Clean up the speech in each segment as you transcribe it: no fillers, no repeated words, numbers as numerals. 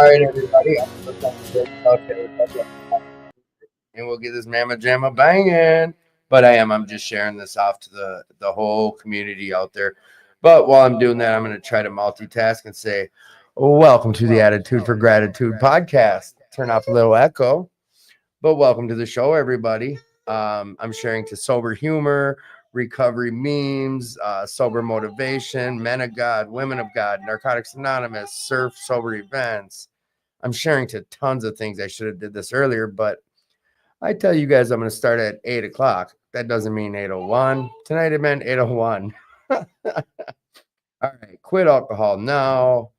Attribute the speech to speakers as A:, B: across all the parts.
A: All right, everybody. And we'll get this mamma jamma banging. But I'm just sharing this off to the whole community out there. But while I'm doing that, I'm going to try to multitask and say, welcome to the Attitude for Gratitude podcast. Turn off a little echo. But welcome to the show, everybody. I'm sharing to sober humor, recovery memes, sober motivation, men of God, women of God, Narcotics Anonymous, surf sober events. I'm sharing to tons of things. I should have did this earlier, but I tell you guys I'm going to start at 8 o'clock. That doesn't mean 8:01. Tonight it meant 8:01. All right, quit alcohol now.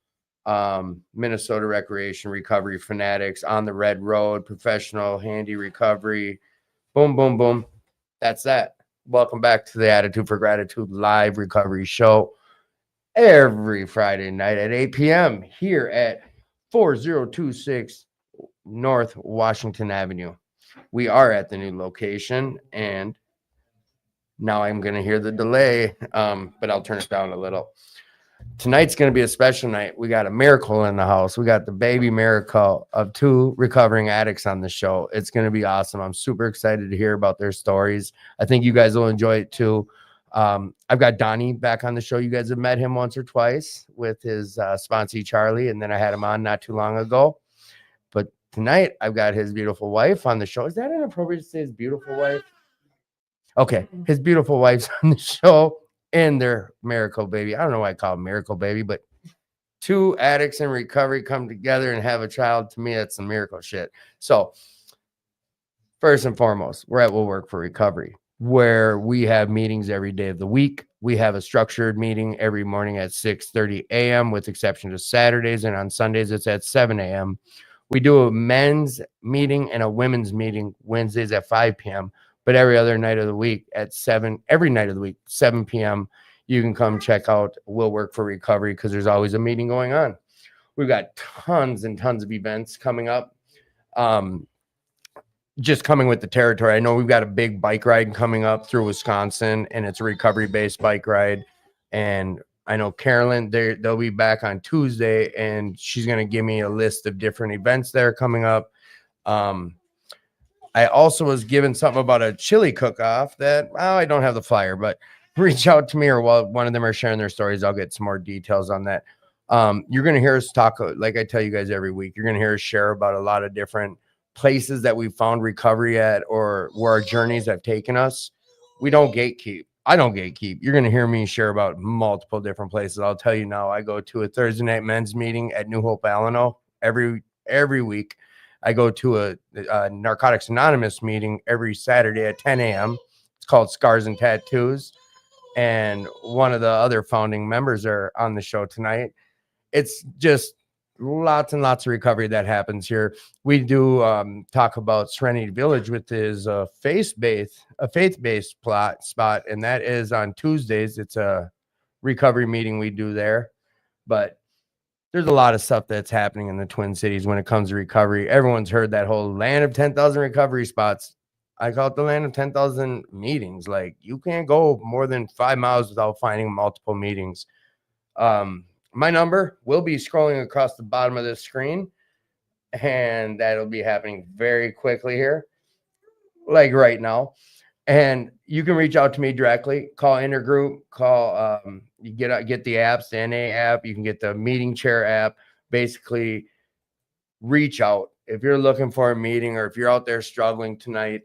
A: Minnesota Recreation Recovery Fanatics, On the Red Road, Professional Handy Recovery. Boom, boom, boom. That's that. Welcome back to the Attitude for Gratitude live recovery show every Friday night at 8 p.m. here at 4026 North Washington Avenue. We are at the new location, and now I'm going to hear the delay, but I'll turn it down a little. Tonight's going to be a special night. We got a miracle in the house. We got the baby miracle of 2 recovering addicts on the show. It's going to be awesome. I'm super excited to hear about their stories. I think you guys will enjoy it too. I've got Donnie back on the show. You guys have met him once or twice with his sponsee Charlie, and then I had him on not too long ago. But tonight I've got his beautiful wife on the show. Is that inappropriate to say his beautiful wife? Okay, his beautiful wife's on the show. And their miracle baby. I don't know why I call it miracle baby, but 2 addicts in recovery come together and have a child. To me, that's some miracle shit. So first and foremost, we're at Will Work for Recovery, where we have meetings every day of the week. We have a structured meeting every morning at 6:30 a.m. with exception to Saturdays, and on Sundays it's at 7 a.m. We do a men's meeting and a women's meeting Wednesdays at 5 p.m. But every other night of the week at 7 p.m., you can come check out Will Work for Recovery because there's always a meeting going on. We've got tons and tons of events coming up. Just coming with the territory. I know we've got a big bike ride coming up through Wisconsin, and it's a recovery-based bike ride. And I know Carolyn, they'll be back on Tuesday, and she's going to give me a list of different events that are coming up. I also was given something about a chili cook-off that I don't have the flyer, but reach out to me, or while one of them are sharing their stories, I'll get some more details on that. You're going to hear us talk, like I tell you guys every week, you're going to hear us share about a lot of different places that we found recovery at or where our journeys have taken us. We don't gatekeep. I don't gatekeep. You're going to hear me share about multiple different places. I'll tell you now, I go to a Thursday night men's meeting at New Hope, Alano every week. I go to a Narcotics Anonymous meeting every Saturday at 10 a.m. It's called Scars and Tattoos. And one of the other founding members are on the show tonight. It's just lots and lots of recovery that happens here. We do talk about Serenity Village, which is a faith-based spot, and that is on Tuesdays. It's a recovery meeting we do there. But there's a lot of stuff that's happening in the Twin Cities when it comes to recovery. Everyone's heard that whole land of 10,000 recovery spots. I call it the land of 10,000 meetings. Like, you can't go more than 5 miles without finding multiple meetings. My number will be scrolling across the bottom of this screen, and that'll be happening very quickly here, like right now. And you can reach out to me directly. Call Intergroup. Call. You get the apps, the NA app. You can get the Meeting Chair app. Basically, reach out if you're looking for a meeting, or if you're out there struggling tonight.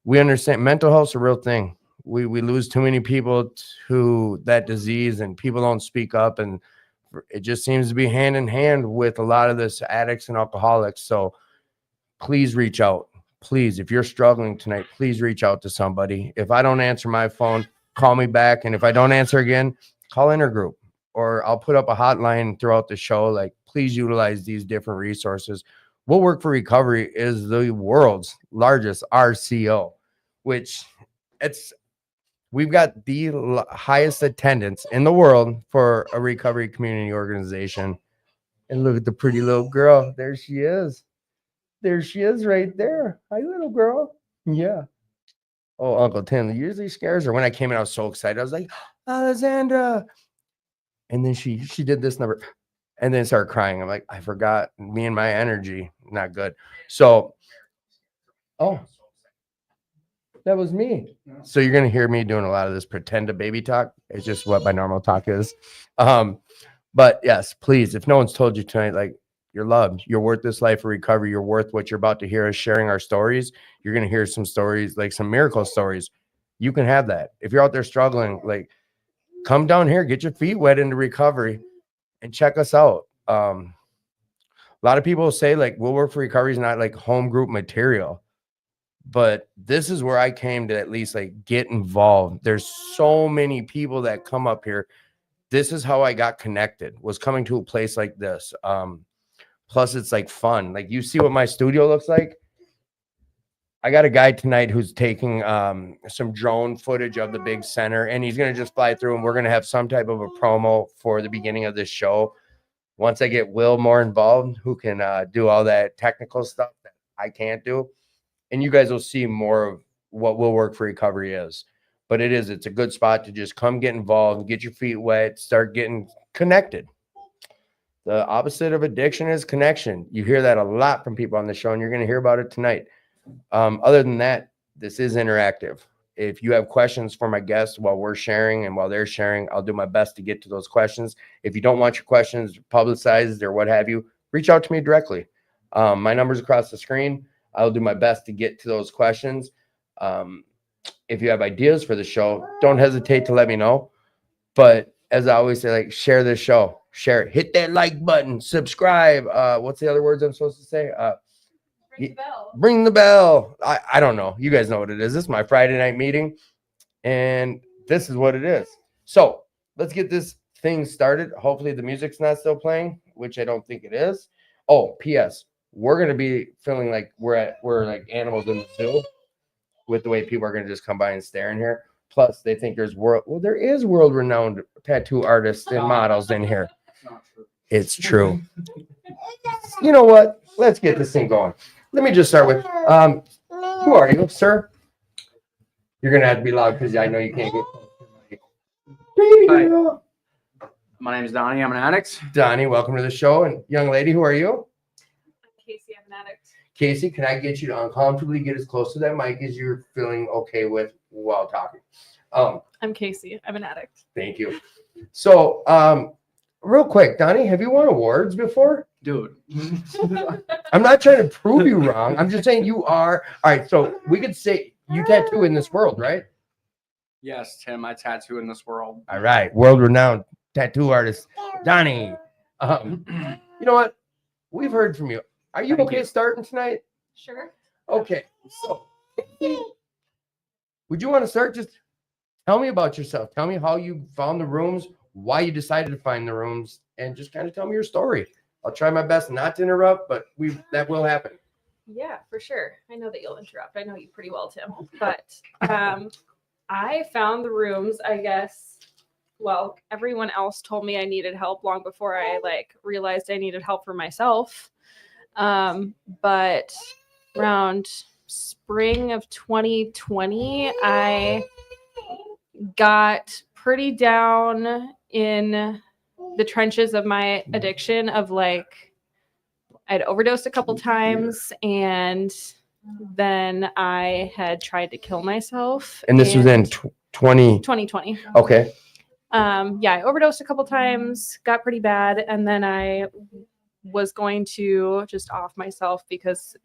A: We understand mental health's a real thing. We lose too many people to that disease, and people don't speak up, and it just seems to be hand in hand with a lot of this addicts and alcoholics. So please reach out. Please, if you're struggling tonight, please reach out to somebody. If I don't answer my phone, call me back. And if I don't answer again, call Intergroup, or I'll put up a hotline throughout the show. Like, please utilize these different resources. Will Work for Recovery is the world's largest RCO, which we've got the highest attendance in the world for a recovery community organization. And look at the pretty little girl. There she is. There she is right there. Hi, little girl. Yeah. Oh, Uncle Tim usually scares her. When I came in, I was so excited. I was like, Alessandra. And then she did this number. and then start crying. I'm like, I forgot me and my energy, not good. So, oh, that was me. So you're gonna hear me doing a lot of this pretend to baby talk. It's just what my normal talk is. But yes, please, if no one's told you tonight, like you're loved, you're worth this life of recovery, you're worth what you're about to hear us sharing our stories. You're gonna hear some stories, like some miracle stories. You can have that. If you're out there struggling, like come down here, get your feet wet into recovery and check us out. A lot of people say like We'll Work for Recovery is not like home group material, but this is where I came to at least like get involved. There's so many people that come up here. This is how I got connected, was coming to a place like this. Plus it's like fun. Like you see what my studio looks like. I got a guy tonight who's taking some drone footage of the big center, and he's going to just fly through, and we're going to have some type of a promo for the beginning of this show. Once I get Will more involved, who can do all that technical stuff that I can't do, and you guys will see more of what Will Work for Recovery is. But it's a good spot to just come get involved, get your feet wet, start getting connected. The opposite of addiction is connection. You hear that a lot from people on the show, and you're going to hear about it tonight. Other than that, this is interactive. If you have questions for my guests while we're sharing and while they're sharing, I'll do my best to get to those questions. If you don't want your questions publicized or what have you, reach out to me directly. My number's across the screen. I'll do my best to get to those questions. If you have ideas for the show, don't hesitate to let me know. But as I always say, like, share this show, share it, hit that like button, subscribe. What's the other words I'm supposed to say? Ring the bell. Ring the bell. I don't know. You guys know what it is. This is my Friday night meeting, and this is what it is. So let's get this thing started. Hopefully the music's not still playing, which I don't think it is. Oh, P.S. We're gonna be feeling like we're like animals in the zoo with the way people are gonna just come by and stare in here. Plus, they think there is world-renowned tattoo artists and models in here. It's true. You know what? Let's get this thing going. Let me just start with, who are you, sir? You're going to have to be loud because I know you can't get.
B: Hi. My name is Donnie. I'm an addict.
A: Donnie, welcome to the show. And young lady, who are you?
C: I'm Casey. I'm an addict.
A: Casey, can I get you to uncomfortably get as close to that mic as you're feeling okay with while talking?
C: I'm Casey. I'm an addict.
A: Thank you. So, real quick, Donnie, have you won awards before?
B: Dude.
A: I'm not trying to prove you wrong. I'm just saying you are. All right, so we could say you tattoo in this world, right?
B: Yes, Tim, I tattoo in this world.
A: All right, world-renowned tattoo artist, Donnie. You know what? We've heard from you. Are you okay starting tonight?
C: Sure.
A: Okay, so would you want to start? Just tell me about yourself. Tell me how you found the rooms, why you decided to find the rooms, and just kind of tell me your story. I'll try my best not to interrupt, but that will happen.
C: Yeah, for sure. I know that you'll interrupt. I know you pretty well, Tim. But I found the rooms, I guess. Well, everyone else told me I needed help long before I realized I needed help for myself. But around spring of 2020, I got pretty down in the trenches of my addiction of I'd overdosed a couple times, and then I had tried to kill myself.
A: And this was in
C: 2020.
A: Okay.
C: I overdosed a couple times, got pretty bad, and then I was going to just off myself because,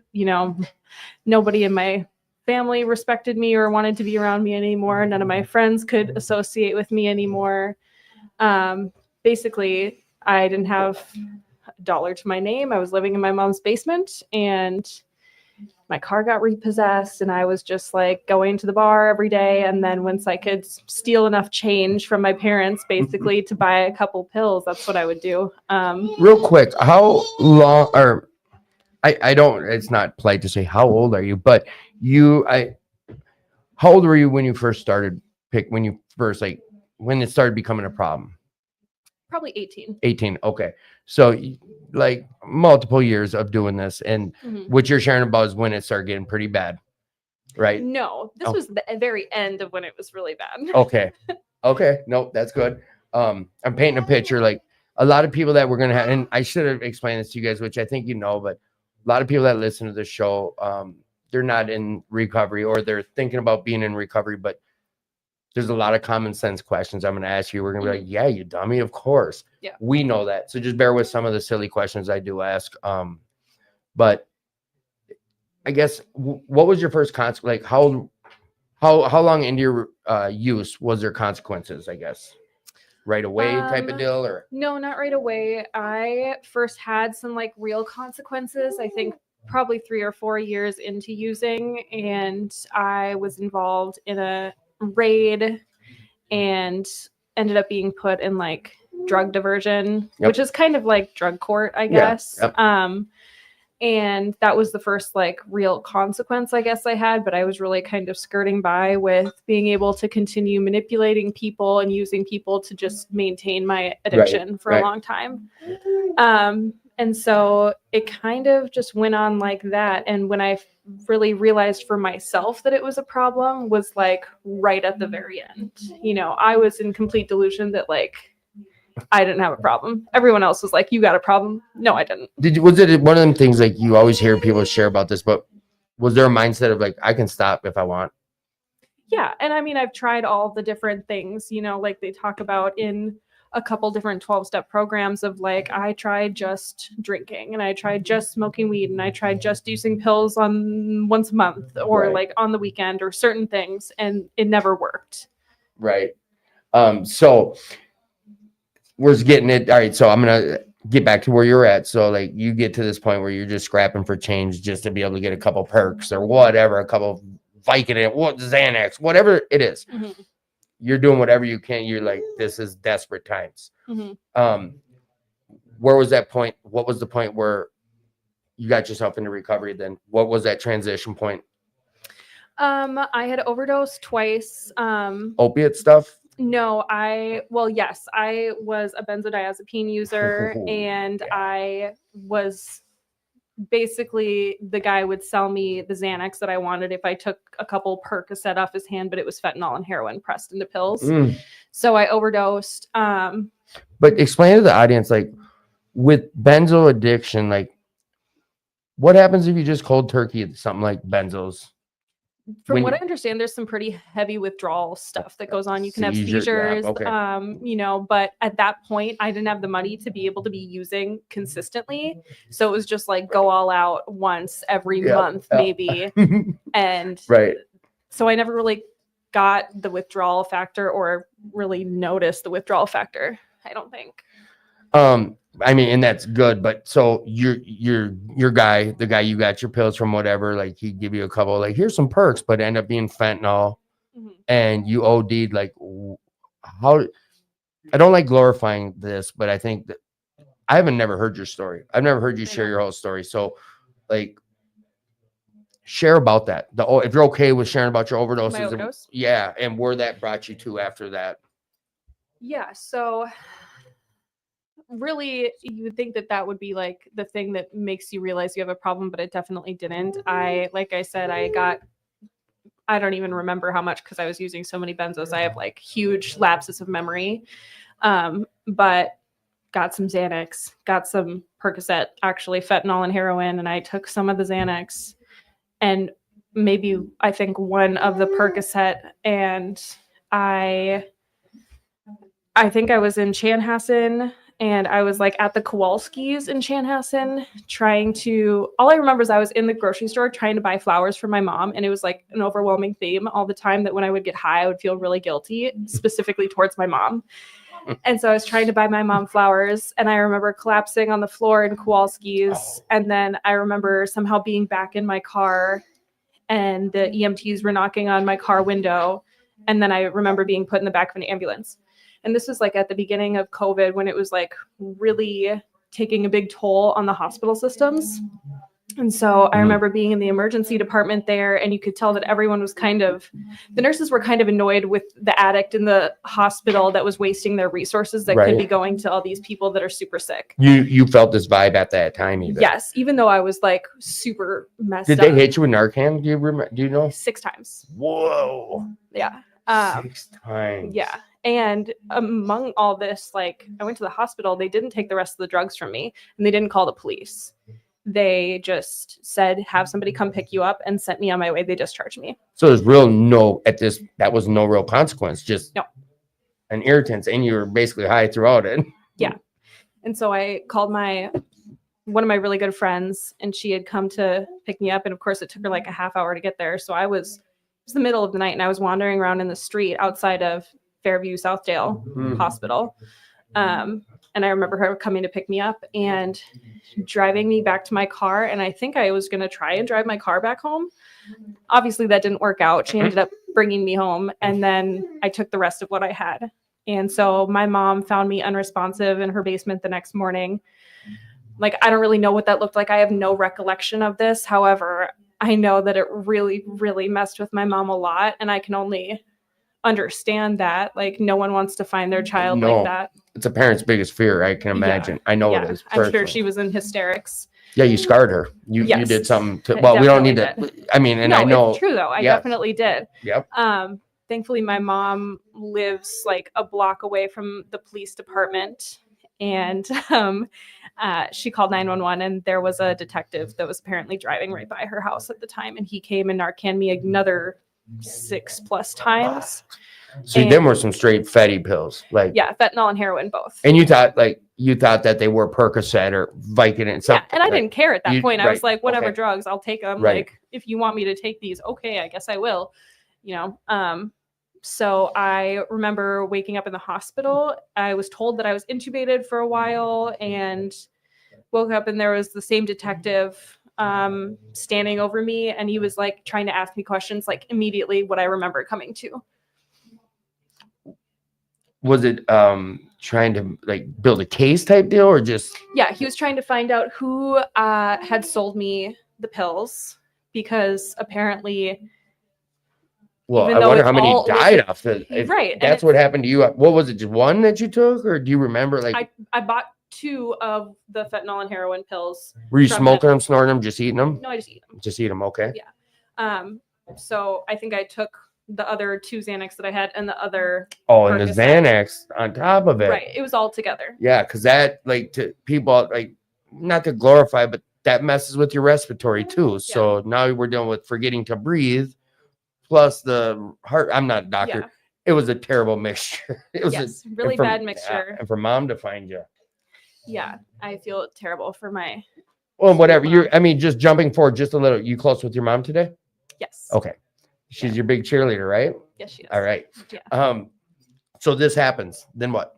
C: nobody in my family respected me or wanted to be around me anymore. None of my friends could associate with me anymore. Basically, I didn't have a dollar to my name. I was living in my mom's basement, and my car got repossessed, and I was just going to the bar every day. And then once I could steal enough change from my parents, basically, to buy a couple pills, that's what I would do.
A: Real quick, how long, or I don't, it's not polite to say how old are you, but how old were you when you first started when it started becoming a problem?
C: Probably 18.
A: 18. Okay. So multiple years of doing this, and what you're sharing about is when it started getting pretty bad, right?
C: No, this was the very end of when it was really bad.
A: Okay. Okay. Nope. That's good. I'm painting a picture. a lot of people that we're going to have, and I should have explained this to you guys, which I think you know, but a lot of people that listen to the show, they're not in recovery or they're thinking about being in recovery, but there's a lot of common sense questions I'm going to ask you. We're going to be like, yeah, you dummy. Of course.
C: Yeah.
A: We know that. So just bear with some of the silly questions I do ask. But I guess what was your first consequence? Like how long into your use was there consequences, I guess? Right away type of deal or?
C: No, not right away. I first had some like real consequences, I think probably 3 or 4 years into using, and I was involved in a raid and ended up being put in like drug diversion, which is kind of like drug court, I guess.
A: Yep.
C: And that was the first like real consequence I guess I had, but I was really kind of skirting by with being able to continue manipulating people and using people to just maintain my addiction for a long time. And so it kind of just went on like that. And when I really realized for myself that it was a problem was like right at the very end. You know, I was in complete delusion that like I didn't have a problem. Everyone else was like, you got a problem. No, I didn't.
A: Was it one of them things like you always hear people share about this, but was there a mindset of like, I can stop if I want?
C: Yeah. And I mean, I've tried all the different things, you know, like they talk about in a couple different 12-step programs of like, I tried just drinking and I tried just smoking weed and I tried just using pills on once a month or like on the weekend or certain things. And it never worked.
A: Right. So we're getting it. All right. So I'm going to get back to where you're at. So like you get to this point where you're just scrapping for change just to be able to get a couple perks or whatever, a couple Vicodin, what Xanax, whatever it is. Mm-hmm. You're doing whatever you can. You're like, this is desperate times. Mm-hmm. Where was that point? What was the point where you got yourself into recovery then? What was that transition point?
C: I had overdosed twice.
A: Opiate stuff?
C: No, yes, I was a benzodiazepine user and I was basically the guy would sell me the Xanax that I wanted if I took a couple Percocet off his hand, but it was fentanyl and heroin pressed into pills. So I overdosed.
A: But explain to the audience, like with benzo addiction, like what happens if you just cold turkey something like benzos?
C: From what I understand, there's some pretty heavy withdrawal stuff that goes on. You can have seizures, you know, but at that point, I didn't have the money to be able to be using consistently. So it was just like go all out once every month, maybe. And so I never really got the withdrawal factor or really noticed the withdrawal factor, I don't think.
A: I mean, and that's good, but so your guy, the guy you got your pills from, whatever, like he'd give you a couple, like here's some perks, but end up being fentanyl, and you OD'd. Like, how? I don't like glorifying this, but I think that I haven't never heard your story. I've never heard you share your whole story. So, like, share about that. If you're okay with sharing about your overdoses, and where that brought you to after that.
C: Yeah. So. Really, you would think that would be like the thing that makes you realize you have a problem, but it definitely didn't. Like I said, I don't even remember how much because I was using so many benzos. I have like huge lapses of memory, but got some Xanax, got some Percocet, actually fentanyl and heroin, and I took some of the Xanax and maybe I think one of the Percocet, and I think I was in Chanhassen. And I was like at the Kowalski's in Chanhassen all I remember is I was in the grocery store trying to buy flowers for my mom. And it was like an overwhelming theme all the time that when I would get high, I would feel really guilty, specifically towards my mom. And so I was trying to buy my mom flowers. And I remember collapsing on the floor in Kowalski's. And then I remember somehow being back in my car and the EMTs were knocking on my car window. And then I remember being put in the back of an ambulance. And this was like at the beginning of COVID when it was like really taking a big toll on the hospital systems. And so I remember being in the emergency department there, and you could tell that everyone was the nurses were kind of annoyed with the addict in the hospital that was wasting their resources that could be going to all these people that are super sick.
A: You felt this vibe at that time even?
C: Yes, even though I was like super messed up.
A: Did they hit you with Narcan? Do you know?
C: 6 times.
A: Whoa.
C: Yeah.
A: 6 times.
C: Yeah. And among all this, like, I went to the hospital. They didn't take the rest of the drugs from me, and they didn't call the police. They just said, have somebody come pick you up, and sent me on my way. They discharged me.
A: So there's that was no real consequence, just
C: No.
A: an irritant, and you were basically high throughout it.
C: Yeah. And so I called one of my really good friends, and she had come to pick me up. And of course it took her like a half hour to get there. So it was the middle of the night, and I was wandering around in the street outside of Fairview Southdale Hospital. And I remember her coming to pick me up and driving me back to my car. And I think I was going to try and drive my car back home. Obviously that didn't work out. She ended up bringing me home, and then I took the rest of what I had. And so my mom found me unresponsive in her basement the next morning. Like, I don't really know what that looked like. I have no recollection of this. However, I know that it really, really messed with my mom a lot. And I can only understand that. Like, no one wants to find their child like that.
A: It's a parent's biggest fear, I can imagine. I know it is.
C: I'm sure she was in hysterics.
A: Yeah, you scarred her. You did something to, well, we don't need to, I mean, and I know.
C: It's true though. I definitely did.
A: Yep.
C: Thankfully my mom lives like a block away from the police department, and she called 911, and there was a detective that was apparently driving right by her house at the time, and he came and Narcaned me another 6+ times.
A: So them were some straight fatty pills, like
C: fentanyl and heroin both.
A: And you thought that they were Percocet or Vicodin and something.
C: Yeah, and I didn't care at that point. I was like, whatever,
A: okay.
C: drugs, I'll take them.
A: Right.
C: Like, if you want me to take these, okay, I guess I will. You know. So I remember waking up in the hospital. I was told that I was intubated for a while, and woke up, and there was the same detective standing over me, and he was like trying to ask me questions, like immediately what I remember coming to.
A: Was it trying to like build a case type deal, or just? Yeah,
C: he was trying to find out who had sold me the pills, because apparently.
A: Well, I wonder how many died off it.
C: Right.
A: That's what happened to you. What was it? Just one that you took, or do you remember? Like,
C: I bought 2 of the fentanyl and heroin pills.
A: Were you smoking them, snorting them, just eating them?
C: No, I just eat them.
A: Just eat them. Okay.
C: Yeah. So I think I took the other 2 Xanax that I had, and the other.
A: Oh, and the Xanax on top of it.
C: Right. It was all together.
A: Yeah, because that, like, to people, like, not to glorify, but that messes with your respiratory too. So now we're dealing with forgetting to breathe, plus the heart. I'm not a doctor. Yeah. It was a terrible mixture. It was
C: a really bad mixture.
A: Yeah, and for mom to find you.
C: Yeah, I feel terrible for my.
A: Well, whatever. Just jumping forward just a little. You close with your mom today?
C: Yes.
A: Okay. She's your big cheerleader, right?
C: Yes, she is.
A: All right.
C: Yeah.
A: So this happens. Then what?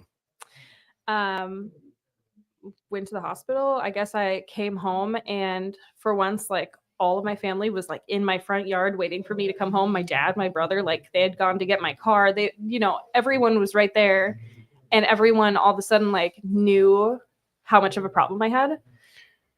C: Went to the hospital. I guess I came home, and for once, like, all of my family was like in my front yard waiting for me to come home. My dad, my brother, like, they had gone to get my car. They, everyone was right there, and everyone all of a sudden like knew how much of a problem I had.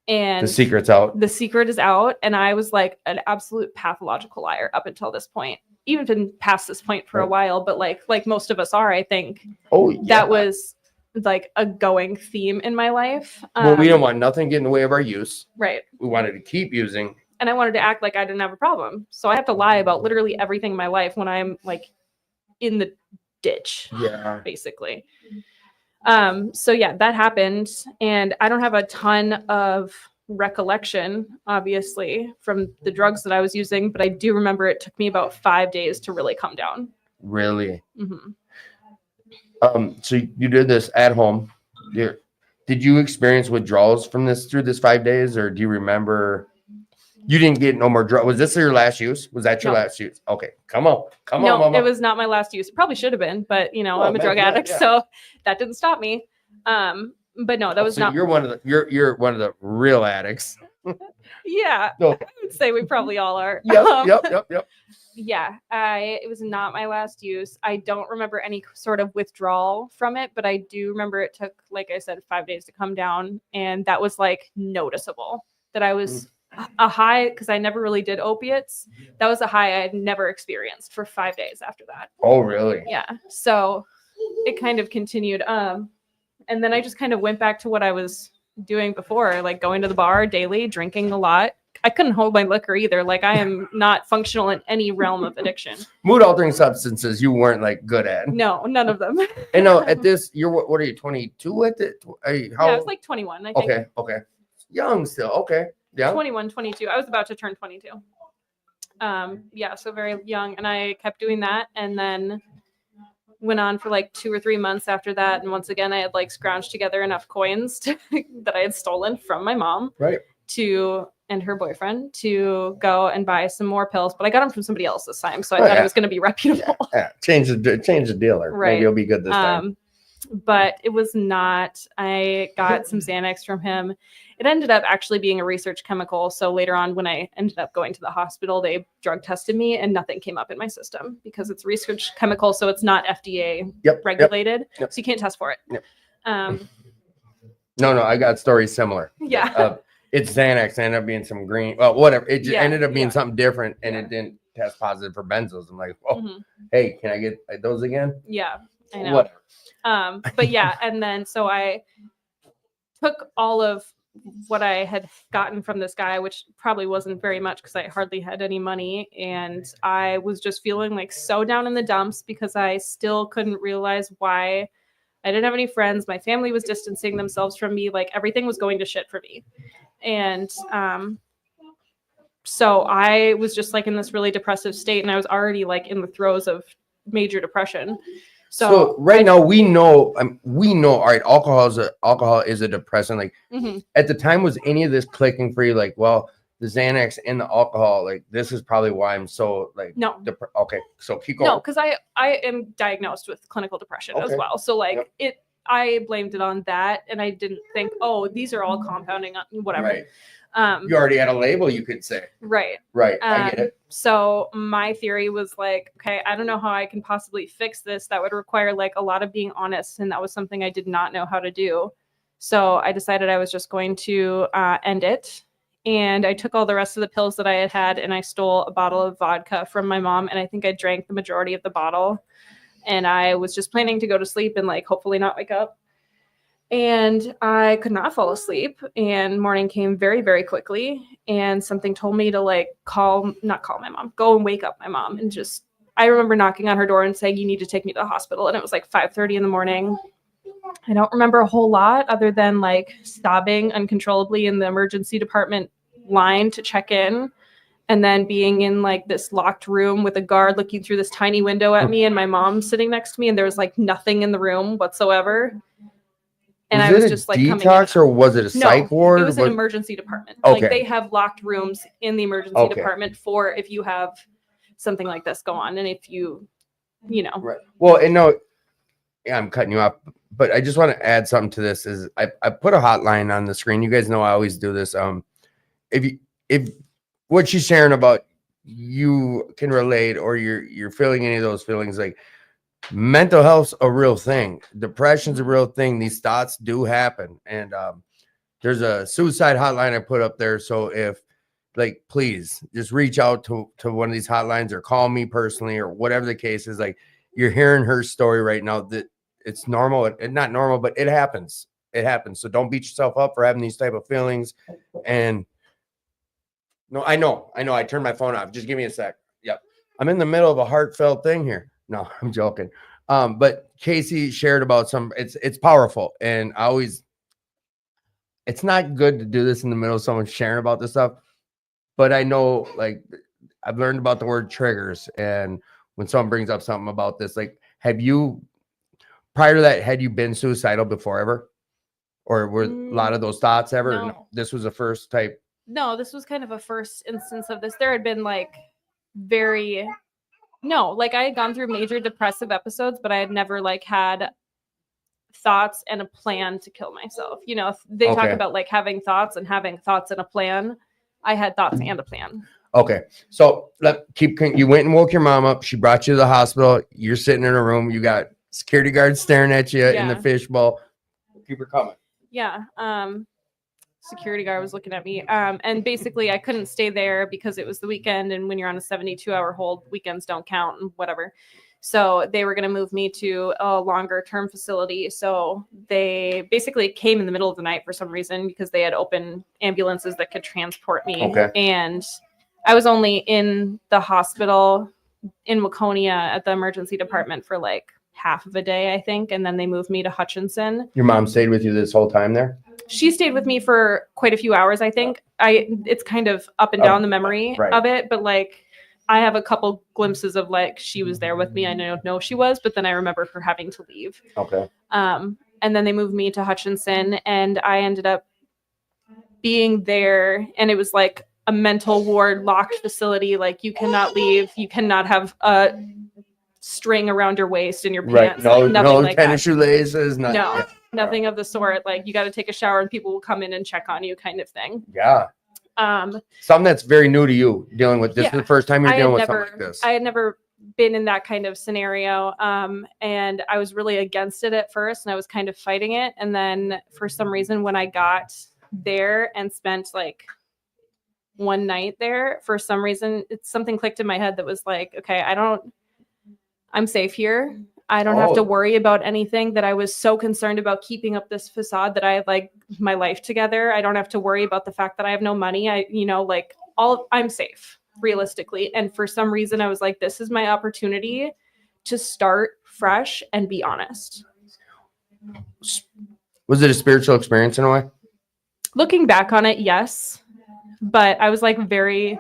C: And
A: the secret's out.
C: The secret is out. And I was like an absolute pathological liar up until this point, even been past this point for a while, but like most of us are, I think.
A: Oh, yeah.
C: That was like a going theme in my life.
A: Well, we don't want nothing get in the way of our use.
C: Right.
A: We wanted to keep using.
C: And I wanted to act like I didn't have a problem. So I have to lie about literally everything in my life when I'm like in the ditch.
A: Yeah.
C: Basically. So yeah, that happened. And I don't have a ton of recollection, obviously, from the drugs that I was using, but I do remember it took me about 5 days to really come down.
A: Really?
C: Mm-hmm.
A: So you did this at home. Did you experience withdrawals from this through this 5 days, or do you remember? You didn't get no more drugs. Was this your last use? Was that your last use? Okay, come on, Mama.
C: It was not my last use. It probably should have been, but I'm a drug addict, so that didn't stop me. But no, that was not.
A: You're one of the real addicts.
C: Yeah, I would say we probably all are.
A: Yep.
C: Yeah, it was not my last use. I don't remember any sort of withdrawal from it, but I do remember it took, like I said, 5 days to come down, and that was like noticeable that I was. A high, because I never really did opiates. That was a high I had never experienced for 5 days after that.
A: Oh, really?
C: Yeah. So it kind of continued. And then I just kind of went back to what I was doing before, like going to the bar daily, drinking a lot, I couldn't hold my liquor either. Like I am not functional in any realm of addiction.
A: Mood altering substances you weren't like good at.
C: No, none of them.
A: And no, at this, you're what are you, 22 at it? How?
C: Yeah, I was like 21, I think.
A: Okay. Young still. Okay. Yeah.
C: 21, 22. I was about to turn 22. Yeah, so very young. And I kept doing that and then went on for like 2 or 3 months after that. And once again, I had like scrounged together enough coins that I had stolen from my mom.
A: Right.
C: And her boyfriend to go and buy some more pills, but I got them from somebody else this time, so I
A: Oh,
C: thought
A: yeah.
C: it was going to be reputable.
A: Yeah. Change the dealer.
C: Right.
A: Maybe it'll be good this time.
C: But it was not. I got some Xanax from him. It ended up actually being a research chemical. So later on, when I ended up going to the hospital, they drug tested me and nothing came up in my system because it's research chemical, so it's not FDA regulated.
A: Yep.
C: So you can't test for it.
A: Yep.
C: No,
A: I got stories similar.
C: Yeah.
A: It's Xanax, ended up being some green. Well, whatever. It just ended up being
C: yeah.
A: something different, and it didn't test positive for benzos. I'm like, oh,
C: Mhm.
A: hey, can I get those again?
C: Yeah, I know.
A: Whatever.
C: But yeah, and then so I took all of what I had gotten from this guy, which probably wasn't very much because I hardly had any money, and I was just feeling like so down in the dumps because I still couldn't realize why I didn't have any friends. My family was distancing themselves from me. Like everything was going to shit for me. And so I was just like in this really depressive state, and I was already like in the throes of major depression. So
A: right now we know. All right, alcohol is a depressant. Like at the time, was any of this clicking for you? Like, well, the Xanax and the alcohol. Like, this is probably why I'm so like
C: no.
A: Okay, so keep going.
C: No, because I am diagnosed with clinical depression as well. So like I blamed it on that, and I didn't think, oh, these are all compounding on whatever.
A: Right. You already had a label, you could say.
C: Right.
A: I get it.
C: So my theory was like, okay, I don't know how I can possibly fix this. That would require like a lot of being honest, and that was something I did not know how to do. So I decided I was just going to end it. And I took all the rest of the pills that I had and I stole a bottle of vodka from my mom. And I think I drank the majority of the bottle. And I was just planning to go to sleep and like hopefully not wake up. And I could not fall asleep. And morning came very, very quickly. And something told me to like not call my mom, go and wake up my mom. And just, I remember knocking on her door and saying, you need to take me to the hospital. And it was like 5:30 in the morning. I don't remember a whole lot other than like sobbing uncontrollably in the emergency department line to check in, and then being in like this locked room with a guard looking through this tiny window at me and my mom sitting next to me, and there was like nothing in the room whatsoever. And I was just like
A: detox, or was it a psych ward?
C: It was an emergency department.
A: Okay.
C: Like they have locked rooms in the emergency department for if you have something like this go on, and if you know.
A: Right. Well, and no, yeah, I'm cutting you off, but I just want to add something to this. Is I put a hotline on the screen. You guys know I always do this. If what she's sharing about you can relate, or you're feeling any of those feelings, like mental health's a real thing, depression's a real thing. These thoughts do happen, and there's a suicide hotline I put up there. So if like, please just reach out to one of these hotlines or call me personally or whatever the case is. Like, you're hearing her story right now, that it's normal and not normal, but it happens. So don't beat yourself up for having these type of feelings. And no, I know. I turned my phone off. Just give me a sec. Yep. I'm in the middle of a heartfelt thing here. No, I'm joking. But Casey shared about it's powerful. And it's not good to do this in the middle of someone sharing about this stuff. But I know, like, I've learned about the word triggers. And when someone brings up something about this, like, prior to that, had you been suicidal before ever? Or were a lot of those thoughts ever? No, this was the first type.
C: No, this was kind of a first instance of this. There had been like I had gone through major depressive episodes, but I had never like had thoughts and a plan to kill myself. You know, they talk about like having thoughts and a plan. I had thoughts and a plan.
A: Okay. So you went and woke your mom up. She brought you to the hospital. You're sitting in a room. You got security guards staring at you in the fishbowl. Keep her coming.
C: Yeah. Security guard was looking at me. And basically I couldn't stay there because it was the weekend. And when you're on a 72-hour hold, weekends don't count and whatever. So they were going to move me to a longer term facility. So they basically came in the middle of the night for some reason because they had open ambulances that could transport me.
A: Okay.
C: And I was only in the hospital in Waconia at the emergency department for like half of a day, I think. And then they moved me to Hutchinson.
A: Your mom stayed with you this whole time there?
C: She stayed with me for quite a few hours, I think. It's kind of up and down the memory of it, but like I have a couple glimpses of like she was there with me. I don't know she was, but then I remember her having to leave.
A: Okay.
C: And then they moved me to Hutchinson, and I ended up being there, and it was like a mental ward locked facility. Like you cannot leave. You cannot have a string around your waist in your pants.
A: No,
C: like, nothing
A: no
C: like
A: tennis
C: that.
A: shoelaces.
C: No, nothing of the sort. Like you got to take a shower and people will come in and check on you, kind of thing.
A: Yeah. Something that's very new to you dealing with this.
C: Yeah.
A: Is the first time you're dealing with something like this.
C: I had never been in that kind of scenario. And I was really against it at first, and I was kind of fighting it. And then for some reason, when I got there and spent like one night there, for some reason, something clicked in my head that was like, okay, I'm safe here. I don't have to worry about anything. That I was so concerned about keeping up this facade that I had like my life together. I don't have to worry about the fact that I have no money. I'm safe realistically. And for some reason I was like, this is my opportunity to start fresh and be honest.
A: Was it a spiritual experience in a way?
C: Looking back on it, yes. But I was like very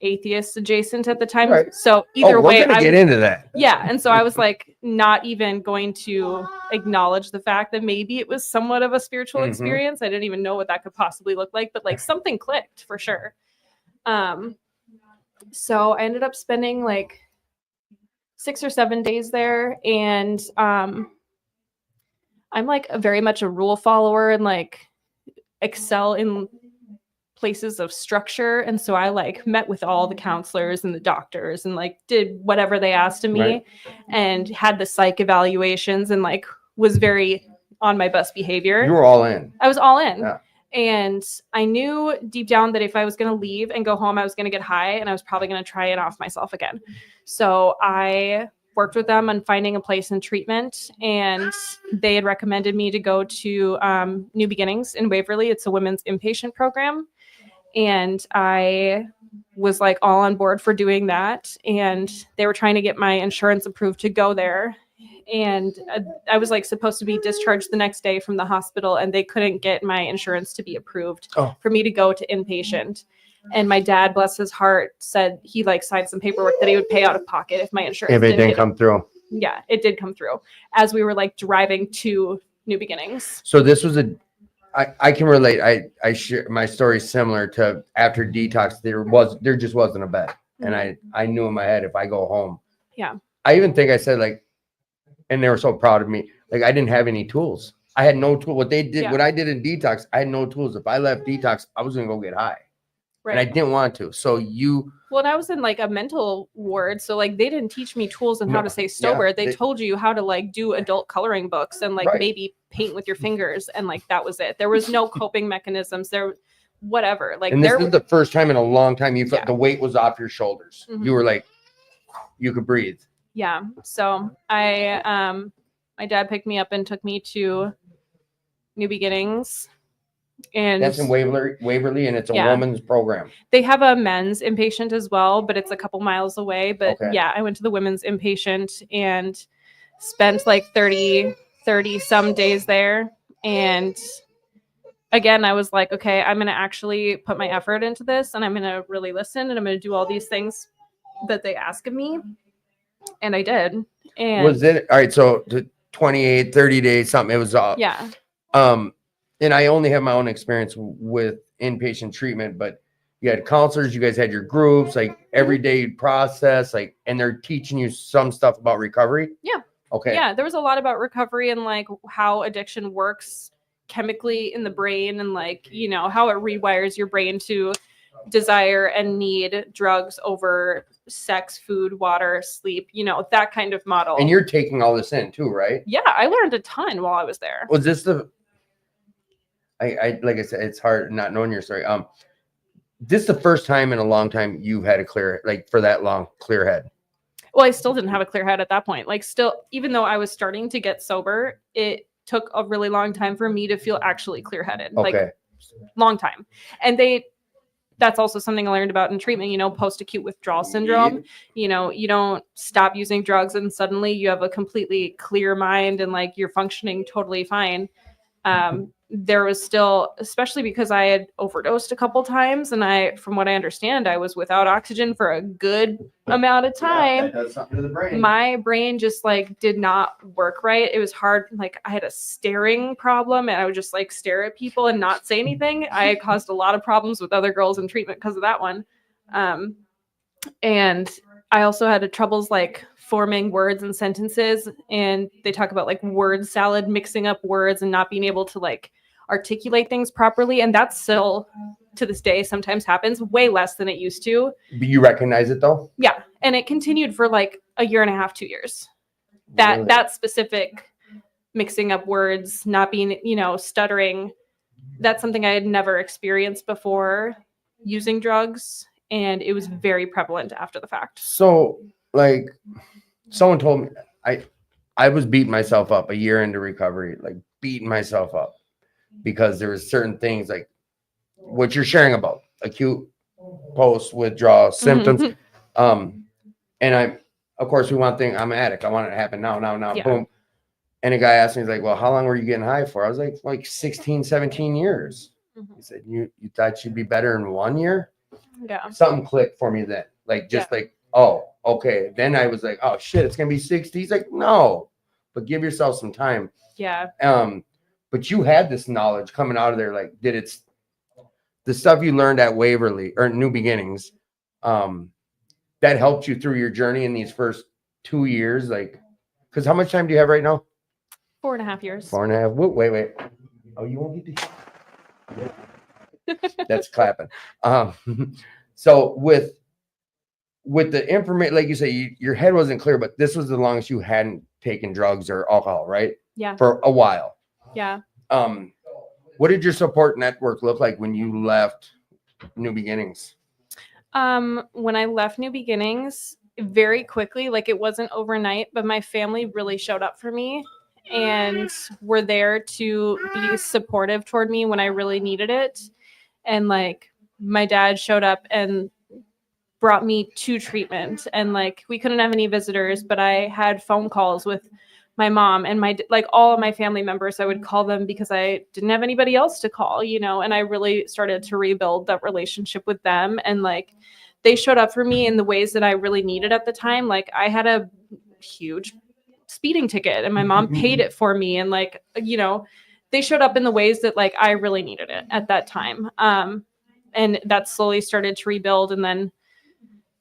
C: atheist adjacent at the time. Right. So either way,
A: we're gonna get into that.
C: Yeah. And so I was like not even going to acknowledge the fact that maybe it was somewhat of a spiritual experience. I didn't even know what that could possibly look like, but like something clicked for sure. So I ended up spending like 6 or 7 days there, and I'm like very much a rule follower and like excel in places of structure. And so I like met with all the counselors and the doctors and like did whatever they asked of me, and had the psych evaluations and like was very on my best behavior.
A: You were all in.
C: I was all in.
A: Yeah.
C: And I knew deep down that if I was going to leave and go home, I was going to get high, and I was probably going to try it off myself again. So I worked with them on finding a place in treatment, and they had recommended me to go to New Beginnings in Waverly. It's a women's inpatient program. And I was like all on board for doing that. And they were trying to get my insurance approved to go there. And I was like supposed to be discharged the next day from the hospital, and they couldn't get my insurance to be approved for me to go to inpatient. And my dad, bless his heart, said he like signed some paperwork that he would pay out of pocket if my insurance
A: if it didn't come through.
C: Yeah, it did come through as we were like driving to New Beginnings.
A: So this was I can relate. I share my story similar to after detox. There just wasn't a bed, and I knew in my head if I go home.
C: Yeah.
A: I even think I said like, and they were so proud of me. Like I didn't have any tools. I had no tool. What they did, what I did in detox, I had no tools. If I left detox, I was gonna go get high, and I didn't want to. So
C: Well, and I was in like a mental ward, so like they didn't teach me tools on how to stay sober. Yeah, they told you how to like do adult coloring books and like maybe paint with your fingers, and like that was it. There was no coping mechanisms. There, whatever. Like,
A: and this is the first time in a long time you felt the weight was off your shoulders. You were like, you could breathe.
C: Yeah. So my dad picked me up and took me to New Beginnings. And
A: that's in Waverly, and it's a women's program.
C: They have a men's inpatient as well, but it's a couple miles away. But yeah, I went to the women's inpatient and spent like 30 some days there. And again, I was like, okay, I'm going to actually put my effort into this, and I'm going to really listen, and I'm going to do all these things that they ask of me. And I did. And
A: was it all right? So 28, 30 days, something. It was
C: yeah.
A: And I only have my own experience with inpatient treatment, but you had counselors, you guys had your groups, like everyday process, like, and they're teaching you some stuff about recovery.
C: Yeah.
A: Okay.
C: Yeah. There was a lot about recovery and like how addiction works chemically in the brain, and like, you know, how it rewires your brain to desire and need drugs over sex, food, water, sleep, you know, that kind of model.
A: And you're taking all this in too, right?
C: Yeah. I learned a ton while I was there.
A: Was this I like I said, it's hard not knowing your story. This is the first time in a long time you've had a clear, like for that long, clear head.
C: Well, I still didn't have a clear head at that point. Like, still, even though I was starting to get sober, it took a really long time for me to feel actually clear headed.
A: Okay.
C: Like, long time. And that's also something I learned about in treatment, post-acute withdrawal syndrome. You don't stop using drugs and suddenly you have a completely clear mind and like you're functioning totally fine. There was still, especially because I had overdosed a couple times, and from what I understand, I was without oxygen for a good amount of time.
A: That does something to the brain.
C: My brain just like did not work right. It was hard. Like I had a staring problem, and I would just like stare at people and not say anything. I caused a lot of problems with other girls in treatment because of that one. And I also had troubles like forming words and sentences, and they talk about like word salad, mixing up words and not being able to like articulate things properly. And that still to this day sometimes happens, way less than it used to.
A: But you recognize it though?
C: Yeah. And it continued for like a year and a half, 2 years.
A: Really?
C: That specific mixing up words, not being, stuttering, that's something I had never experienced before using drugs. And it was very prevalent after the fact.
A: So like someone told me I was beating myself up a year into recovery, like beating myself up because there was certain things like what you're sharing about acute post withdrawal symptoms. And of course we want things, I'm an addict. I want it to happen now,
C: Yeah.
A: boom. And a guy asked me, he's like, well, how long were you getting high for? I was like 16, 17 years. He said, you thought you'd be better in 1 year?
C: Yeah.
A: Something clicked for me then. Like, like, oh, okay. Then I was like, oh shit, it's going to be 60. He's like, no, but give yourself some time.
C: Yeah.
A: But you had this knowledge coming out of there. Like, the stuff you learned at Waverly or New Beginnings, that helped you through your journey in these first 2 years? Like, because how much time do you have right now?
C: 4.5 years.
A: 4.5. Wait. Oh, you won't get to. That's clapping. So with the information, like you say, your head wasn't clear, but this was the longest you hadn't taken drugs or alcohol, right?
C: Yeah.
A: For a while.
C: Yeah.
A: What did your support network look like when you left New Beginnings?
C: When I left New Beginnings, very quickly, like it wasn't overnight, but my family really showed up for me and were there to be supportive toward me when I really needed it. And like my dad showed up and brought me to treatment, and like we couldn't have any visitors, but I had phone calls with my mom and all of my family members. I would call them because I didn't have anybody else to call, and I really started to rebuild that relationship with them. And like they showed up for me in the ways that I really needed at the time. Like I had a huge speeding ticket and my mom paid it for me, and like they showed up in the ways that like I really needed it at that time. And that slowly started to rebuild. And then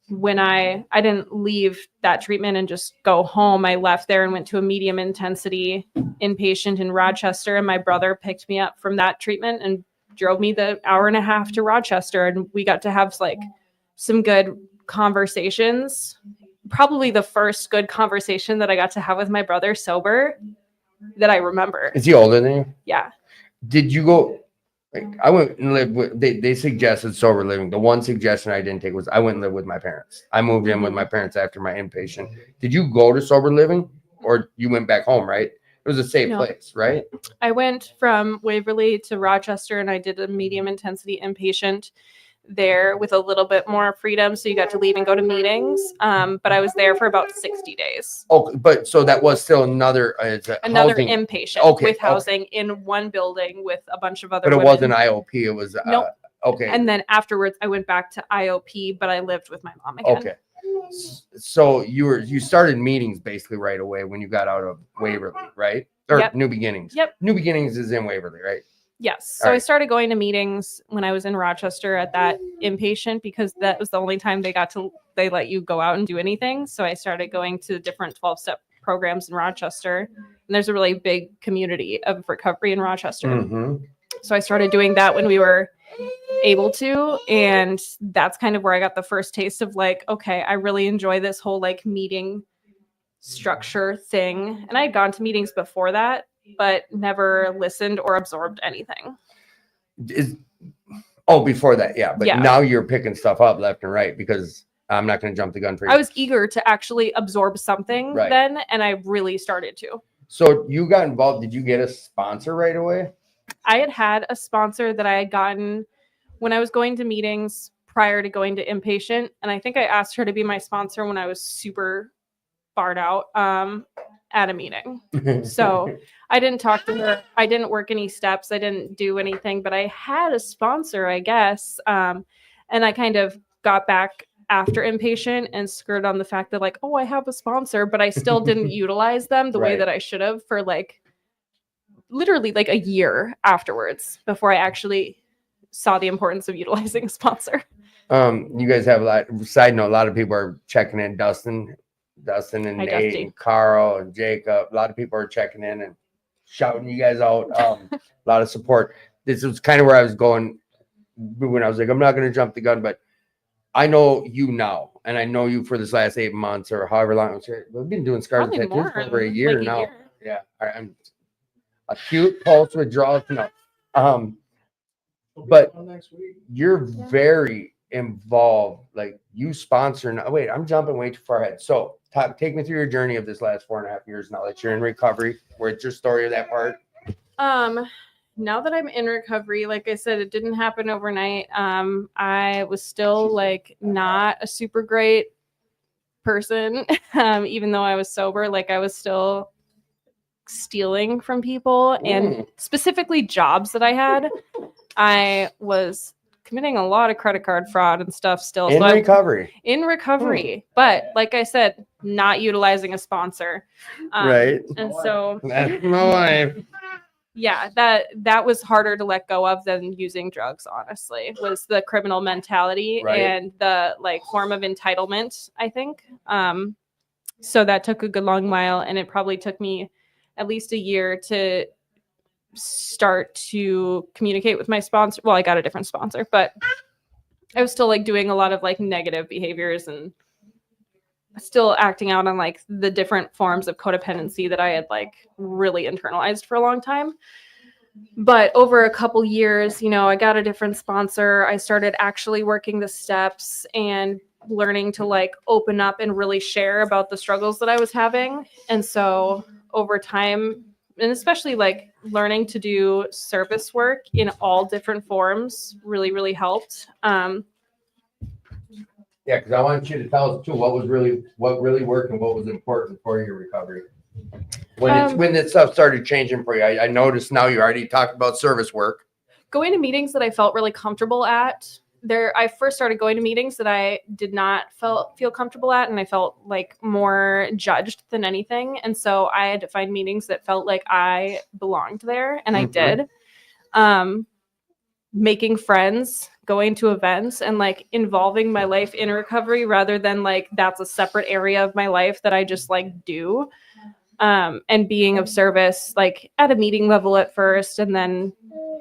C: when I didn't leave that treatment and just go home, I left there and went to a medium intensity inpatient in Rochester. And my brother picked me up from that treatment and drove me the hour and a half to Rochester. And we got to have like some good conversations. Probably the first good conversation that I got to have with my brother sober that I remember.
A: Is he older than you?
C: Yeah.
A: Did you go? Like, I went and lived with. They suggested sober living. The one suggestion I didn't take was I went and lived with my parents. I moved in with my parents after my inpatient. Did you go to sober living, or you went back home? Right. It was a safe place, right? I
C: went from Waverly to Rochester, and I did a medium intensity inpatient there with a little bit more freedom, so you got to leave and go to meetings, but I was there for about 60 days.
A: Okay, but so that was still another housing.
C: Inpatient with housing in one building with a bunch of other
A: but it
C: women.
A: wasn't IOP, it was
C: nope.
A: Okay.
C: And then afterwards I went back to IOP, but I lived with my mom again.
A: Okay. So you started meetings basically right away when you got out of Waverly, right? Or New Beginnings.
C: Yep.
A: New Beginnings is in Waverly, right?
C: Yes. So I started going to meetings when I was in Rochester at that inpatient, because that was the only time they let you go out and do anything. So I started going to different 12-step programs in Rochester, and there's a really big community of recovery in Rochester.
A: Mm-hmm.
C: So I started doing that when we were able to, and that's kind of where I got the first taste of like, okay, I really enjoy this whole like meeting structure thing. And I had gone to meetings before that, but never listened or absorbed anything.
A: Before that, yeah. But now you're picking stuff up left and right because I'm not going to jump the gun for you.
C: I was eager to actually absorb something
A: Right.
C: then, and I really started to.
A: So you got involved. Did you get a sponsor right away?
C: I had a sponsor that I had gotten when I was going to meetings prior to going to inpatient. And I think I asked her to be my sponsor when I was super barred out at a meeting. So I didn't talk to her. I didn't work any steps. I didn't do anything, but I had a sponsor, I guess. And I kind of got back after inpatient and skirted on the fact that like, oh, I have a sponsor, but I still didn't utilize them the way
A: Right.
C: that I should have for like literally like a year afterwards before I actually saw the importance of utilizing a sponsor.
A: You guys have a lot. Side note: a lot of people are checking in. Dustin, and
C: Hi,
A: Nate,
C: Dusty.
A: and Carl, and Jacob. A lot of people are checking in and shouting you guys out. A lot of support. This was kind of where I was going when I was like, I'm not going to jump the gun, but I know you now, and I know you for this last 8 months or however long. We've been doing scars and
C: Probably
A: tattoos for over a
C: like
A: year
C: a
A: now.
C: year.
A: Yeah, I'm acute pulse withdrawal. No, but you're very involved. Like you sponsor. Now, wait, I'm jumping way too far ahead. So, take me through your journey of this last 4.5 years. Now that you're in recovery, where's your story of that part?
C: Now that I'm in recovery, like I said, it didn't happen overnight. I was still like not a super great person, even though I was sober. Like I was still stealing from people and specifically jobs that I had. I was committing a lot of credit card fraud and stuff still.
A: In recovery.
C: In recovery. But like I said, not utilizing a sponsor.
A: Right.
C: And so
A: That's my life.
C: yeah, that was harder to let go of than using drugs, honestly, was the criminal mentality
A: Right.
C: and the like form of entitlement, I think. So that took a good long while, and it probably took me at least a year to start to communicate with my sponsor. Well, I got a different sponsor, but I was still like doing a lot of like negative behaviors and still acting out on like the different forms of codependency that I had like really internalized for a long time. But over a couple years, you know, I got a different sponsor. I started actually working the steps and learning to like open up and really share about the struggles that I was having. And so over time, and especially like learning to do service work in all different forms really, really helped.
A: Yeah, because I want you to tell us too what really worked and what was important for your recovery. When that stuff started changing for you, I noticed now you already talked about service work.
C: Going to meetings that I felt really comfortable at. I first started going to meetings that I did not feel comfortable at, and I felt like more judged than anything. And so I had to find meetings that felt like I belonged there, and I did. Making friends, going to events, and like involving my life in recovery rather than like that's a separate area of my life that I just like do. And being of service, like at a meeting level at first, and then,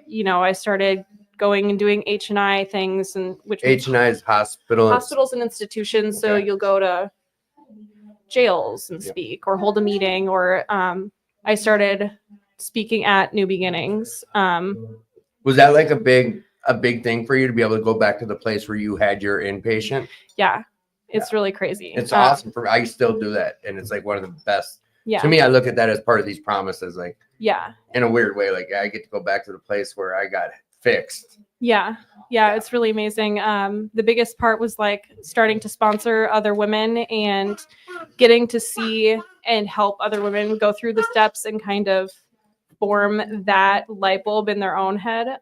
C: you know, I started going and doing H&I things, and which
A: H&I is
C: hospitals and institutions. So
A: Okay.
C: you'll go to jails and speak or hold a meeting, or I started speaking at New Beginnings.
A: Was that like a big thing for you to be able to go back to the place where you had your inpatient?
C: Yeah, it's really crazy.
A: It's awesome for me. I still do that, and it's like one of the best.
C: Yeah.
A: To me, I look at that as part of these promises, like
C: Yeah.
A: in a weird way, like I get to go back to the place where I got fixed.
C: Yeah, it's really amazing. The biggest part was like starting to sponsor other women and getting to see and help other women go through the steps and kind of form that light bulb in their own head.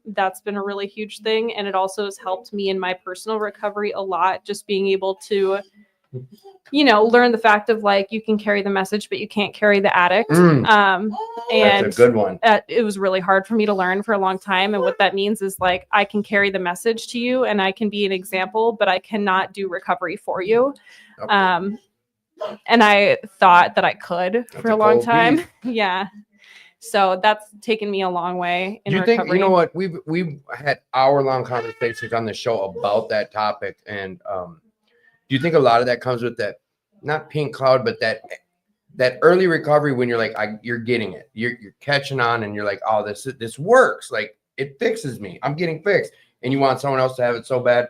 C: That's been a really huge thing. And it also has helped me in my personal recovery a lot, just being able to, you know, learn the fact of like, you can carry the message, but you can't carry the addict. And
A: That's a good one.
C: It was really hard for me to learn for a long time. And what that means is like, I can carry the message to you and I can be an example, but I cannot do recovery for you.
A: Okay.
C: And I thought that I could for a long time.
A: beef.
C: Yeah. So that's taken me a long way in
A: Do you
C: recovery.
A: think, you know what, we've had hour-long conversations on the show about that topic, and do you think a lot of that comes with that, not pink cloud, but that early recovery when you're like, you're getting it, you're catching on, and you're like, oh, this works, like it fixes me, I'm getting fixed, and you want someone else to have it so bad?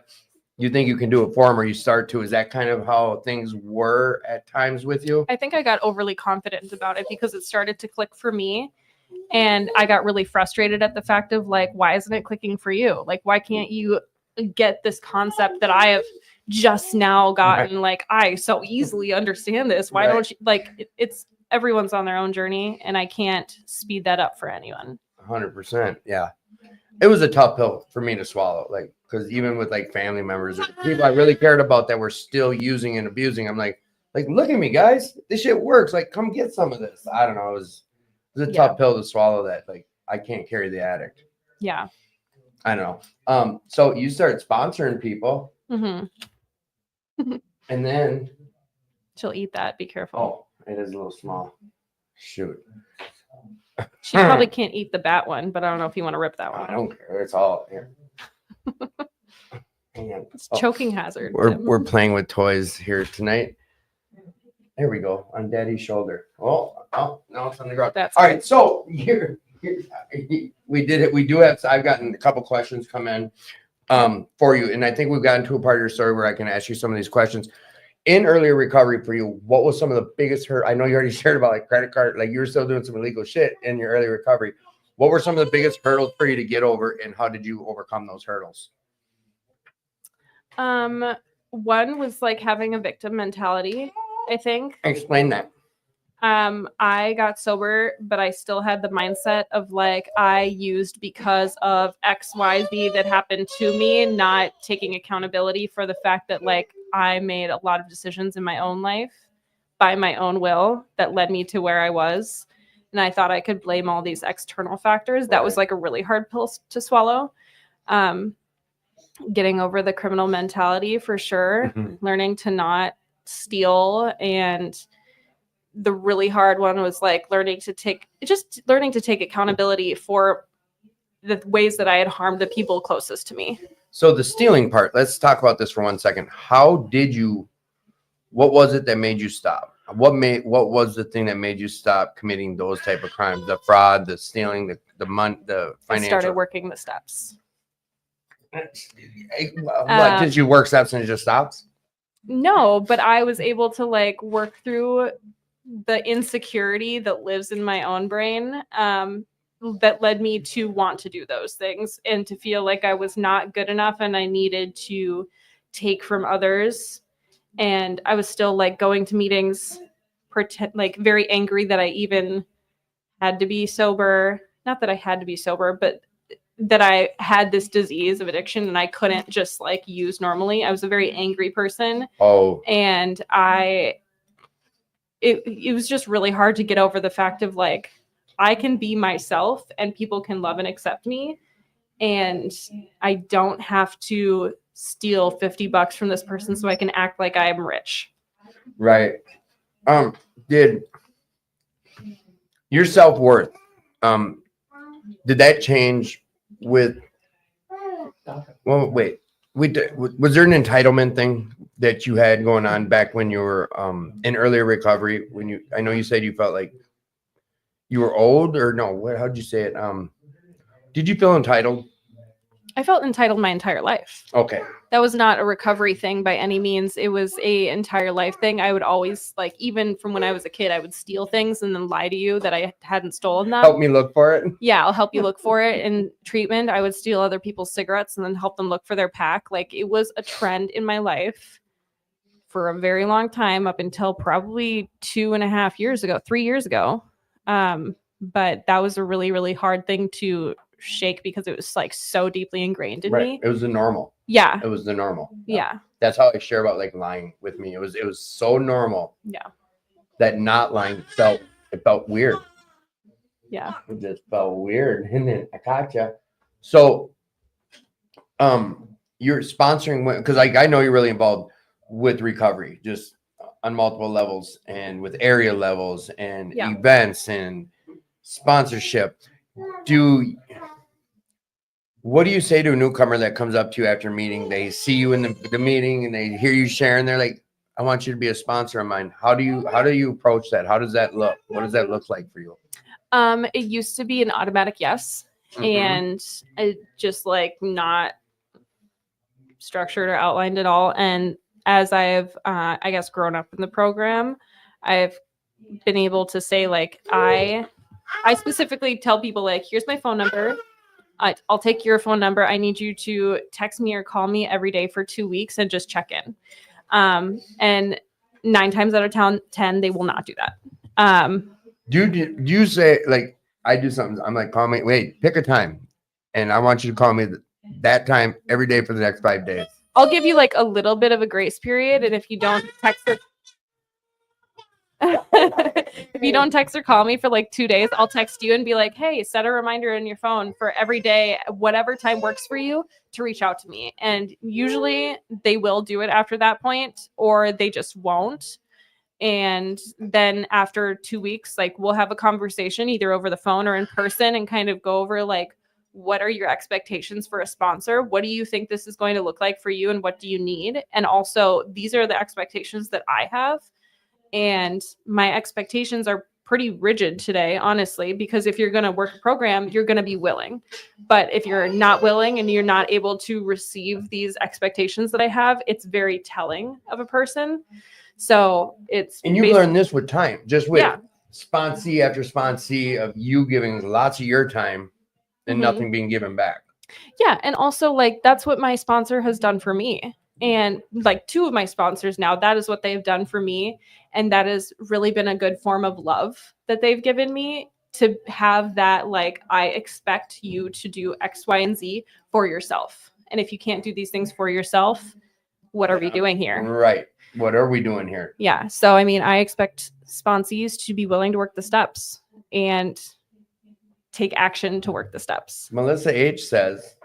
A: you think you can do it for them, or you start to? Is that kind of how things were at times with you?
C: I think I got overly confident about it because it started to click for me. And I got really frustrated at the fact of like, why isn't it clicking for you? Like, why can't you get this concept that I have just now gotten?
A: Right.
C: Like, I so easily understand this. Why
A: Right.
C: don't you like it's everyone's on their own journey and I can't speed that up for anyone.
A: 100%. Yeah. It was a tough pill for me to swallow. Like, because even with like family members or people I really cared about that were still using and abusing, I'm like, look at me, guys. This shit works. Like, come get some of this. I don't know. It was a tough pill to swallow that. Like, I can't carry the addict.
C: Yeah.
A: I know. So you start sponsoring people.
C: Mm-hmm.
A: And then
C: She'll eat that. Be careful.
A: Oh, it is a little small. Shoot.
C: She probably can't eat the bat one, but I don't know if you want to rip that one.
A: I don't care. It's all here.
C: It's choking hazard.
A: We're playing with toys here tonight. There we go, on Daddy's shoulder. Oh, no, it's on the ground.
C: That's
A: all right. So here, we did it. We do have. I've gotten a couple questions come in for you, and I think we've gotten to a part of your story where I can ask you some of these questions. In earlier recovery for you, what was some of the biggest hurt? I know you already shared about like credit card, like you were still doing some illegal shit in your early recovery. What were some of the biggest hurdles for you to get over, and how did you overcome those hurdles?
C: One was like having a victim mentality, I think.
A: Explain that.
C: I got sober, but I still had the mindset of like I used because of XYZ that happened to me, not taking accountability for the fact that like I made a lot of decisions in my own life by my own will that led me to where I was. And I thought I could blame all these external factors. That was like a really hard pill to swallow. Getting over the criminal mentality for sure, learning to not steal, and the really hard one was like learning to take accountability for the ways that I had harmed the people closest to me.
A: So the stealing part, let's talk about this for 1 second. What was it that made you stop? What was the thing that made you stop committing those type of crimes? The fraud, the stealing, the money, the financial.
C: I started working the steps.
A: What, did you work steps and it just stops?
C: No, but I was able to like work through the insecurity that lives in my own brain that led me to want to do those things and to feel like I was not good enough and I needed to take from others. And I was still like going to meetings, like very angry that I even had to be sober. Not that I had to be sober, but that I had this disease of addiction and I couldn't just like use normally. I was a very angry person.
A: Oh.
C: And it was just really hard to get over the fact of like, I can be myself and people can love and accept me. And I don't have to steal $50 from this person so I can act like I'm rich.
A: Right. Did your self-worth, did that change with, well, wait, was there an entitlement thing that you had going on back when you were in earlier recovery? I know you said you felt like you were old, or no, how'd you say it? Did you feel entitled?
C: I felt entitled my entire life.
A: Okay.
C: That was not a recovery thing by any means. It was a entire life thing. I would always, like, even from when I was a kid, I would steal things and then lie to you that I hadn't stolen them.
A: Help me look for it?
C: Yeah, I'll help you look for it. In treatment, I would steal other people's cigarettes and then help them look for their pack. Like, it was a trend in my life for a very long time, up until probably 3 years ago. But that was a really, really hard thing to shake because it was like so deeply ingrained in me.
A: It was the normal.
C: Yeah.
A: It was the normal.
C: Yeah.
A: That's how I share about like lying with me. It was so normal.
C: Yeah. That
A: not lying felt weird.
C: Yeah.
A: It just felt weird. And then I gotcha. So you're sponsoring, because I know you're really involved with recovery, just on multiple levels and with area levels and events and sponsorship. What do you say to a newcomer that comes up to you after a meeting? They see you in the meeting and they hear you share and they're like, I want you to be a sponsor of mine. How do you approach that? How does that look? What does that look like for you?
C: It used to be an automatic yes. And it just like not structured or outlined it all. And as I've, I guess, grown up in the program, I've been able to say, like, I specifically tell people, like, here's my phone number. I'll take your phone number. I need you to text me or call me every day for 2 weeks and just check in. And 9 times out of 10, they will not do that.
A: Do you say, like, I do something, I'm like, call me, wait, pick a time, and I want you to call me that time every day for the next 5 days.
C: I'll give you like a little bit of a grace period, and if you don't text or if you don't text or call me for like 2 days, I'll text you and be like, hey, set a reminder in your phone for every day, whatever time works for you, to reach out to me. And usually they will do it after that point, or they just won't. And then after 2 weeks, like, we'll have a conversation either over the phone or in person and kind of go over, like, what are your expectations for a sponsor? What do you think this is going to look like for you? And what do you need? And also, these are the expectations that I have. And my expectations are pretty rigid today, honestly, because if you're going to work a program, you're going to be willing. But if you're not willing and you're not able to receive these expectations that I have, it's very telling of a person. So it's,
A: and you learn this with time, just with
C: Yeah.
A: sponsee after sponsee of you giving lots of your time and nothing being given back.
C: Yeah. And also, like, that's what my sponsor has done for me. And like 2 of my sponsors now, that is what they've done for me. And that has really been a good form of love that they've given me, to have that, like, I expect you to do X, Y, and Z for yourself. And if you can't do these things for yourself, what are we doing here?
A: Right. What are we doing here?
C: Yeah. So, I mean, I expect sponsees to be willing to work the steps and take action to work the steps.
A: Melissa H says,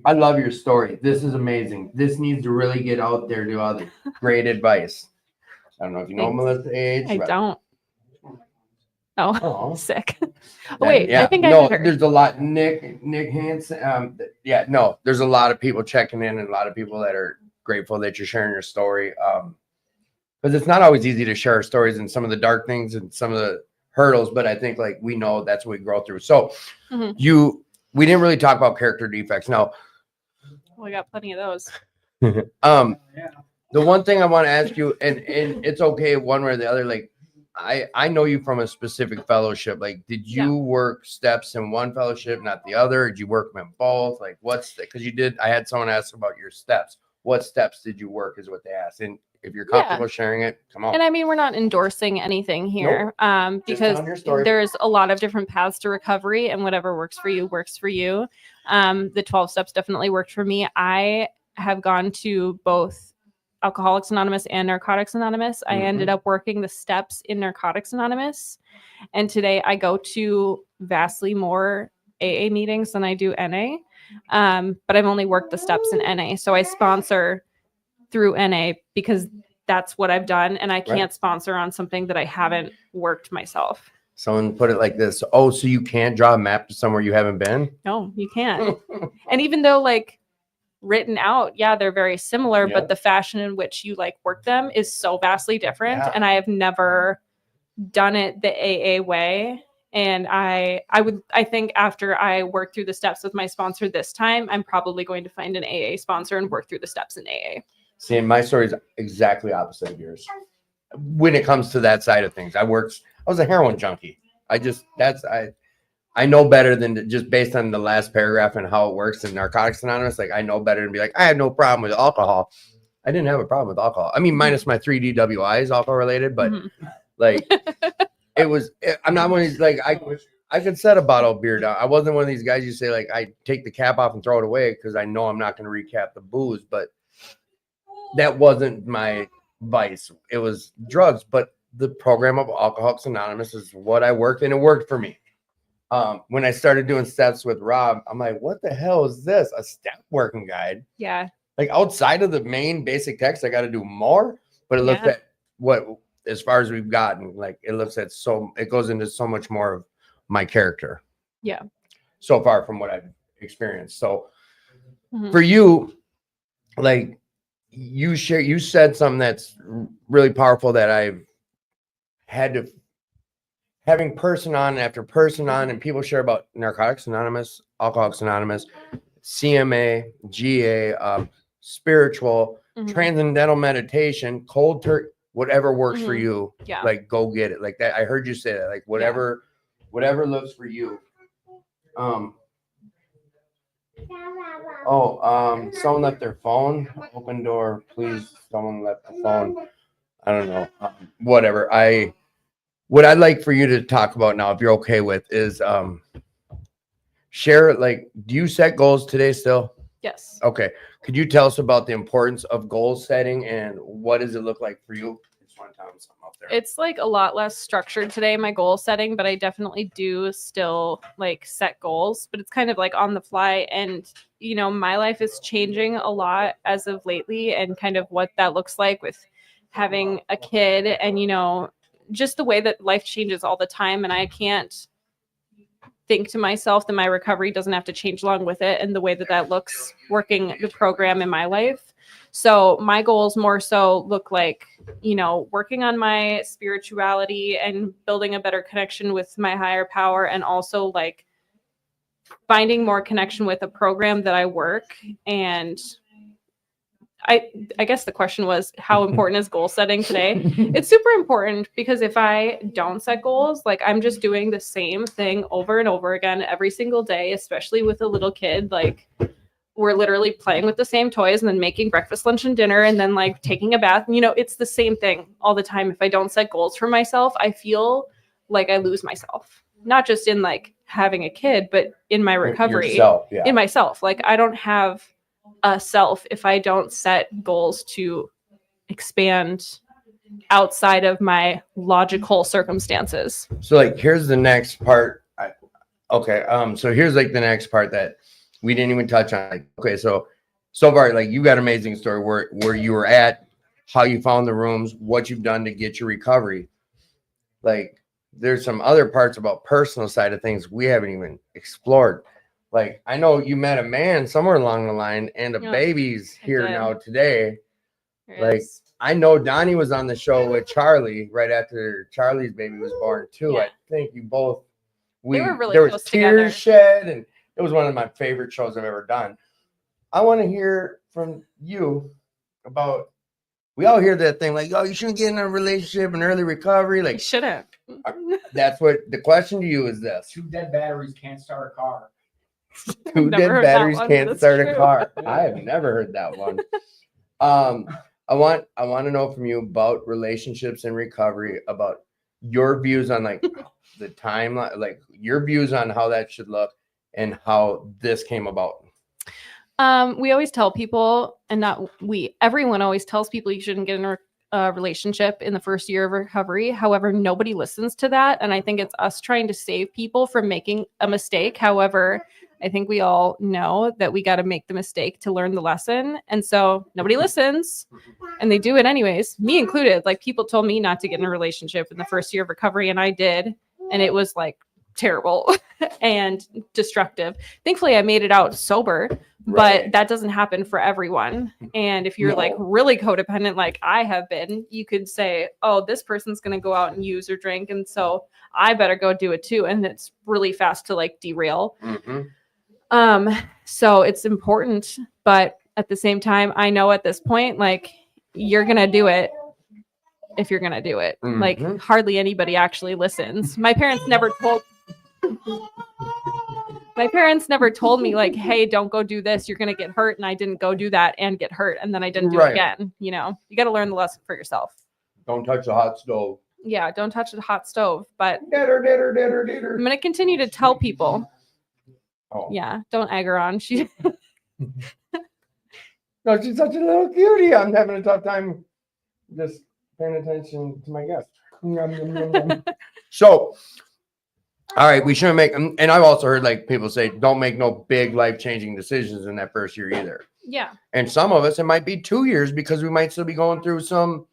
A: I love your story. This is amazing. This needs to really get out there to others. Great advice. I don't know if you know
C: Thanks.
A: Melissa H.
C: I don't. Oh,
A: Oh.
C: sick. Oh, wait,
A: Yeah.
C: I think I
A: No,
C: met her.
A: there's a lot. Nick Hansen. Yeah, no, there's a lot of people checking in and a lot of people that are grateful that you're sharing your story. Because it's not always easy to share our stories and some of the dark things and some of the hurdles, but I think, like, we know that's what we grow through. So we didn't really talk about character defects. Now,
C: We got plenty of those.
A: the one thing I want to ask you, and it's okay one way or the other, like, I know you from a specific fellowship. Like, did you work steps in one fellowship, not the other? Did you work them in both? Like, because you did, I had someone ask about your steps. What steps did you work is what they asked. And if you're comfortable sharing it, come on.
C: And I mean, we're not endorsing anything here, because there's a lot of different paths to recovery, and whatever works for you works for you. The 12 steps definitely worked for me. I have gone to both Alcoholics Anonymous and Narcotics Anonymous. I ended up working the steps in Narcotics Anonymous. And today I go to vastly more AA meetings than I do NA. But I've only worked the steps in NA. So I sponsor through NA because that's what I've done. And I can't sponsor on something that I haven't worked myself.
A: Someone put it like this. Oh, so you can't draw a map to somewhere you haven't been?
C: No, you can't. And even though, like, written out, they're very similar, but the fashion in which you, like, work them is so vastly different. And I have never done it the AA way. And I think after I work through the steps with my sponsor this time, I'm probably going to find an AA sponsor and work through the steps in AA.
A: See, my story is exactly opposite of yours. When it comes to that side of things, I was a heroin junkie. I know better than just based on the last paragraph and how it works in Narcotics Anonymous. Like, I know better than be like, I have no problem with alcohol. I didn't have a problem with alcohol. I mean, minus my 3 DWIs, alcohol related, but like, I'm not one of these, like, I could set a bottle of beer down. I wasn't one of these guys you say, like, I take the cap off and throw it away because I know I'm not going to recap the booze, but that wasn't my vice. It was drugs, but the program of Alcoholics Anonymous is what I worked, and it worked for me. When I started doing steps with Rob, I'm like, what the hell is this? A step working guide?
C: Yeah.
A: Like, outside of the main basic text, I got to do more, but it looks at what, as far as we've gotten, like, it looks at it goes into so much more of my character.
C: Yeah.
A: So far from what I've experienced. So for you, like, you said something that's really powerful that I've had to, having person on after person on, and people share about Narcotics Anonymous, Alcoholics Anonymous, CMA, GA, spiritual,
C: Mhm.
A: transcendental meditation, cold turkey, whatever works for
C: Mhm.
A: you.
C: Yeah.
A: Like go get it. Like that. I heard you say that. Like whatever looks for you. Someone left their phone. Open door, please. Someone left the phone. I don't know. Whatever. What I'd like for you to talk about now, if you're okay with, is share, like, do you set goals today still?
C: Yes.
A: Okay. Could you tell us about the importance of goal setting and what does it look like for you? I just want to tell them something up there.
C: It's like a lot less structured today, my goal setting, but I definitely do still like set goals, but it's kind of like on the fly. And, you know, my life is changing a lot as of lately and kind of what that looks like with having a kid and, you know, just the way that life changes all the time. And I can't think to myself that my recovery doesn't have to change along with it and the way that that looks working the program in my life. So my goals more so look like, you know, working on my spirituality and building a better connection with my higher power, and also like finding more connection with a program that I work. And I guess the question was, how important is goal setting today? It's super important, because if I don't set goals, like I'm just doing the same thing over and over again every single day, especially with a little kid. Like we're literally playing with the same toys and then making breakfast, lunch, and dinner, and then like taking a bath. You know, it's the same thing all the time. If I don't set goals for myself, I feel like I lose myself, not just in like having a kid, but in my recovery,
A: Yourself, yeah.
C: in myself. Like I don't have a self if I don't set goals to expand outside of my logical circumstances.
A: So like, here's the next part. So here's like the next part that we didn't even touch on. Like, okay, so far, like you got an amazing story where you were at, how you found the rooms, what you've done to get your recovery. Like there's some other parts about personal side of things we haven't even explored. Like I know you met a man somewhere along the line, and a baby's here now today. Like I know Donnie was on the show with Charlie right after Charlie's baby was born too.
C: Yeah.
A: I think you both.
C: They were really
A: there was
C: close
A: tears
C: together.
A: shed, and it was one of my favorite shows I've ever done. I want to hear from you about. We all hear that thing like, "Oh, you shouldn't get in a relationship in early recovery." Like,
C: shouldn't.
A: That's what the question to you is. This
B: 2 dead batteries can't start a car.
A: 2 dead batteries can't start a car.
B: Yeah.
A: I have never heard that one. I want to know from you about relationships and recovery, about your views on like the timeline, like your views on how that should look and how this came about.
C: We always tell people, and not we, everyone always tells people you shouldn't get in a relationship in the first year of recovery. However, nobody listens to that. And I think it's us trying to save people from making a mistake. However, I think we all know that we got to make the mistake to learn the lesson. And so nobody listens, and they do it anyways, me included. Like people told me not to get in a relationship in the first year of recovery, and I did. And it was like terrible and destructive. Thankfully, I made it out sober, but that doesn't happen for everyone. And if you're like really codependent, like I have been, you could say, oh, this person's going to go out and use or drink, and so I better go do it too. And it's really fast to like derail. So it's important, but at the same time, I know at this point, like you're going to do it if you're going to do it. Like hardly anybody actually listens. My parents never told me like, hey, don't go do this, you're going to get hurt. And I didn't go do that and get hurt. And then I didn't do it again. You know, you got to learn the lesson for yourself.
A: Don't touch the hot stove.
C: Yeah. Don't touch the hot stove, but
A: Ditter.
C: I'm going to continue to tell people.
A: Oh.
C: Yeah. Don't egg her on.
A: No, she's such a little cutie. I'm having a tough time just paying attention to my guest. So, all right, we shouldn't make, and I've also heard like people say, don't make no big life-changing decisions in that first year either.
C: Yeah.
A: And some of us, it might be 2 years because we might still be going through some,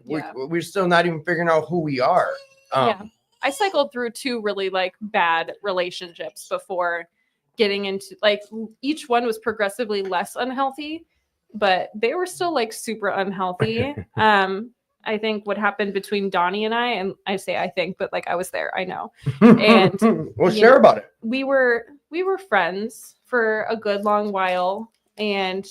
A: we're still not even figuring out who we are.
C: Yeah. I cycled through 2 really like bad relationships before getting into, like, each one was progressively less unhealthy, but they were still like super unhealthy. I think what happened between Donnie and I say I think, but like I was there, I know. And
A: we'll share about it.
C: We were friends for a good long while, and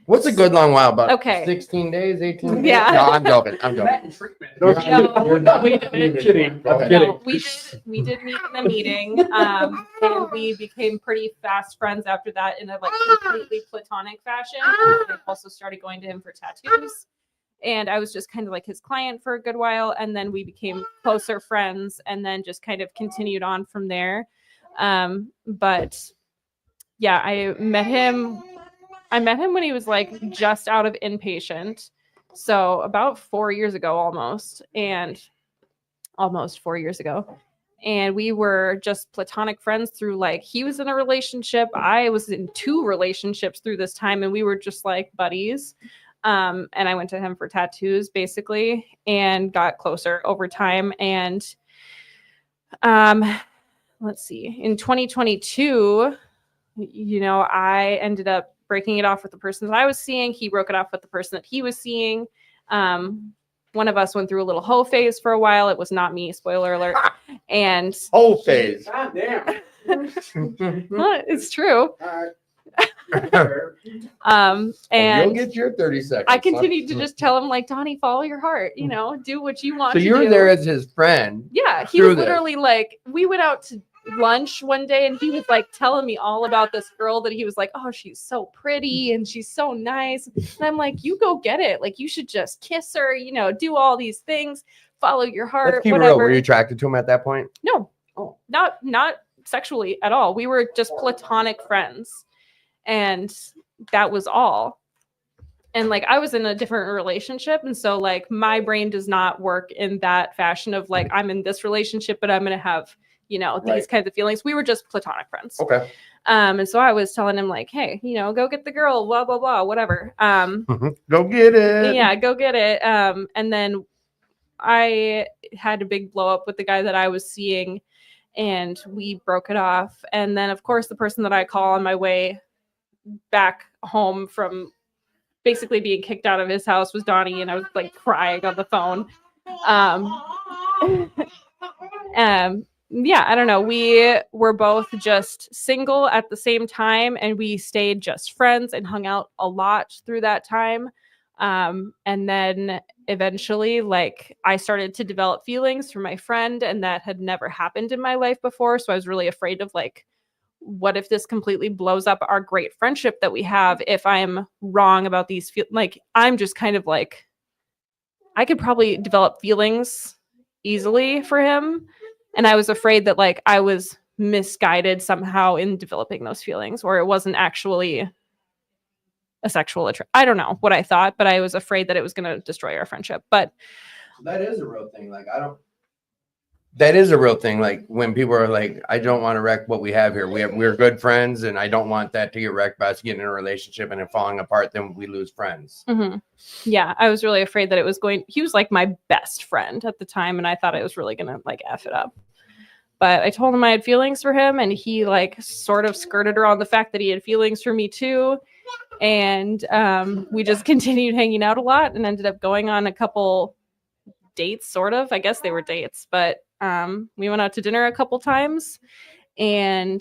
A: What's a good long while? About
C: Okay.
A: 16 days, 18 days?
C: Yeah.
A: No, I'm joking. I'm joking.
C: No, we didn't.
D: I'm kidding.
A: Okay.
D: I'm kidding.
C: No, we did meet in a meeting, and we became pretty fast friends after that in a like completely platonic fashion. And I also started going to him for tattoos, and I was just kind of like his client for a good while, and then we became closer friends, and then just kind of continued on from there. But yeah, I met him when he was like just out of inpatient, so about 4 years ago, almost 4 years ago. And we were just platonic friends through like he was in a relationship, I was in 2 relationships through this time, and we were just like buddies. And I went to him for tattoos basically and got closer over time. And let's see, in 2022, I ended up breaking it off with the person that I was seeing. He broke it off with the person that he was seeing. One of us went through a little hoe phase for a while. It was not me, spoiler alert. And
A: Whole phase.
D: God damn.
C: it's true.
A: And
C: And
A: you'll get your 30 seconds.
C: I continued to just tell him like, Donnie, follow your heart, do what you want
A: So
C: to
A: you were
C: do.
A: there as his friend.
C: Yeah, he
A: through
C: was
A: this.
C: literally like, we went out to lunch one day and he was like telling me all about this girl that he was like, oh, she's so pretty and she's so nice. And I'm like, you go get it. Like, you should just kiss her, do all these things, follow your heart,
A: Let's keep it
C: whatever.
A: real. Were you attracted to him at that point?
C: No,
A: Oh.
C: not sexually at all. We were just platonic friends, and that was all. And like I was in a different relationship, and so like my brain does not work in that fashion of like I'm in this relationship, but I'm gonna have these
A: Right.
C: kinds of feelings. We were just platonic friends.
A: Okay.
C: And so I was telling him like, hey, go get the girl, blah blah blah, whatever.
A: Go get it.
C: Yeah, go get it. And then I had a big blow up with the guy that I was seeing, and we broke it off. And then of course the person that I call on my way back home from basically being kicked out of his house was Donnie, and I was like crying on the phone. Yeah, I don't know. We were both just single at the same time, and we stayed just friends and hung out a lot through that time. And then eventually, like, I started to develop feelings for my friend, and that had never happened in my life before. So I was really afraid of like, what if this completely blows up our great friendship that we have if I'm wrong about these like I'm just kind of like I could probably develop feelings easily for him, and I was afraid that like I was misguided somehow in developing those feelings, or it wasn't actually a sexual attraction. I don't know what I thought, but I was afraid that it was going to destroy our friendship. But
A: that is a real thing. Like that is a real thing. Like when people are like, I don't want to wreck what we have here. We're good friends, and I don't want that to get wrecked by us getting in a relationship and it falling apart. Then we lose friends.
C: mm-hmm. Yeah, I was really afraid that it was he was like my best friend at the time, and I thought it was really going to like F it up. But I told him I had feelings for him, and he like sort of skirted around the fact that he had feelings for me too. And we just continued hanging out a lot and ended up going on a couple dates, sort of. I guess they were dates, but we went out to dinner a couple times, and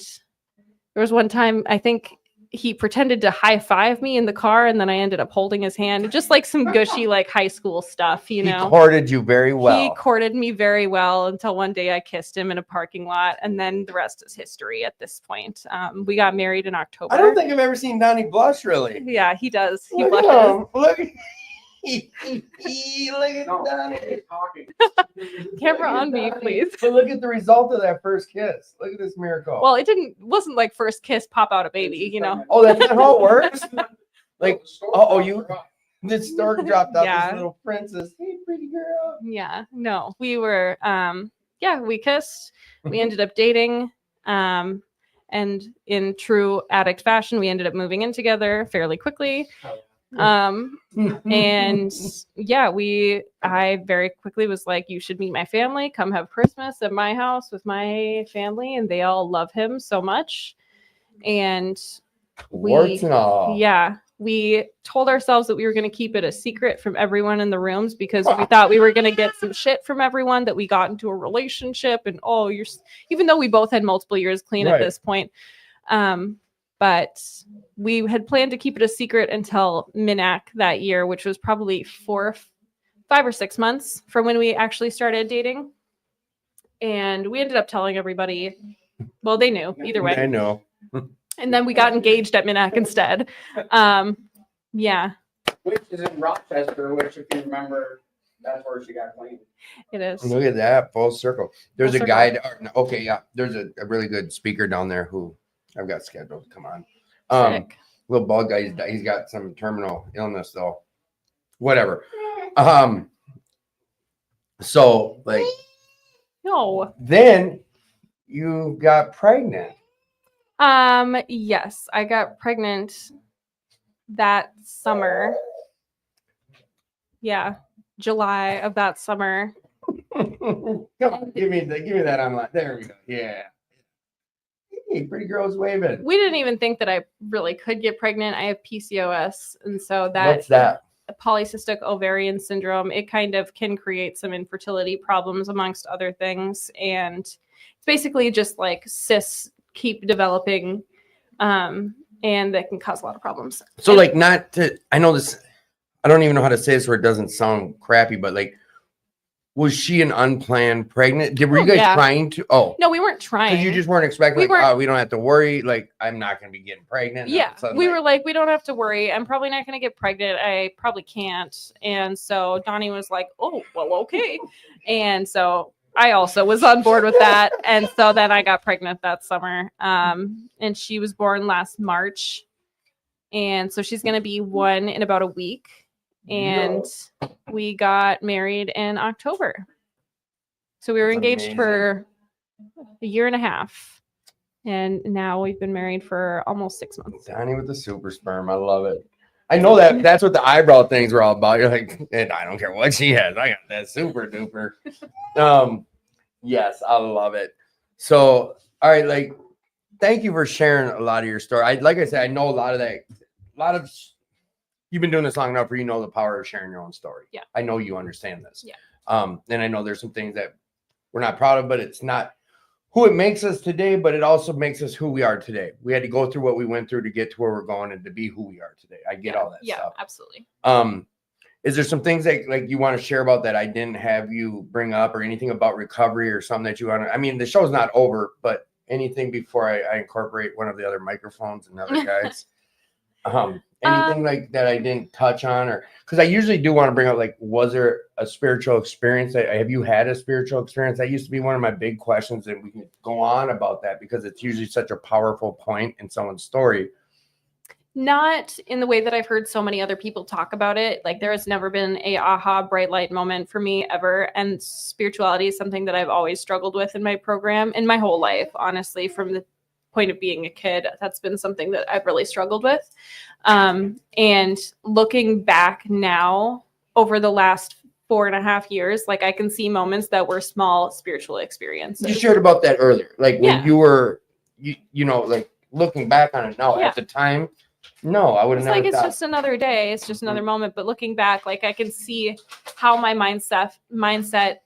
C: there was one time I think he pretended to high five me in the car, and then I ended up holding his hand, just like some gushy like high school stuff,
A: He courted you very well.
C: He courted me very well until one day I kissed him in a parking lot, and then the rest is history at this point. We got married in October.
A: I don't think I've ever seen Donnie blush, really.
C: Yeah, he does. He
A: Look at
C: blushes.
A: him. Look at Donnie.
C: Camera on me, please.
A: But look at the result of that first kiss. Look at this miracle.
C: Well, wasn't like first kiss, pop out a baby,
A: Oh, that's not how it works. Like, this stork dropped out
C: Yeah.
A: this little princess. Hey, pretty girl.
C: Yeah, no, we were, we kissed. We ended up dating. And in true addict fashion, we ended up moving in together fairly quickly. And yeah, I very quickly was like, you should meet my family, come have Christmas at my house with my family, and they all love him so much. And
A: Warts and all.
C: yeah, we told ourselves that we were going to keep it a secret from everyone in the rooms because we thought we were going to get some shit from everyone that we got into a relationship, and even though we both had multiple years clean at
A: Right.
C: this point. But we had planned to keep it a secret until MINAC that year, which was probably 5 or 6 months from when we actually started dating. And we ended up telling everybody. Well, they knew either way.
A: I know.
C: And then we got engaged at MINAC instead. Yeah,
B: Which is in Rochester, which, if you remember, that's where she got clean.
C: it is.
A: Look at that, full circle. There's
C: Full
A: a
C: circle.
A: guy. Okay, yeah. There's a really good speaker down there who I've got scheduled to come on.
C: Sick.
A: Little bug guy. He's got some terminal illness though. Whatever. So like
C: No.
A: then you got pregnant.
C: Yes, I got pregnant that summer. Yeah, July of that summer.
A: Come on, give me that online. There we go. Yeah. Hey, pretty girls waving.
C: We didn't even think that I really could get pregnant. I have PCOS, and so
A: What's that?
C: polycystic ovarian syndrome, it kind of can create some infertility problems amongst other things. And it's basically just like cysts keep developing, and that can cause a lot of problems.
A: So like I know this, I don't even know how to say this where it doesn't sound crappy, but like, was she an unplanned pregnant? Were you guys
C: Yeah.
A: trying to? Oh,
C: No, we weren't trying.
A: because you just weren't expecting.
C: We
A: Like,
C: weren't-
A: oh, we don't have to worry. Like, I'm not going to be getting pregnant. And all of
C: Yeah,
A: a sudden,
C: we
A: like,
C: were like, we don't have to worry. I'm probably not going to get pregnant. I probably can't. And so Donnie was like, oh, well, okay. And so I also was on board with that. And so then I got pregnant that summer. And she was born last March. And so she's going to be 1 in about a week. And we got married in October. So we were
A: That's
C: engaged
A: amazing.
C: for a year and a half. And now we've been married for almost 6 months.
A: Donnie with the super sperm. I love it. I know that's what the eyebrow things were all about. You're like, I don't care what she has. I got that super duper. Yes, I love it. So, all right, like, thank you for sharing a lot of your story. Like I said, I know a lot of you've been doing this long enough where you know the power of sharing your own story.
C: Yeah.
A: I know you understand this.
C: Yeah.
A: And I know there's some things that we're not proud of, but it's not who it makes us today, but it also makes us who we are today. We had to go through what we went through to get to where we're going and to be who we are today. I get all that stuff.
C: Yeah, absolutely.
A: Is there some things that like you want to share about that I didn't have you bring up, or anything about recovery or something that you want to? I mean, the show's not over, but anything before I incorporate one of the other microphones and other guys? Anything like that I didn't touch on, or because I usually do want to bring up, like, was there a spiritual experience? Have you had a spiritual experience? That used to be one of my big questions, and we can go on about that because it's usually such a powerful point in someone's story.
C: Not in the way that I've heard so many other people talk about it. Like, there has never been a aha bright light moment for me ever. And spirituality is something that I've always struggled with in my program, in my whole life, honestly, from the point of being a kid. That's been something that I've really struggled with. And looking back now over the last 4.5 years, like, I can see moments that were small spiritual experiences.
A: You shared about that earlier, like when
C: Yeah.
A: you were, you know, like looking back on it now.
C: Yeah.
A: At the time, no, I would have
C: It's
A: never
C: like, it's
A: thought.
C: just another day. It's just another moment. But looking back, like, I can see how my mindset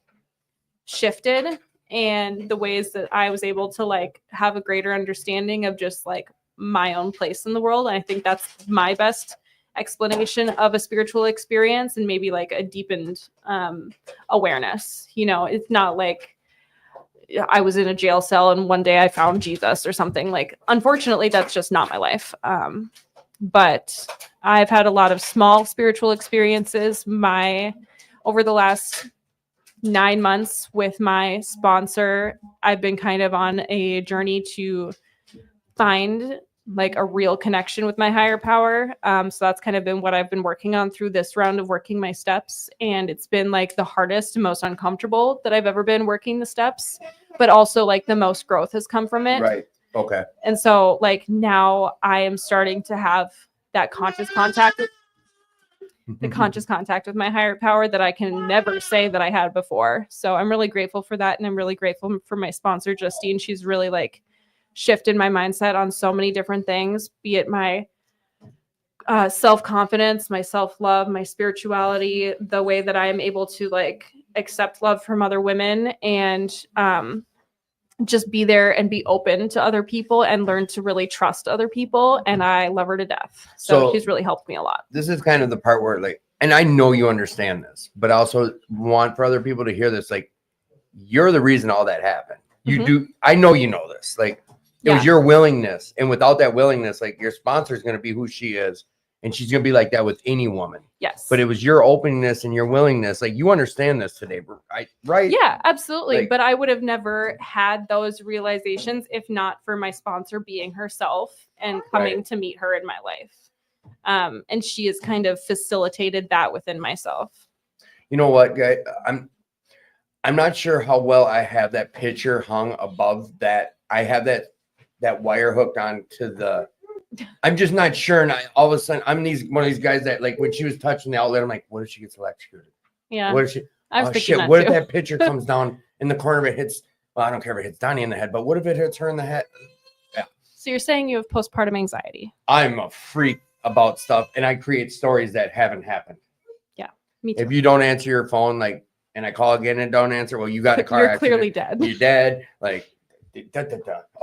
C: shifted, and the ways that I was able to, like, have a greater understanding of just, like, my own place in the world. And I think that's my best explanation of a spiritual experience, and maybe like a deepened awareness. You know, it's not like I was in a jail cell and one day I found Jesus or something. Like, unfortunately, that's just not my life. But I've had a lot of small spiritual experiences. Over the last 9 months with my sponsor, I've been kind of on a journey to find, like, a real connection with my higher power. So that's kind of been what I've been working on through this round of working my steps. And it's been, like, the hardest and most uncomfortable that I've ever been working the steps, but also, like, the most growth has come from it.
A: Right. Okay.
C: And so, like, now I am starting to have that conscious contact with my higher power that I can never say that I had before. So I'm really grateful for that. And I'm really grateful for my sponsor, Justine. She's really, like, shifted my mindset on so many different things, be it my self-confidence, my self-love, my spirituality, the way that I am able to, like, accept love from other women, and just be there and be open to other people and learn to really trust other people. And I love her to death. So she's really helped me a lot.
A: This is kind of the part where, like, and I know you understand this, but I also want for other people to hear this. Like, you're the reason all that happened. You do. I know you know this. Like, it was your willingness. And without that willingness, like, your sponsor is going to be who she is. And she's going to be like that with any woman.
C: Yes.
A: But it was your openness and your willingness. Like, you understand this today, right?
C: Yeah, absolutely.
A: Like,
C: but I would have never had those realizations if not for my sponsor being herself and coming to meet her in my life. And she has kind of facilitated that within myself.
A: You know what, guy? I'm not sure how well I have that picture hung above that. I have that wire hooked onto the. I'm just not sure. And all of a sudden, I'm one of these guys that, like, when she was touching the outlet, I'm like, what if she gets electrocuted?
C: Yeah.
A: What if she?
C: I was thinking that
A: what
C: too.
A: if that picture comes down in the corner of it hits? Well, I don't care if it hits Donnie in the head, but what if it hits her in the head? Yeah.
C: So you're saying you have postpartum anxiety?
A: I'm a freak about stuff, and I create stories that haven't happened.
C: Yeah, me too.
A: If you don't answer your phone, like, and I call again and don't answer, well, you got a car
C: You're
A: accident.
C: clearly dead.
A: You're dead. Like, okay,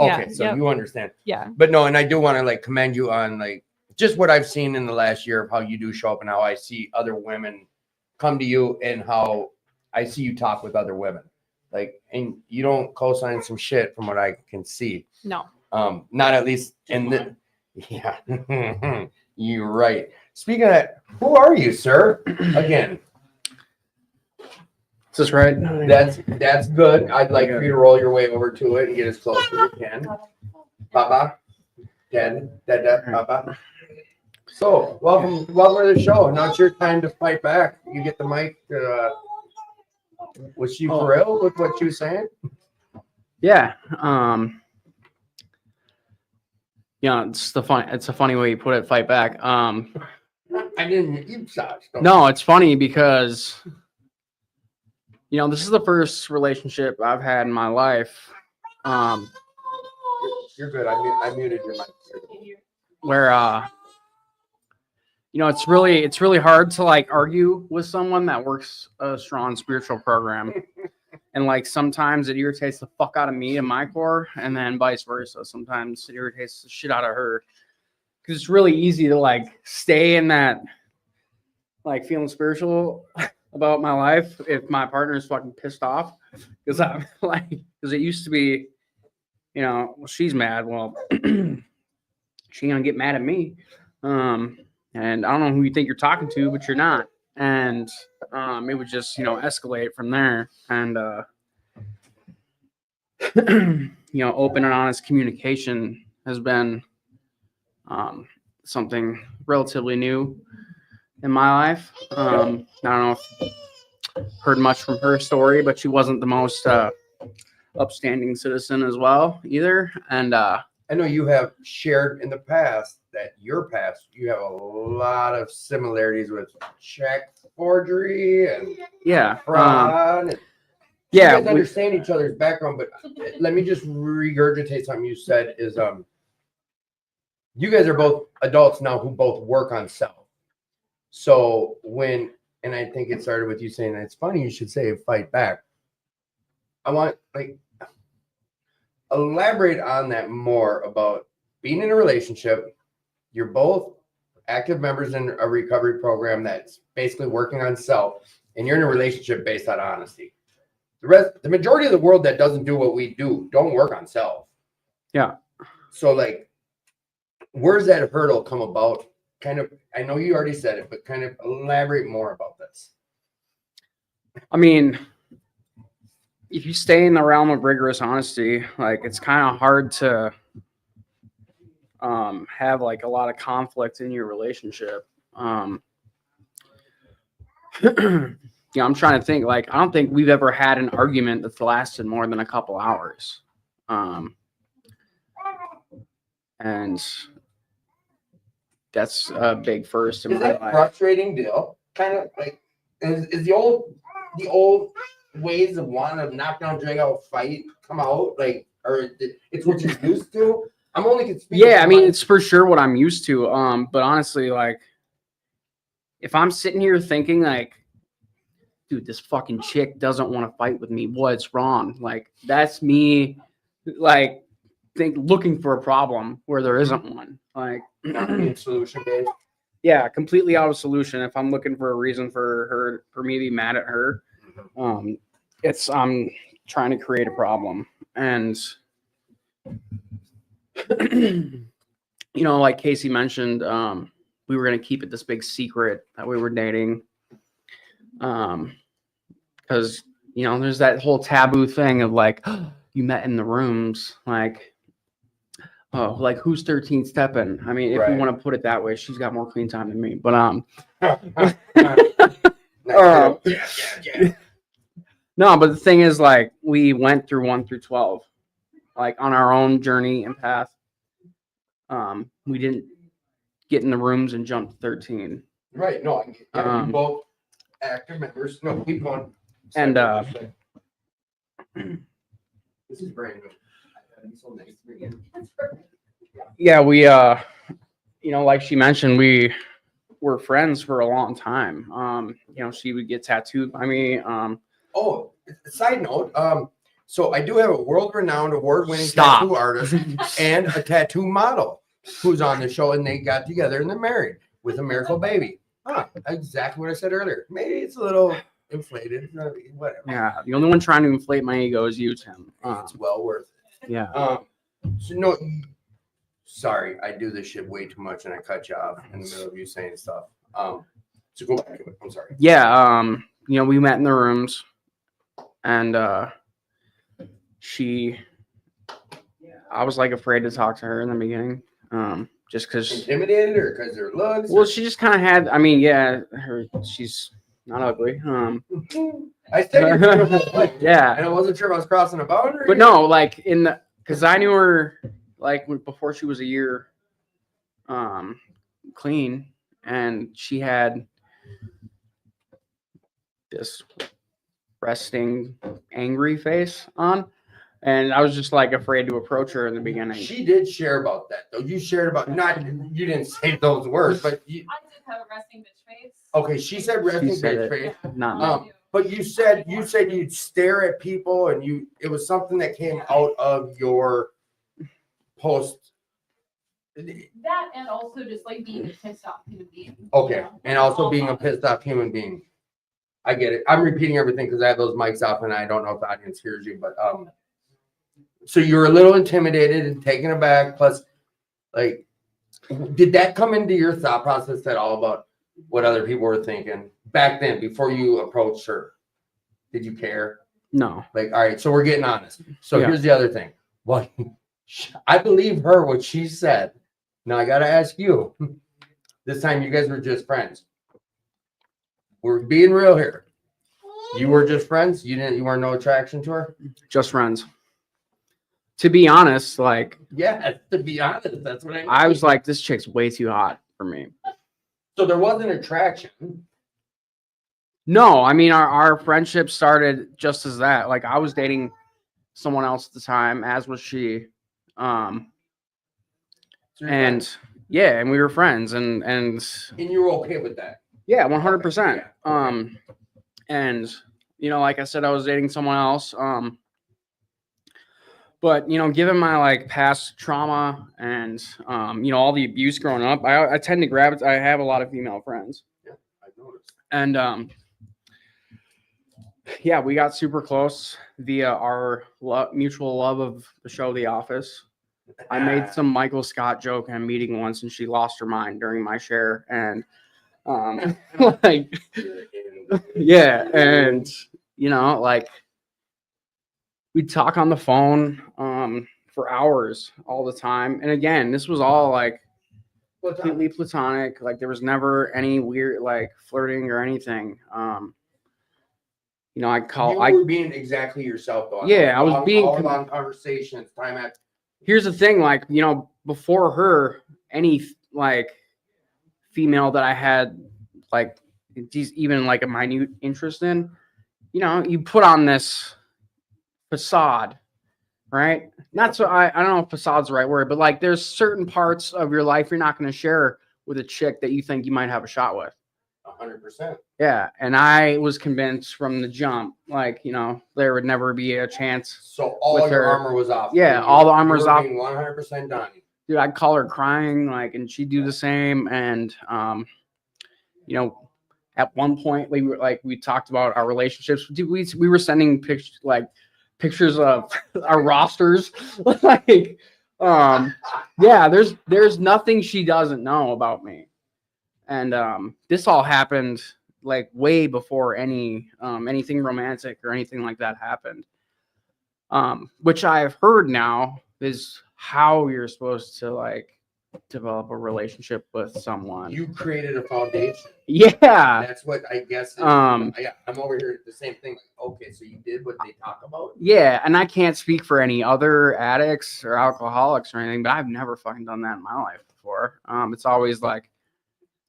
C: Yeah,
A: so you understand.
C: Yeah.
A: But no, and I do want to, like, commend you on, like, just what I've seen in the last year of how you do show up and how I see other women come to you and how I see you talk with other women. Like, and you don't co-sign some shit from what I can see.
C: No.
A: Not at least in the, yeah, you're right. Speaking of that, who are you, sir? Again.
D: Is this right?
A: That's good. I'd like for you to roll your way over to it and get as close as you can. Papa, Dad, Papa. So, welcome to the show. Now it's your time to fight back. You get the mic. Was she for real with what you were saying?
D: Yeah. Yeah, it's a funny way you put it, fight back.
A: I didn't. You sucked.
D: No, it's funny because, you know, this is the first relationship I've had in my life.
A: You're good. I muted your mic.
D: Where you know, it's really hard to, like, argue with someone that works a strong spiritual program. And, like, sometimes it irritates the fuck out of me and my core, and then vice versa. Sometimes it irritates the shit out of her. Because it's really easy to, like, stay in that, like, feeling spiritual about my life if my partner is fucking pissed off. Because I'm like, because it used to be, you know, well, she's mad. Well, she gonna get mad at me. And I don't know who you think you're talking to, but you're not. And it would just, you know, escalate from there. And you know, open and honest communication has been something relatively new in my life. I don't know if you've heard much from her story, but she wasn't the most upstanding citizen as well either. And
A: I know you have shared in the past that you have a lot of similarities with check forgery and fraud. You guys understand each other's background, but let me just regurgitate something you said is you guys are both adults now who both work on self. So and I think it started with you saying, it's funny you should say fight back. I want, like, elaborate on that more about being in a relationship. You're both active members in a recovery program that's basically working on self, and you're in a relationship based on honesty. The majority of the world that doesn't do what we do don't work on self.
D: Yeah.
A: So, like, where's that hurdle come about? Kind of, I know you already said it, but kind of elaborate more about this.
D: I mean, if you stay in the realm of rigorous honesty, like, it's kind of hard to have, like, a lot of conflict in your relationship. Yeah, I'm trying to think. Like, I don't think we've ever had an argument that's lasted more than a couple hours. And that's a big first in
A: Is
D: my
A: that a
D: life.
A: frustrating deal? Kind of like, is the old ways of wanting to knock down, drag out, fight come out? Like, or it's what you're used to? I'm only speaking.
D: Yeah, I mean, it's for sure what I'm used to. But honestly, like, if I'm sitting here thinking, like, dude, this fucking chick doesn't want to fight with me, what's wrong? Like, that's me like looking for a problem where there isn't one. Like
A: Not being solution based.
D: yeah, completely out of solution. If I'm looking for a reason for me to be mad at her, it's I'm trying to create a problem. And like Casey mentioned, we were gonna keep it this big secret that we were dating. Because there's that whole taboo thing of like, you met in the rooms, like, oh, like who's 13 stepping? I mean, if
A: Right.
D: you want to put it that way, she's got more clean time than me. But no, but the thing is, like, we went through 1 through 12, like on our own journey and path. We didn't get in the rooms and jump to 13.
A: Right. No, you both active members. No, keep going.
D: And
A: this is brand new. So nice to meet you.
D: yeah, we like she mentioned, we were friends for a long time. She would get tattooed by me.
A: Oh, side note. So I do have a world-renowned, award-winning
D: Stop.
A: tattoo artist and a tattoo model who's on the show, and they got together and they're married with a miracle baby. Exactly what I said earlier. Maybe it's a little inflated, whatever.
D: Yeah, the only one trying to inflate my ego is you, Tim.
A: It's well worth it.
D: Yeah.
A: So no, sorry, I do this shit way too much, and I cut you off in the middle of you saying stuff. So go back to it. I'm sorry.
D: Yeah. We met in the rooms, and I was like afraid to talk to her in the beginning, just because
A: Intimidated or because their looks?
D: Well, she just kind of had. I mean, yeah, she's not ugly.
A: I said you're beautiful.
D: Yeah,
A: and I wasn't sure if I was crossing a boundary.
D: but no, like because I knew her like before she was a year, clean, and she had this resting angry face on, and I was just like afraid to approach her in the beginning.
A: She did share about that though. You shared about you didn't say those words, but you.
E: I did have a resting bitch face.
A: Okay, she said resting
D: She said
A: bitch
D: it.
A: face.
D: Not me.
A: But you said you'd stare at people, and it was something that came out of your post.
E: That and also just like being a pissed off human being.
A: Okay,
E: you know?
A: and also being a pissed off human being. I get it. I'm repeating everything because I have those mics off, and I don't know if the audience hears you, but so you were a little intimidated and taken aback. Plus, like, did that come into your thought process at all about what other people were thinking back then before you approached her? Did you care?
D: No.
A: Like, all right, so we're getting honest. So
D: Yeah.
A: here's the other thing. Well, I believe her what she said. Now I gotta ask you. This time you guys were just friends. We're being real here. You were just friends. You weren't no attraction to her.
D: Just friends. To be honest, like
A: Yeah, to be honest, that's what I mean.
D: I was like, this chick's way too hot for me.
A: So there was an attraction.
D: No, I mean our friendship started just as that. Like I was dating someone else at the time, as was she. And yeah, and we were friends and
A: you were okay with that.
D: yeah, 100%.
A: Okay.
D: And like I said, I was dating someone else. But given my like past trauma and all the abuse growing up, I tend to gravitate. I have a lot of female friends.
A: Yeah, I noticed.
D: And yeah, we got super close via our mutual love of the show The Office. I made some Michael Scott joke in a meeting once, and she lost her mind during my share. And like, yeah, and like we'd talk on the phone for hours all the time. And again, this was all like completely platonic. Like there was never any weird like flirting or anything. You
A: were being exactly yourself though.
D: Yeah, I was being
A: long conversations, time at.
D: Here's the thing, like, before her, any like female that I had like even like a minute interest in, you put on this facade, right? Not so I don't know if facade's the right word, but like there's certain parts of your life you're not going to share with a chick that you think you might have a shot with.
A: 100%.
D: Yeah, and I was convinced from the jump, like, you know, there would never be a chance.
A: So all
D: With
A: your
D: her-
A: armor was off.
D: Yeah,
A: and
D: all the
A: you
D: armor's
A: were
D: off.
A: being 100% Donnie.
D: Dude, I'd call her crying, like, and she'd do the same. And you know, at one point we talked about our relationships. Dude, we were sending pictures of our rosters. Like, yeah, there's nothing she doesn't know about me. And this all happened like way before anything romantic or anything like that happened. Which I've heard now is how you're supposed to like develop a relationship with someone.
A: You created a foundation.
D: Yeah.
A: That's what I guess.
D: Um,
A: I'm over here the same thing. Like, okay, so you did what they talk about.
D: Yeah, and I can't speak for any other addicts or alcoholics or anything, but I've never fucking done that in my life before. It's always like,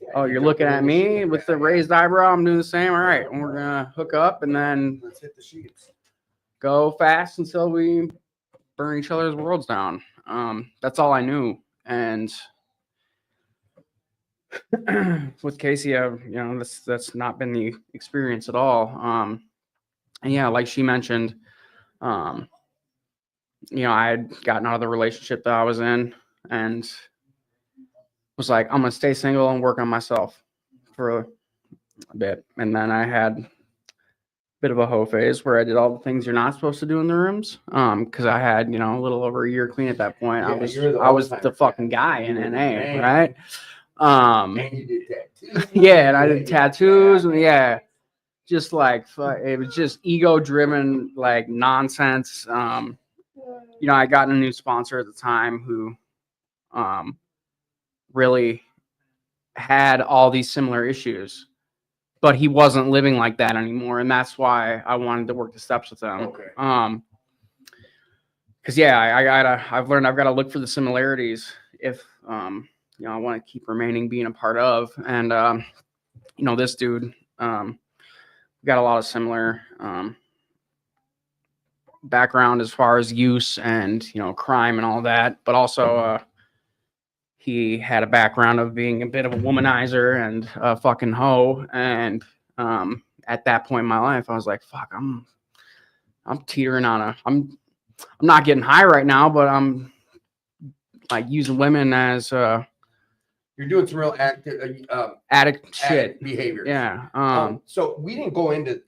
A: Yeah,
D: oh,
A: you
D: you're
A: jumped
D: looking
A: in
D: at
A: the
D: me
A: sheet.
D: with the
A: Yeah,
D: raised eyebrow. I'm doing the same. All right, and we're gonna hook up and then
A: Let's hit the sheets.
D: go fast until we burn each other's worlds down. That's all I knew. And with Casey, you know, that's not been the experience at all. And yeah, like she mentioned, you know, I had gotten out of the relationship that I was in and was like, I'm gonna stay single and work on myself for a bit. And then I had a bit of a hoe phase where I did all the things you're not supposed to do in the rooms. Because I had, you know, a little over a year clean at that point.
A: Yeah,
D: I was the fucking guy in
A: You were the
D: NA,
A: man.
D: right?
A: And you did tattoos.
D: Yeah, and I did
A: you
D: tattoos, and yeah, just like it was just ego driven, like nonsense. You know, I got a new sponsor at the time who really had all these similar issues, but he wasn't living like that anymore, and that's why I wanted to work the steps with him.
A: Okay.
D: Because yeah, I've learned I've got to look for the similarities if you know, I want to keep remaining being a part of. And you know, this dude got a lot of similar background as far as use and, you know, crime and all that, but also he had a background of being a bit of a womanizer and a fucking hoe. And at that point in my life, I was like, fuck, I'm teetering on I'm not getting high right now, but I'm like using women as
A: You're doing some real active
D: addict shit.
A: behaviors.
D: Yeah.
A: So we didn't go into,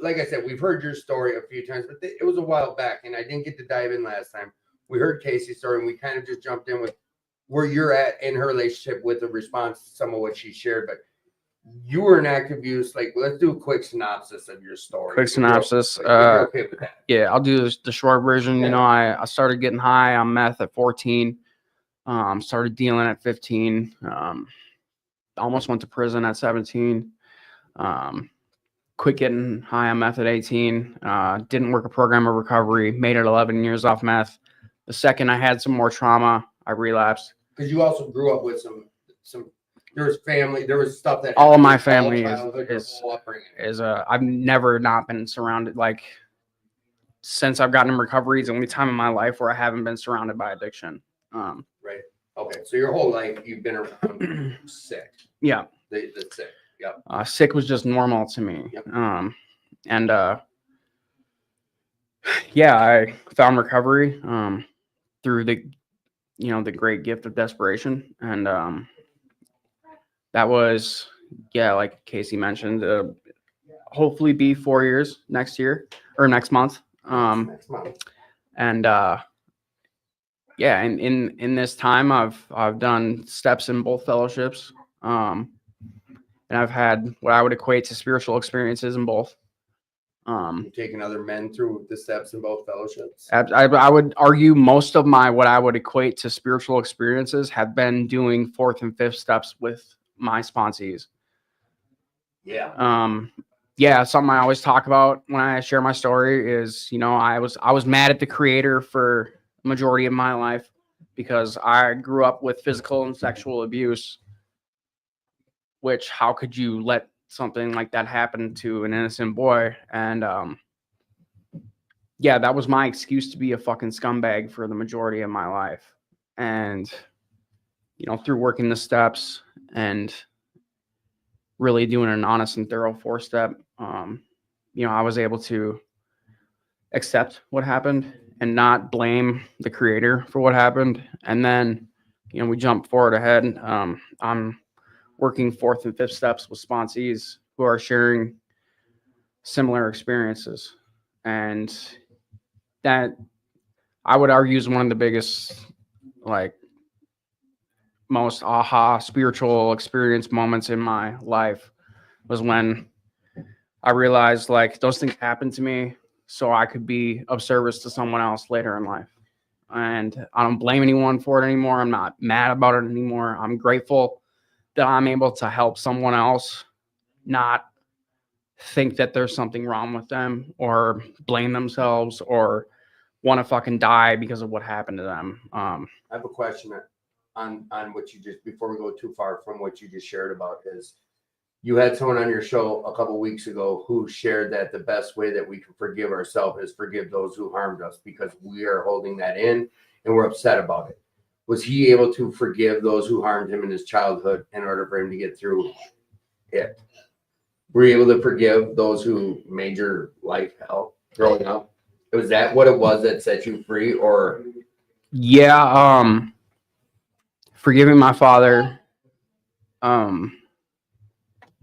A: like I said, we've heard your story a few times, but it was a while back, and I didn't get to dive in last time. We heard Casey's story, and we kind of just jumped in with where you're at in her relationship with the response to some of what she shared. But you were in active use. Like, let's do a quick synopsis of your story.
D: Quick synopsis.
A: If you're okay with that.
D: Yeah, I'll do the short version.
A: Yeah.
D: You know, I started getting high on meth at 14. Started dealing at 15. Almost went to prison at 17. Quit getting high on meth at 18. Didn't work a program of recovery. Made it 11 years off meth. The second I had some more trauma, I relapsed.
A: Because you also grew up with some. There was family. There was stuff that
D: All of my
A: happened
D: family
A: childhood, your
D: is
A: whole upbringing.
D: I've never not been surrounded, like, since I've gotten in recovery, it's the only time in my life where I haven't been surrounded by addiction.
A: Right. Okay. So your whole life you've been around sick.
D: Yeah.
A: The sick. Yep.
D: Sick was just normal to me.
A: Yep.
D: And yeah, I found recovery through the, you know, the great gift of desperation. And that was, yeah, like Casey mentioned, hopefully be 4 years next year or next month.
A: Next month.
D: And yeah, and in this time I've done steps in both fellowships. And I've had what I would equate to spiritual experiences in both.
A: You've taken other men through the steps in both fellowships.
D: I would argue most of my what I would equate to spiritual experiences have been doing fourth and fifth steps with my sponsees.
A: Yeah.
D: Yeah, something I always talk about when I share my story is, you know, I was mad at the creator for the majority of my life because I grew up with physical and sexual abuse, which how could you let something like that happen to an innocent boy? And yeah, that was my excuse to be a fucking scumbag for the majority of my life. And, you know, through working the steps and really doing an honest and thorough 4-step, I was able to accept what happened and not blame the creator for what happened. And then, we jump forward ahead. I'm working 4th and 5th steps with sponsees who are sharing similar experiences. And that, I would argue, is one of the biggest, most aha spiritual experience moments in my life, was when I realized those things happened to me so I could be of service to someone else later in life. And I don't blame anyone for it anymore. I'm not mad about it anymore. I'm grateful that I'm able to help someone else not think that there's something wrong with them or blame themselves or want to fucking die because of what happened to them.
A: I have a question on what you just, before we go too far from what you just shared about, is you had someone on your show a couple weeks ago who shared that the best way that we can forgive ourselves is forgive those who harmed us, because we are holding that in and we're upset about it. Was he able to forgive those who harmed him in his childhood in order for him to get through it? Were you able to forgive those who made your life hell growing up? Was that what it was that set you free? Or
D: forgiving my father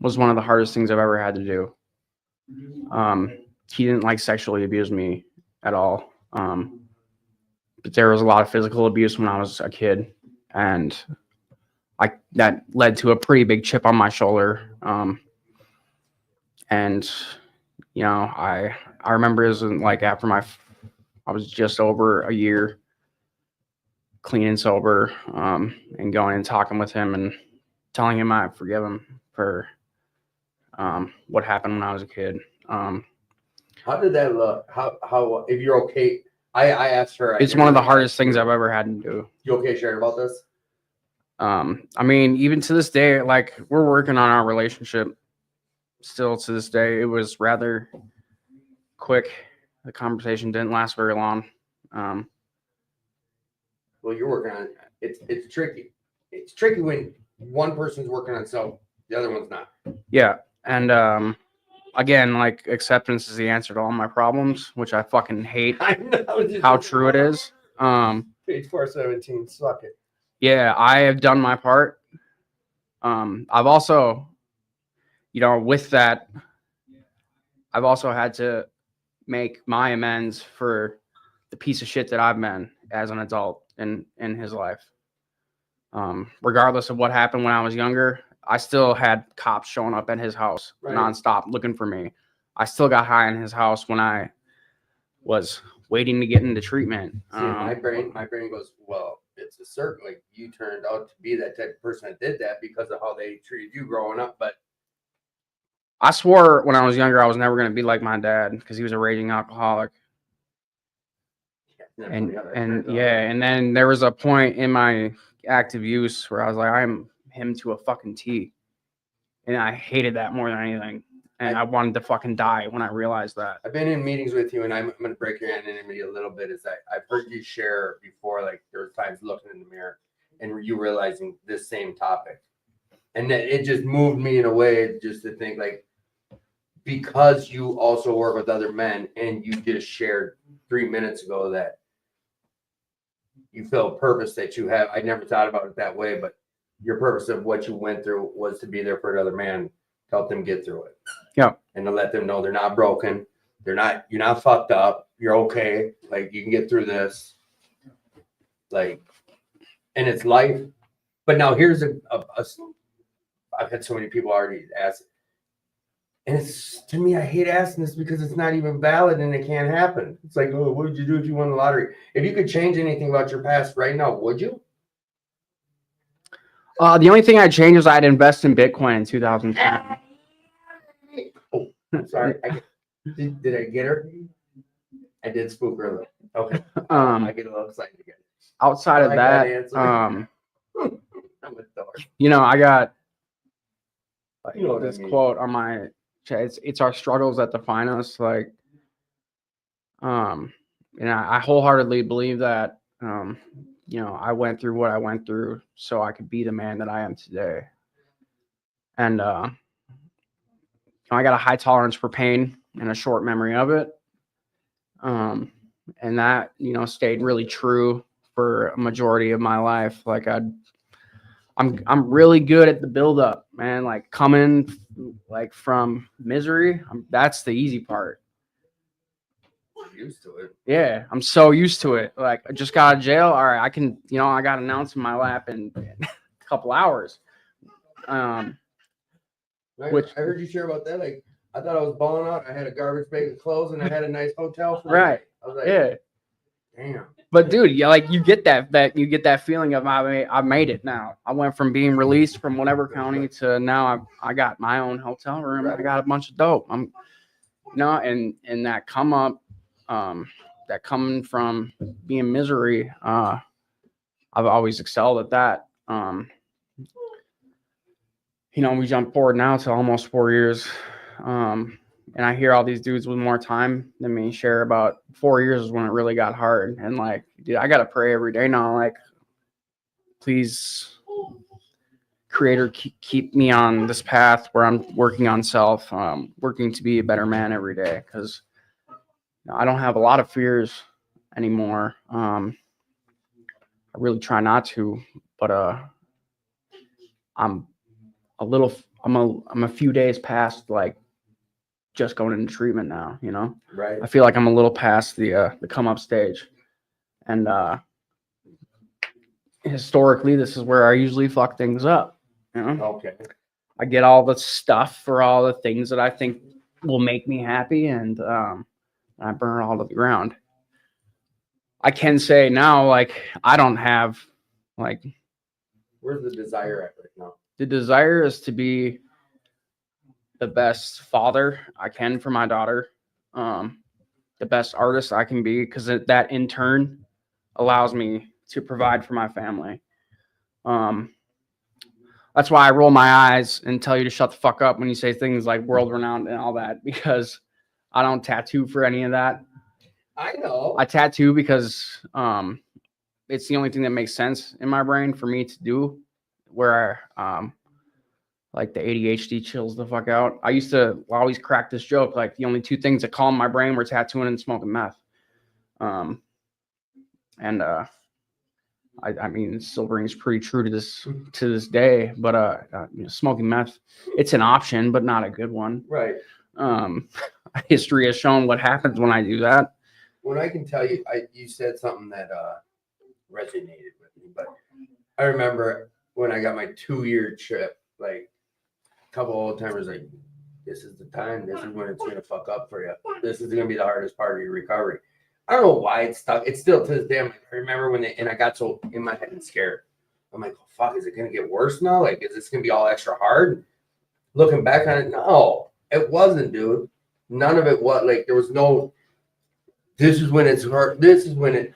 D: was one of the hardest things I've ever had to do. He didn't sexually abuse me at all. But there was a lot of physical abuse when I was a kid, and that led to a pretty big chip on my shoulder. And I remember it was after I was just over a year clean and sober, and going and talking with him and telling him I forgive him for what happened when I was a kid.
A: how did that look? How if you're okay? I asked her.
D: It's one of the hardest things I've ever had to do.
A: You okay sharing about this?
D: Even to this day, we're working on our relationship still to this day. It was rather quick. The conversation didn't last very long.
A: Well, you're working on it. It's tricky. It's tricky when one person's working on self, the other one's not.
D: Yeah. And again, acceptance is the answer to all my problems, which I fucking hate.
A: I know
D: how true it is.
A: Page 417, suck it.
D: Yeah, I have done my part. I've also, with that, I've also had to make my amends for the piece of shit that I've been as an adult in his life. Regardless of what happened when I was younger, I still had cops showing up at his house nonstop looking for me. I still got high in his house when I was waiting to get into treatment.
A: See, my brain goes, well, it's a certain, you turned out to be that type of person that did that because of how they treated you growing up. But
D: I swore when I was younger I was never going to be like my dad because he was a raging alcoholic. And then there was a point in my active use where I was like, I'm him to a fucking T. And I hated that more than anything. And I wanted to fucking die when I realized that.
A: I've been in meetings with you, and I'm going to break your anonymity a little bit. I've heard you share before, there were times looking in the mirror and you realizing this same topic. And that it just moved me in a way just to think, because you also work with other men, and you just shared 3 minutes ago that you feel a purpose that you have. I never thought about it that way, but your purpose of what you went through was to be there for another man, to help them get through it.
D: Yeah. And
A: to let them know they're not broken. You're not fucked up. You're okay. You can get through this. And it's life. But now here's I've had so many people already ask. And it's, to me, I hate asking this because it's not even valid and it can't happen. It's oh, what would you do if you won the lottery? If you could change anything about your past right now, would you?
D: The only thing I'd change is I'd invest in Bitcoin in 2010.
A: Oh, sorry. Did I get her? I did spook her. Okay. I get a little excited again.
D: Outside of that,
A: I'm a dog.
D: I got
A: this
D: quote on my chest. It's our struggles that define us. I wholeheartedly believe that. I went through what I went through so I could be the man that I am today. And I got a high tolerance for pain and a short memory of it. And that, stayed really true for a majority of my life. Like I'm really good at the build up, man. Like coming like from misery, that's the easy part.
A: Used to it.
D: Yeah, I'm so used to it. Like I just got out of jail. All right, I can, I got an ounce in my lap in a couple hours. Which
A: I heard you share about that. Like, I thought I was balling out. I had a garbage bag of clothes and I had a nice hotel. For
D: right.
A: I was like,
D: Yeah.
A: Damn.
D: But dude, you get that feeling of I made it now. I went from being released from whatever county to now I got my own hotel room. I got a bunch of dope. And that come up, that coming from being misery, I've always excelled at that. We jump forward now to almost 4 years. And I hear all these dudes with more time than me share about 4 years is when it really got hard. And like, dude, I got to pray every day now. Like, please, Creator, keep me on this path where I'm working on self, working to be a better man every day. Because I don't have a lot of fears anymore. I really try not to, but I'm a few days past like just going into treatment now,
A: Right.
D: I feel like I'm a little past the come up stage. And historically this is where I usually fuck things up.
A: Okay.
D: I get all the stuff for all the things that I think will make me happy, and I burn it all to the ground. I can say now, like, I don't have like,
A: where's the desire at right now?
D: The desire is to be the best father I can for my daughter, the best artist I can be, because that in turn allows me to provide for my family. That's why I roll my eyes and tell you to shut the fuck up when you say things like world renowned and all that, because I don't tattoo for any of that.
A: I know.
D: I tattoo because it's the only thing that makes sense in my brain for me to do, where like the ADHD chills the fuck out. I used to always crack this joke, like the only two things that calm my brain were tattooing and smoking meth. I mean, it still rings pretty true to this day, but smoking meth, it's an option, but not a good one.
A: Right.
D: History has shown what happens when I do that.
A: When I can tell you, you said something that resonated with me, but I remember when I got my 2-year trip, like a couple old timers, like, this is the time, this is when it's gonna fuck up for you. This is gonna be the hardest part of your recovery. I don't know why it's stuck. It's still to this day. I remember when and I got so in my head and scared. I'm like, oh, fuck, is it gonna get worse now? Like, is this gonna be all extra hard? Looking back on it, no, it wasn't, dude. None of it was. Like, there was no, this is when it's hard. This is when it,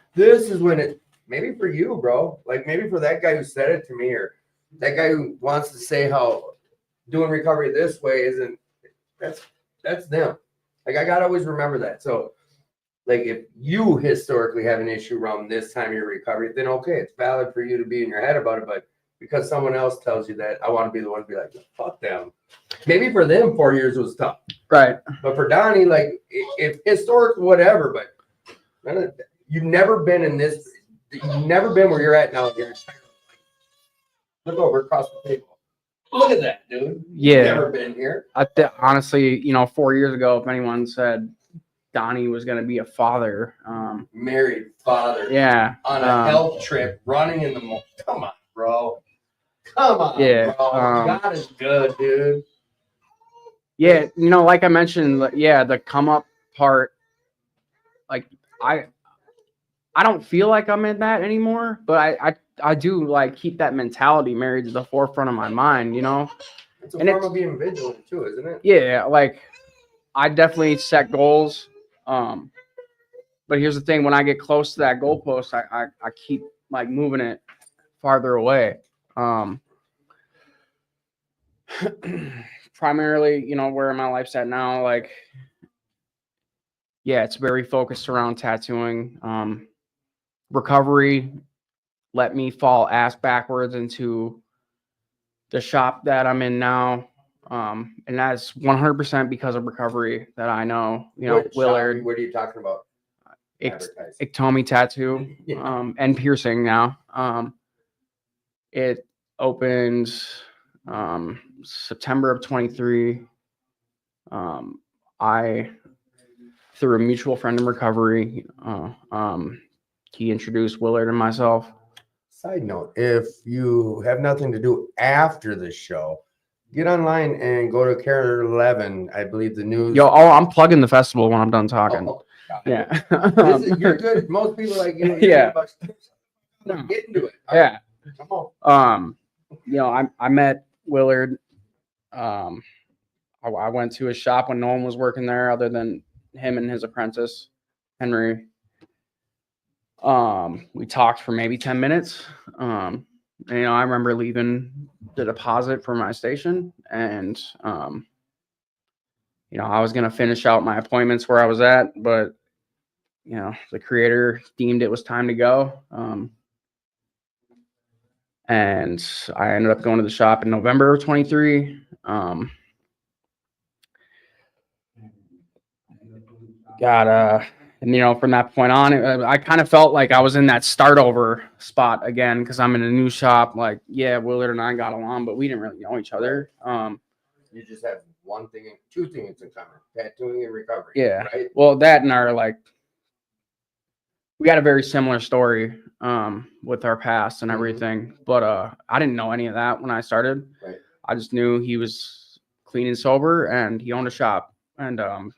A: maybe for you, bro. Like, maybe for that guy who said it to me, or that guy who wants to say how doing recovery this way isn't, that's them. Like, I gotta always remember that. So, like, if you historically have an issue around this time of your recovery, then okay, it's valid for you to be in your head about it. But because someone else tells you that, I want to be the one to be like, fuck them. Maybe for them, 4 years was tough.
D: Right.
A: But for Donnie, like, if historic, whatever, but you've never been in this, you've never been where you're at now. Look over across the table. Look at that, dude.
D: Yeah.
A: You've never been here.
D: Honestly, 4 years ago, if anyone said Donnie was going to be a father,
A: married father,
D: yeah,
A: on a health trip, running in the morning. Come on, bro. Come on,
D: yeah,
A: bro. God is good, dude.
D: Yeah, like I mentioned, yeah, the come up part, like I don't feel like I'm in that anymore, but I do like keep that mentality married to the forefront of my mind,
A: It's a form of being vigilant too, isn't it?
D: Yeah, like I definitely set goals. But here's the thing: when I get close to that goalpost, I keep like moving it farther away. Primarily, where my life's at now, like, yeah, it's very focused around tattooing. Recovery let me fall ass backwards into the shop that I'm in now. And that's 100% because of recovery that I know,
A: What
D: Willard,
A: What are you talking about?
D: ectomy tattoo,
A: Yeah.
D: and piercing now. It opened September of 23. I, through a mutual friend in recovery, he introduced Willard and myself.
A: Side note: if you have nothing to do after the show, get online and go to Care 11. I believe the news.
D: I'm plugging the festival when I'm done talking.
A: Oh, God.
D: Yeah.
A: You're good. Most people like
D: Yeah.
A: Get into it.
D: Yeah.
A: Come on.
D: I met Willard. I went to his shop when no one was working there other than him and his apprentice, Henry. We talked for maybe 10 minutes. I remember leaving the deposit for my station, and I was going to finish out my appointments where I was at, but the creator deemed it was time to go. And I ended up going to the shop in November of 23. From that point on, I kind of felt like I was in that start over spot again, because I'm in a new shop. Like, yeah, Willard and I got along, but we didn't really know each other.
A: You just have two things in common: tattooing and recovery.
D: Yeah.
A: Right?
D: Well, that and we got a very similar story with our past and everything, but I didn't know any of that when I started.
A: Right.
D: I just knew he was clean and sober, and he owned a shop. And
A: How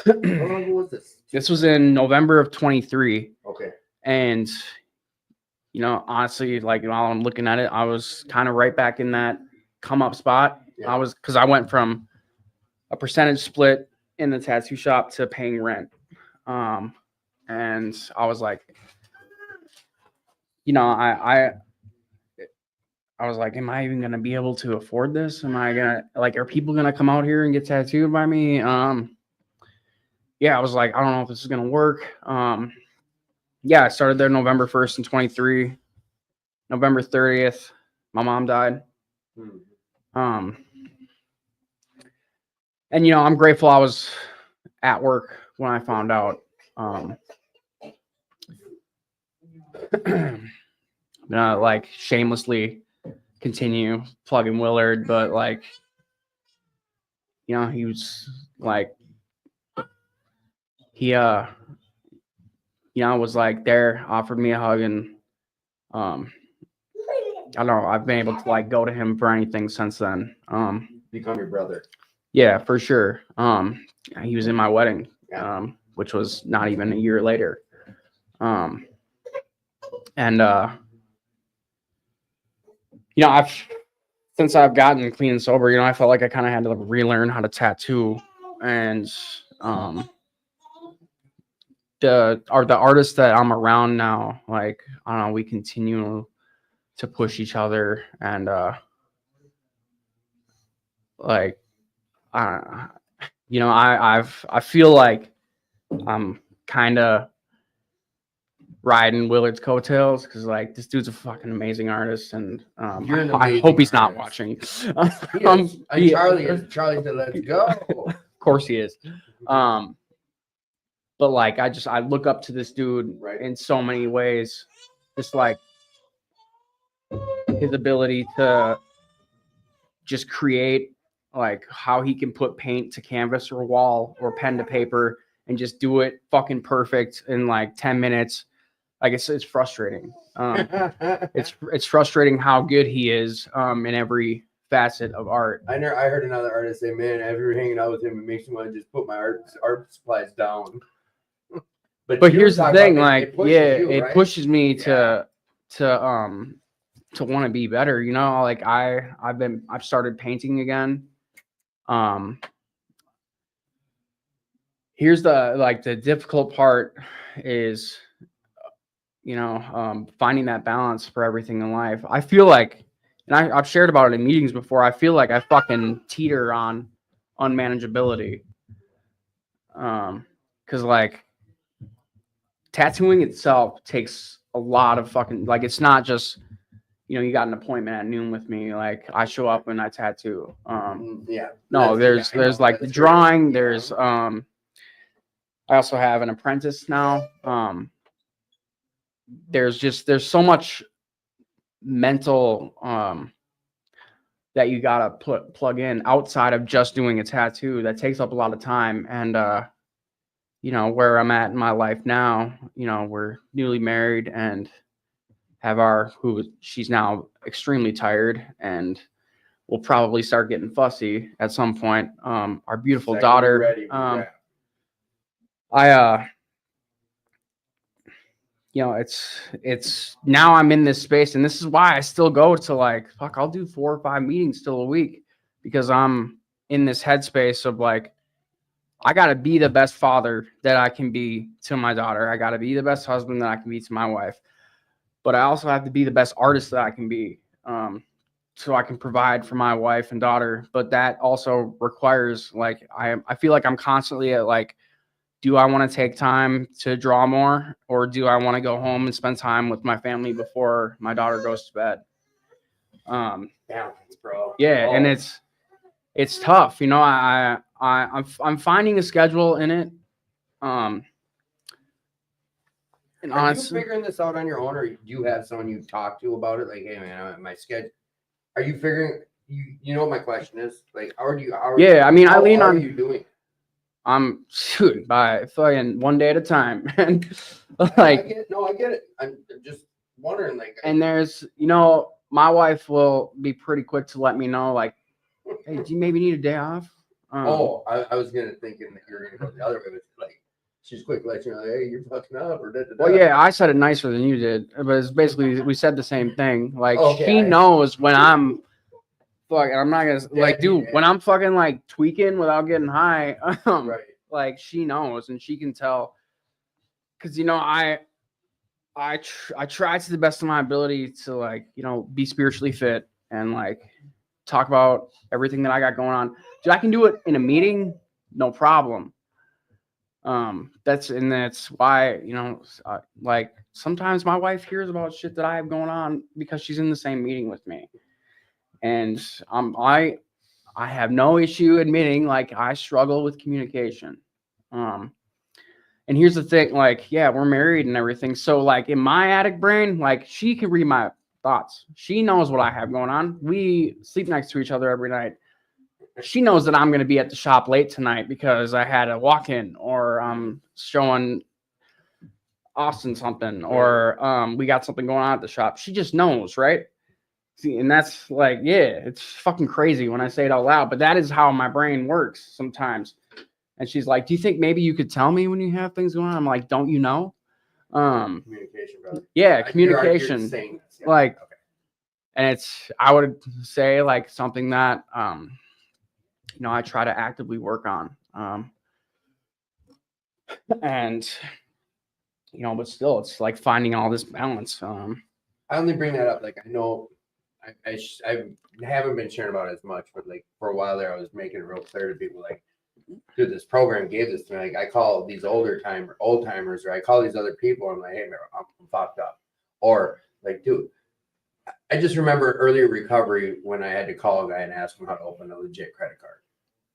A: long ago was this?
D: this was in November of 23.
A: Okay.
D: And honestly, while I'm looking at it, I was kind of right back in that come up spot.
A: Yeah.
D: Because I went from a percentage split in the tattoo shop to paying rent. And I was like, I was like, am I even gonna be able to afford this? Am I gonna are people gonna come out here and get tattooed by me? I was like, I don't know if this is gonna work. I started there November 1st and 23. November 30th, my mom died. And I'm grateful I was at work when I found out. I'm gonna shamelessly continue plugging Willard, but he was he was there, offered me a hug, and I don't know, I've been able to go to him for anything since then.
A: Become your brother.
D: Yeah, for sure. He was in my wedding,
A: Yeah.
D: Which was not even a year later. Since I've gotten clean and sober, I felt like I kind of had to relearn how to tattoo. And the artists that I'm around now, I don't know, we continue to push each other, and I feel like I'm kind of riding Willard's coattails, because this dude's a fucking amazing artist, and
A: You're an
D: I
A: amazing
D: hope he's not
A: artist.
D: watching.
A: And Charlie is. Charlie said, "Let's go."
D: Of course he is. But I look up to this dude in so many ways. Just his ability to just create, how he can put paint to canvas or wall or pen to paper and just do it fucking perfect in 10 minutes. It's frustrating. It's frustrating how good he is in every facet of art.
A: I heard another artist say, "Man, after hanging out with him, it makes me want to just put my art supplies down."
D: But here's the thing,
A: it
D: pushes me to want to be better. I've started painting again. Here's the difficult part is, finding that balance for everything in life. I feel like, and I've shared about it in meetings before, I feel like I fucking teeter on unmanageability. Because tattooing itself takes a lot of fucking, it's not just you got an appointment at noon with me. Like I show up and I tattoo.
A: Yeah.
D: No,
A: That's-
D: there's
A: yeah, I know.
D: like the
A: That's
D: drawing.
A: great. Yeah.
D: There's I also have an apprentice now. There's so much mental that you gotta plug in outside of just doing a tattoo that takes up a lot of time. And where I'm at in my life now, we're newly married and have she's now extremely tired and we'll probably start getting fussy at some point. Our beautiful
A: Second you're
D: daughter.
A: ready, yeah.
D: It's now I'm in this space, and this is why I still go to like, fuck, I'll do 4 or 5 meetings still a week because I'm in this headspace of like, I got to be the best father that I can be to my daughter. I got to be the best husband that I can be to my wife, but I also have to be the best artist that I can be. So I can provide for my wife and daughter, but that also requires like, I feel like I'm constantly at like, do I want to take time to draw more or do I want to go home and spend time with my family before my daughter goes to bed?
A: Balance, bro.
D: Yeah. And it's tough. I'm finding a schedule in it. And
A: Are
D: honestly,
A: you figuring this out on your own, or do you have someone you talk to about it? Like, hey man, my schedule. Are you figuring? You know what my question is? Like, how are you?
D: yeah, I mean, I
A: how
D: lean
A: are
D: on.
A: you doing?
D: I'm shooting by fucking one day at a time, and
A: I
D: like,
A: get it. I'm just wondering, like,
D: and there's, my wife will be pretty quick to let me know, like, hey, do you maybe need a day off?
A: I was thinking that you were gonna go the other way, but like, she's quick to let you know, hey, you're fucking up, or da da da.
D: Well, yeah, I said it nicer than you did, but it's basically we said the same thing. Like
A: Okay,
D: she knows when I'm fucking. I'm not gonna like, dude.
A: Yeah.
D: When I'm fucking like tweaking without getting high,
A: Right.
D: like she knows and she can tell. Cause I try to the best of my ability to like be spiritually fit and like talk about everything that I got going on. Dude, I can do it in a meeting, no problem. That's why like sometimes my wife hears about shit that I have going on because she's in the same meeting with me, and I have no issue admitting like I struggle with communication. And here's the thing, like, yeah, we're married and everything, so like in my addict brain, like she can read my thoughts. She knows what I have going on. We sleep next to each other every night. She knows that I'm going to be at the shop late tonight because I had a walk-in or I'm showing Austin something or we got something going on at the shop. She just knows, right? See, and that's like, yeah, it's fucking crazy when I say it out loud, but that is how my brain works sometimes. And she's like, do you think maybe you could tell me when you have things going on? I'm like, don't you know?
A: Communication, brother.
D: Yeah, communication.
A: You're saying this, yeah.
D: Like,
A: okay.
D: And I would say like something that, I try to actively work on. And, but still, it's like finding all this balance.
A: I only bring that up. Like, I know I haven't been sharing about it as much, but like for a while there, I was making it real clear to people like, dude, this program gave this to me. Like, I call these old timers, or I call these other people. I'm like, hey, man, I'm fucked up. Or like, dude, I just remember earlier recovery when I had to call a guy and ask him how to open a legit credit card.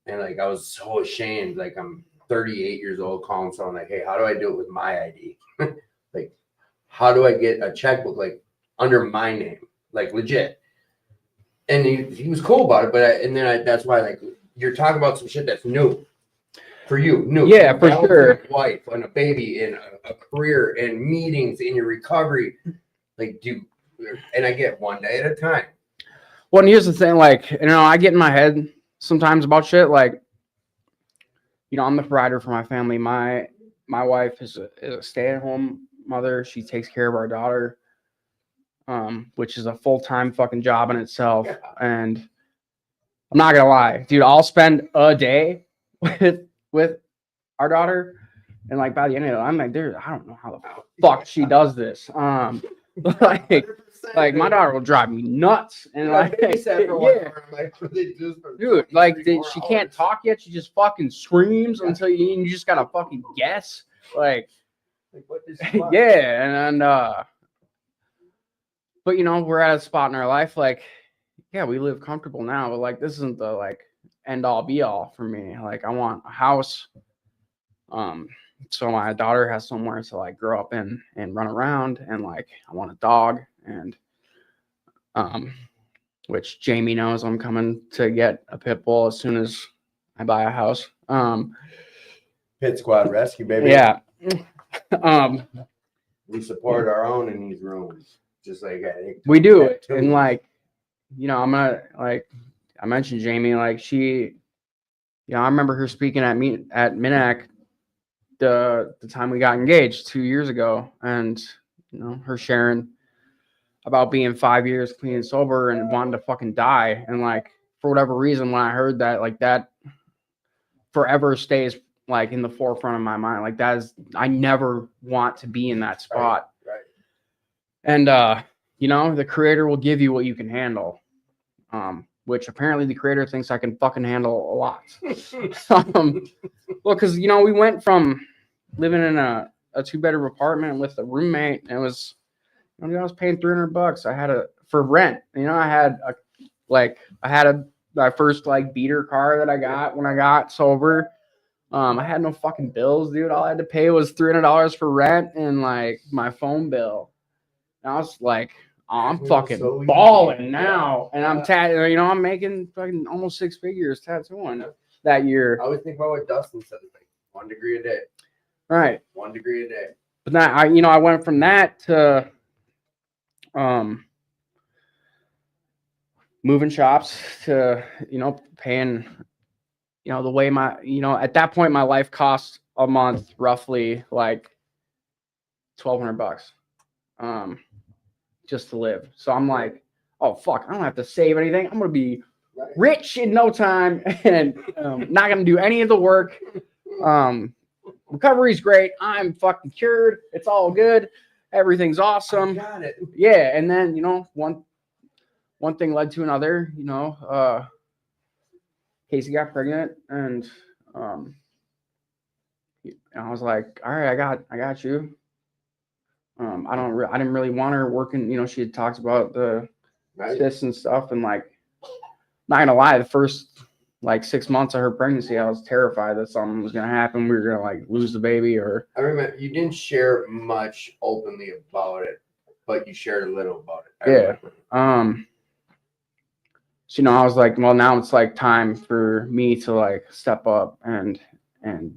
A: And like, I was so ashamed. Like, I'm 38 years old calling someone like, hey, how do I do it with my ID? Like, how do I get a checkbook like under my name? Like, legit. And he was cool about it. But that's why, like, you're talking about some shit that's new for you. New.
D: Yeah, for sure.
A: A wife and a baby and a career and meetings in your recovery. Like, and I get one day at a time.
D: Well, and here's the thing, like, I get in my head sometimes about shit. Like, I'm the provider for my family. My wife is a stay-at-home mother. She takes care of our daughter, which is a full-time fucking job in itself. Yeah. And I'm not gonna lie, dude, I'll spend a day with our daughter, and like by the end of it, I'm like, dude, I don't know how the fuck she does this. Like my daughter will drive me nuts, and like, yeah, dude, like she can't talk yet. She just fucking screams until you just gotta fucking guess, like what is yeah, and but but you know, we're at a spot in our life, like, yeah, we live comfortable now, but like, this isn't the like end all be all for me. Like, I want a house. So my daughter has somewhere to like grow up in and run around, and like, I want a dog, and which Jamie knows I'm coming to get a pit bull as soon as I buy a house.
A: Pit Squad Rescue, baby.
D: Yeah.
A: We support our own in these rooms, just like I think
D: We do.
A: too.
D: And like, you know, I'm gonna like, I mentioned Jamie, like she, you know, I remember her speaking at me at Minac the time we got engaged 2 years ago, and you know, her sharing about being 5 years clean and sober and wanting to fucking die. And like, for whatever reason, when I heard that, like, that forever stays like in the forefront of my mind. Like, that is, I never want to be in that spot.
A: Right.
D: And you know, the creator will give you what you can handle. Which apparently the creator thinks I can fucking handle a lot. Well, because you know, we went from living in a 2-bedroom apartment with a roommate, and it was, I mean, I was paying $300. I had for rent. You know, I had my first like beater car that I got when I got sober. I had no fucking bills, dude. All I had to pay was $300 for rent and like my phone bill. And I was like, oh, I'm fucking balling now, and I'm you know, I'm making fucking almost 6 figures tattooing that year.
A: I always think about what Dustin said, like 1 degree a day.
D: Right.
A: 1 degree a day.
D: But that I went from that to moving shops to, you know, paying, you know, the way at that point my life cost a month roughly like $1,200 just to live. So I'm like, oh fuck, I don't have to save anything. I'm gonna be rich in no time, and not gonna do any of the work. Recovery's great. I'm fucking cured. It's all good. Everything's awesome.
A: Got it.
D: Yeah, and then you know, one thing led to another. You know, Casey got pregnant, and I was like, all right, I got you. I didn't really want her working. You know, she had talked about the cysts and stuff, and like, not gonna lie, the first like 6 months of her pregnancy, I was terrified that something was gonna happen. We were gonna like lose the baby, or
A: I remember you didn't share much openly about it, but you shared a little about it.
D: Yeah. So, you know, I was like, well, now it's like time for me to like step up and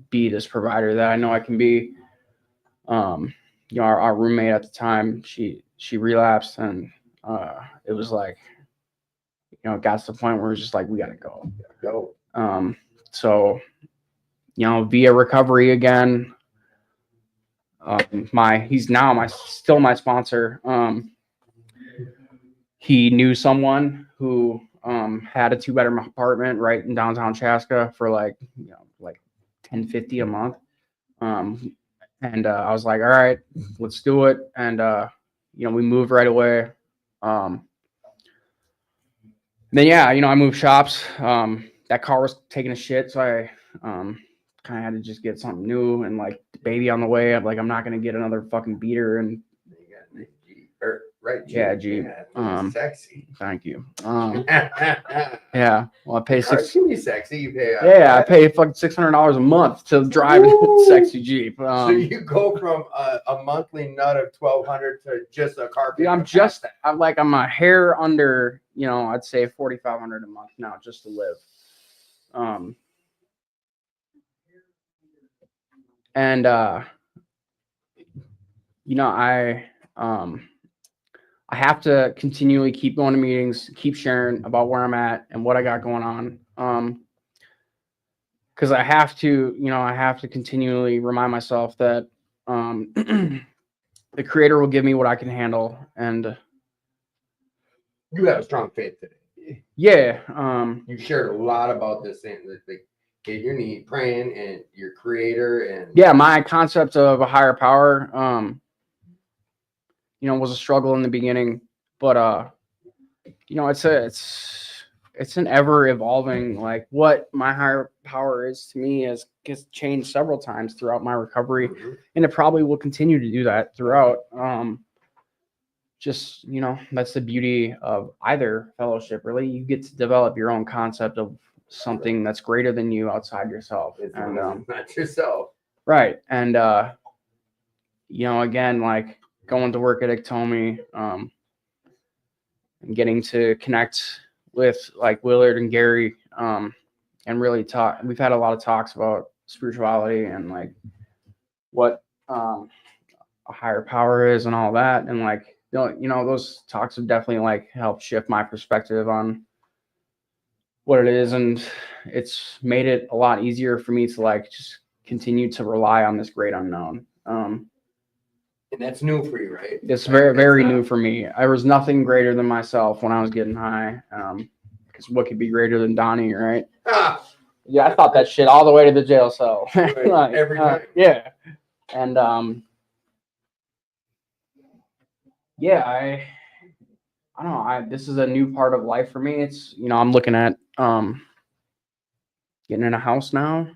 D: be this provider that I know I can be. You know, our roommate at the time, she relapsed, and it was like, you know, it got to the point where it was just like, we gotta go. So, you know, via recovery again, he's now still my sponsor. He knew someone who had a 2-bedroom apartment right in downtown Chaska for like, you know, like $10.50 a month. And I was like, all right, let's do it. And you know, we moved right away. Then yeah, you know, I moved shops. That car was taking a shit, so I kind of had to just get something new, and like the baby on the way. I'm like, I'm not gonna get another fucking beater. And
A: right,
D: yeah, Jeep.
A: Sexy.
D: Thank you. Yeah, well, I pay
A: Cars can be sexy. You pay.
D: Yeah, I pay fucking $600 a month to drive a sexy Jeep.
A: So you go from a monthly nut of $1,200 to just a car.
D: Dude, I'm a hair under, you know, I'd say $4,500 a month now just to live. And you know, I have to continually keep going to meetings, keep sharing about where I'm at and what I got going on. Because I have to continually remind myself that the creator will give me what I can handle. And
A: you have a strong faith today.
D: Yeah.
A: You shared a lot about this thing, like get your knee praying and your creator, and
D: yeah, my concept of a higher power, you know, was a struggle in the beginning, but you know, it's an ever evolving, like what my higher power is to me has changed several times throughout my recovery, and it probably will continue to do that throughout. just, you know, that's the beauty of either fellowship, really. You get to develop your own concept of something that's greater than you outside yourself.
A: It's
D: And
A: not yourself.
D: right. And you know, again, like going to work at Iktomi, and getting to connect with like Willard and Gary, and really talk. We've had a lot of talks about spirituality and like what a higher power is and all that. And like, you know, those talks have definitely like helped shift my perspective on what it is. And it's made it a lot easier for me to like just continue to rely on this great unknown.
A: And that's new for you, right?
D: It's very, very new for me. There was nothing greater than myself when I was getting high. Because what could be greater than Donnie, right?
A: Ah,
D: Yeah, I thought that shit all the way to the jail cell.
A: Right,
D: Like,
A: every time.
D: Yeah. And yeah, I don't know. This is a new part of life for me. It's, you know, I'm looking at getting in a house now.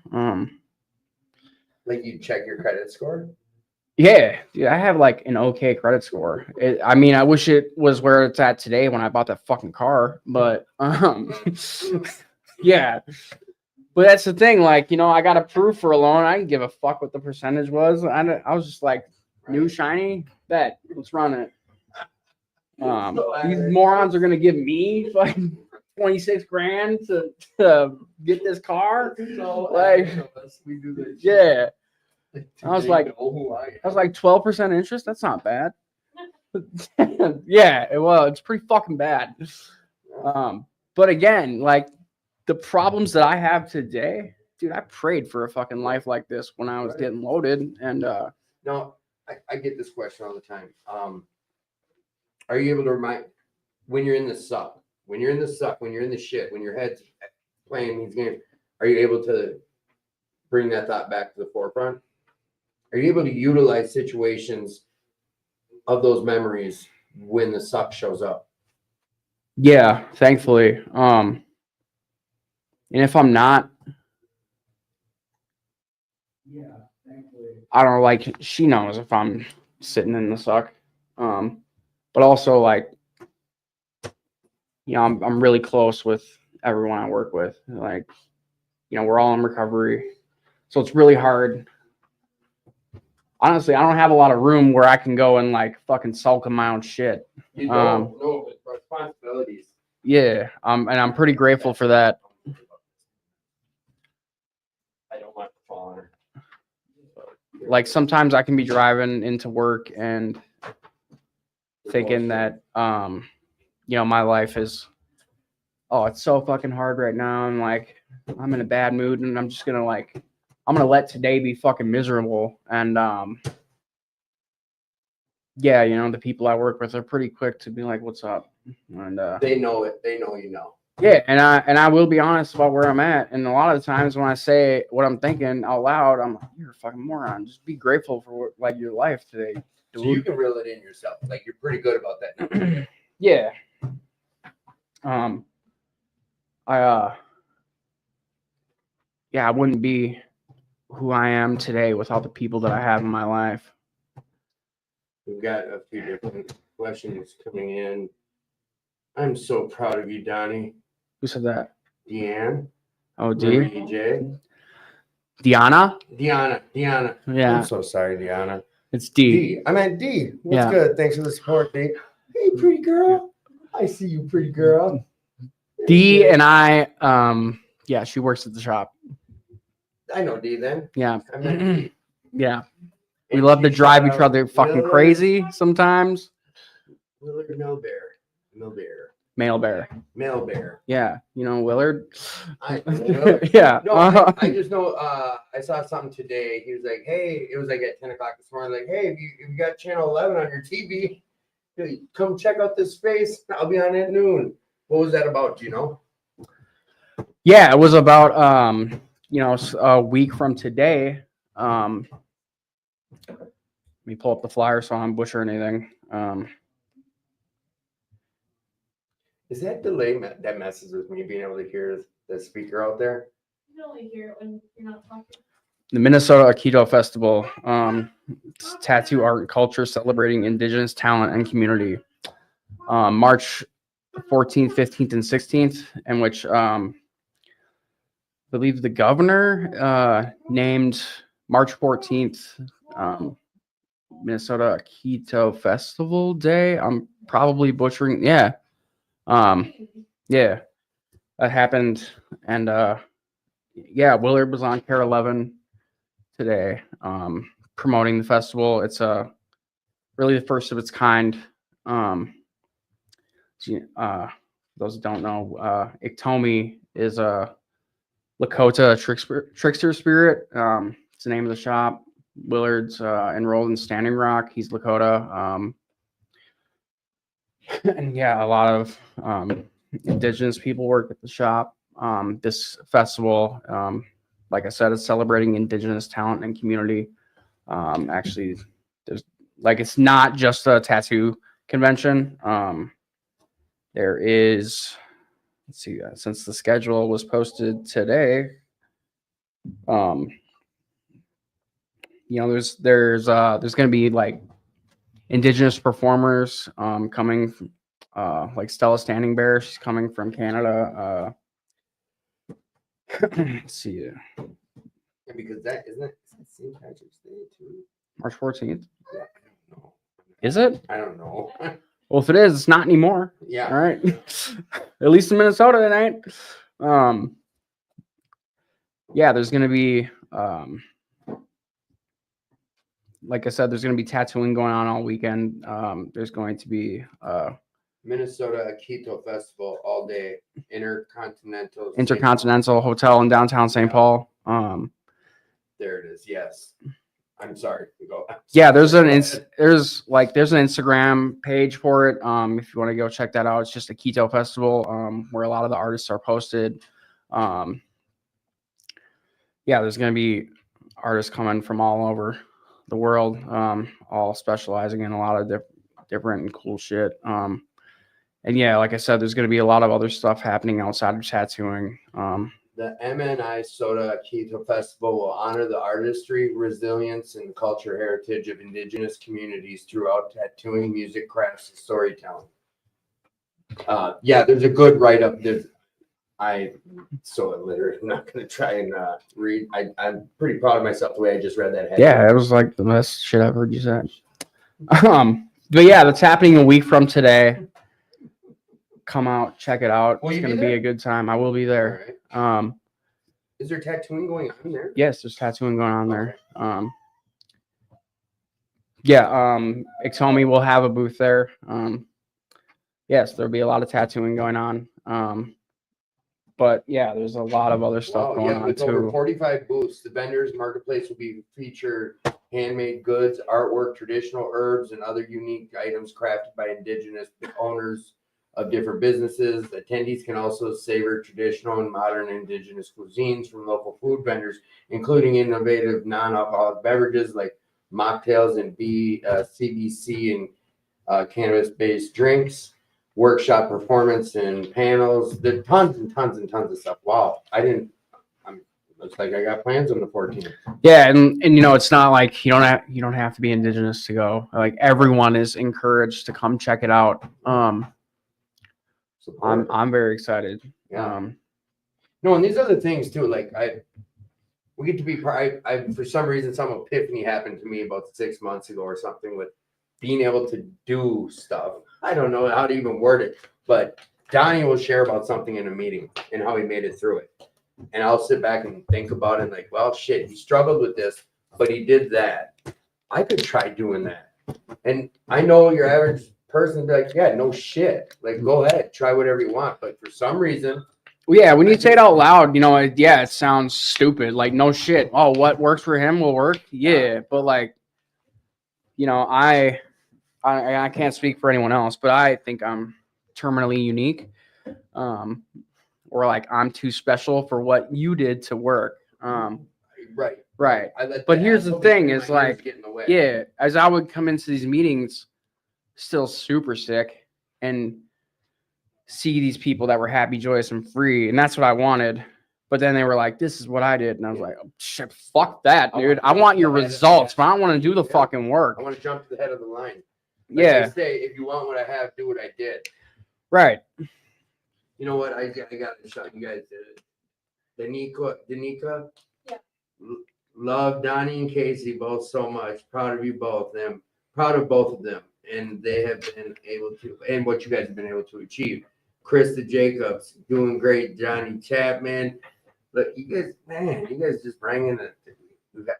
A: Like you check your credit score?
D: Yeah, dude, I have like an okay credit score. I mean, I wish it was where it's at today when I bought that fucking car, but yeah. But that's the thing, like, you know, I got approved for a loan. I didn't give a fuck what the percentage was. I was just like, new shiny, bet, let's run it. These morons are gonna give me like 26 grand to get this car. Like,
A: we do this.
D: yeah.
A: I
D: I was like,
A: know who I am.
D: I was like 12% interest. That's not bad. Yeah, it's pretty fucking bad. But again, like the problems that I have today, dude, I prayed for a fucking life like this when I was getting loaded. And
A: No, I get this question all the time. Are you able to remind when you're in the suck, when you're in the shit, when your head's playing these games, are you able to bring that thought back to the forefront? Are you able to utilize situations of those memories when the suck shows up?
D: yeah, thankfully. And if I'm not, yeah, thankfully. I don't know, like she knows if I'm sitting in the suck. But also like, you know, I'm really close with everyone I work with. Like, you know, we're all in recovery. So it's really hard. Honestly, I don't have a lot of room where I can go and like fucking sulk in my own shit.
A: You don't know the responsibilities.
D: Yeah, and I'm pretty grateful for that.
A: I don't want to fall on her.
D: Like sometimes I can be driving into work and thinking that you know, my life is, oh, it's so fucking hard right now. And like, I'm in a bad mood and I'm just gonna like, I'm gonna let today be fucking miserable. And yeah, you know, the people I work with are pretty quick to be like, what's up? And
A: They know it. They know you know.
D: yeah, and I will be honest about where I'm at. And a lot of the times when I say what I'm thinking out loud, I'm like, you're a fucking moron. Just be grateful for like your life today, dude.
A: So you can reel it in yourself. Like you're pretty good about that now.
D: Yeah. Yeah, I wouldn't be who I am today without the people that I have in my life.
A: We've got a few different questions coming in. I'm so proud of you, Donnie.
D: Who said that?
A: Deanne.
D: Oh,
A: Remember
D: D.
A: EJ?
D: Deanna?
A: Deanna.
D: Yeah,
A: I'm so sorry, Deanna.
D: it's D.
A: D. I meant D. What's
D: Yeah.
A: good? Thanks for the support, D. Hey, pretty girl. I see you, pretty girl.
D: D and I, yeah, she works at the shop.
A: I know D then.
D: Yeah.
A: I meant D.
D: Yeah. We
A: And
D: love to
A: she
D: drive
A: shout
D: each
A: out
D: other fucking
A: Willard-
D: crazy sometimes.
A: Willard Millbear.
D: Male bear.
A: Millbear.
D: Yeah. You know, Willard.
A: I know Willard.
D: Yeah.
A: No, I just know. I saw something today. He was like, "Hey," it was like at 10 o'clock this morning. Like, "Hey, if you got channel 11 on your TV, come check out this space. I'll be on at noon." What was that about? Do you know?
D: Yeah, it was about you know, a week from today. Let me pull up the flyer so I don't butcher anything.
A: Is that delay that messes with me being able to hear the speaker out there?
E: You can only hear it when you're not talking.
D: The Minnesota Aikido Festival. It's tattoo art and culture celebrating indigenous talent and community. March 14th, 15th, and 16th, in which I believe the governor named March 14th Minnesota Keto Festival Day. I'm probably butchering. Yeah. Yeah, that happened. And yeah, Willard was on Care 11 today promoting the festival. It's really the first of its kind. Those who don't know, Iktomi is a Lakota trickster spirit. It's the name of the shop. Willard's enrolled in Standing Rock. He's Lakota. And yeah, a lot of indigenous people work at the shop. This festival, like I said, is celebrating indigenous talent and community. Actually, there's it's not just a tattoo convention. There is, let's see, since the schedule was posted today, there's going to be like indigenous performers coming, like Stella Standing Bear. She's coming from Canada. Let's see.
A: Yeah, because that isn't it St. Patrick's Day too.
D: March 14th.
A: Yeah, I don't know.
D: Is it?
A: I don't know.
D: Well, if it is, it's not anymore.
A: Yeah.
D: All right. At least in Minnesota tonight. Yeah, there's going to be, like I said, there's going to be tattooing going on all weekend. There's going to be
A: Minnesota Keto Festival all day.
D: Intercontinental Hotel in downtown St. Paul.
A: There it is. Yes. I'm sorry. Go.
D: Yeah, there's an Instagram page for it. If you want to go check that out, it's just a keto festival where a lot of the artists are posted. Yeah, there's going to be artists coming from all over the world, all specializing in a lot of different and cool shit. And yeah, like I said, there's going to be a lot of other stuff happening outside of tattooing.
A: The MNI Soda Keto Festival will honor the artistry, resilience, and culture heritage of indigenous communities throughout tattooing, music, crafts, and storytelling. Yeah, there's a good write-up. I'm so illiterate. I'm not going to try and read. I'm pretty proud of myself the way I just read that headline.
D: Yeah, it was like the best shit I've heard you say. But yeah, that's happening a week from today. Come out, check it out.
A: Will
D: It's
A: you
D: going to
A: be
D: be
A: there?
D: a good time. I will be there.
A: All right. Is there tattooing going on there?
D: Yes, there's tattooing going on there. Yeah, Iktomi will have a booth there. Yes, there'll be a lot of tattooing going on. But yeah, there's a lot of other stuff going on
A: with over
D: too.
A: 45 booths, the vendors marketplace will be feature handmade goods, artwork, traditional herbs, and other unique items crafted by indigenous owners of different businesses. Attendees can also savor traditional and modern indigenous cuisines from local food vendors, including innovative non-alcoholic beverages like mocktails and CBC and cannabis-based drinks, workshop performance and panels. There's tons and tons and tons of stuff. Wow, looks like I got plans on the 14th.
D: Yeah, and it's not like you don't have to be indigenous to go. Like everyone is encouraged to come check it out. I'm very excited.
A: Yeah. No, and these other things too. Like we get to be. I for some reason some epiphany happened to me about 6 months ago or something with being able to do stuff. I don't know how to even word it, but Donnie will share about something in a meeting and how he made it through it, and I'll sit back and think about it. Like, well, shit, he struggled with this, but he did that. I could try doing that, and I know your average person be like, yeah, no shit. Like, go ahead, try whatever you want. But for some reason,
D: well, yeah, when you say it out loud, it sounds stupid. Like, no shit. Oh, what works for him will work. Yeah, but like, I can't speak for anyone else, but I think I'm terminally unique. Or like I'm too special for what you did to work.
A: right.
D: But here's the thing: is like, yeah, as I would come into these meetings, still super sick, and see these people that were happy, joyous, and free, and that's what I wanted. But then they were like, "This is what I did," and I was like, oh, "Shit, fuck that, dude! I want your results, but I don't want to do the fucking work."
A: I want to jump to the head of the line. Like
D: Yeah.
A: I say, if you want what I have, do what I did.
D: Right.
A: You know what? I got to show you guys did it. Danica.
E: Yeah.
A: Love Donnie and Casey both so much. Proud of you both. Them proud of both of them, and they have been able to, and what you guys have been able to achieve. Krista Jacobs doing great. Johnny Chapman. Look, you guys, man, you guys just bringing it. We got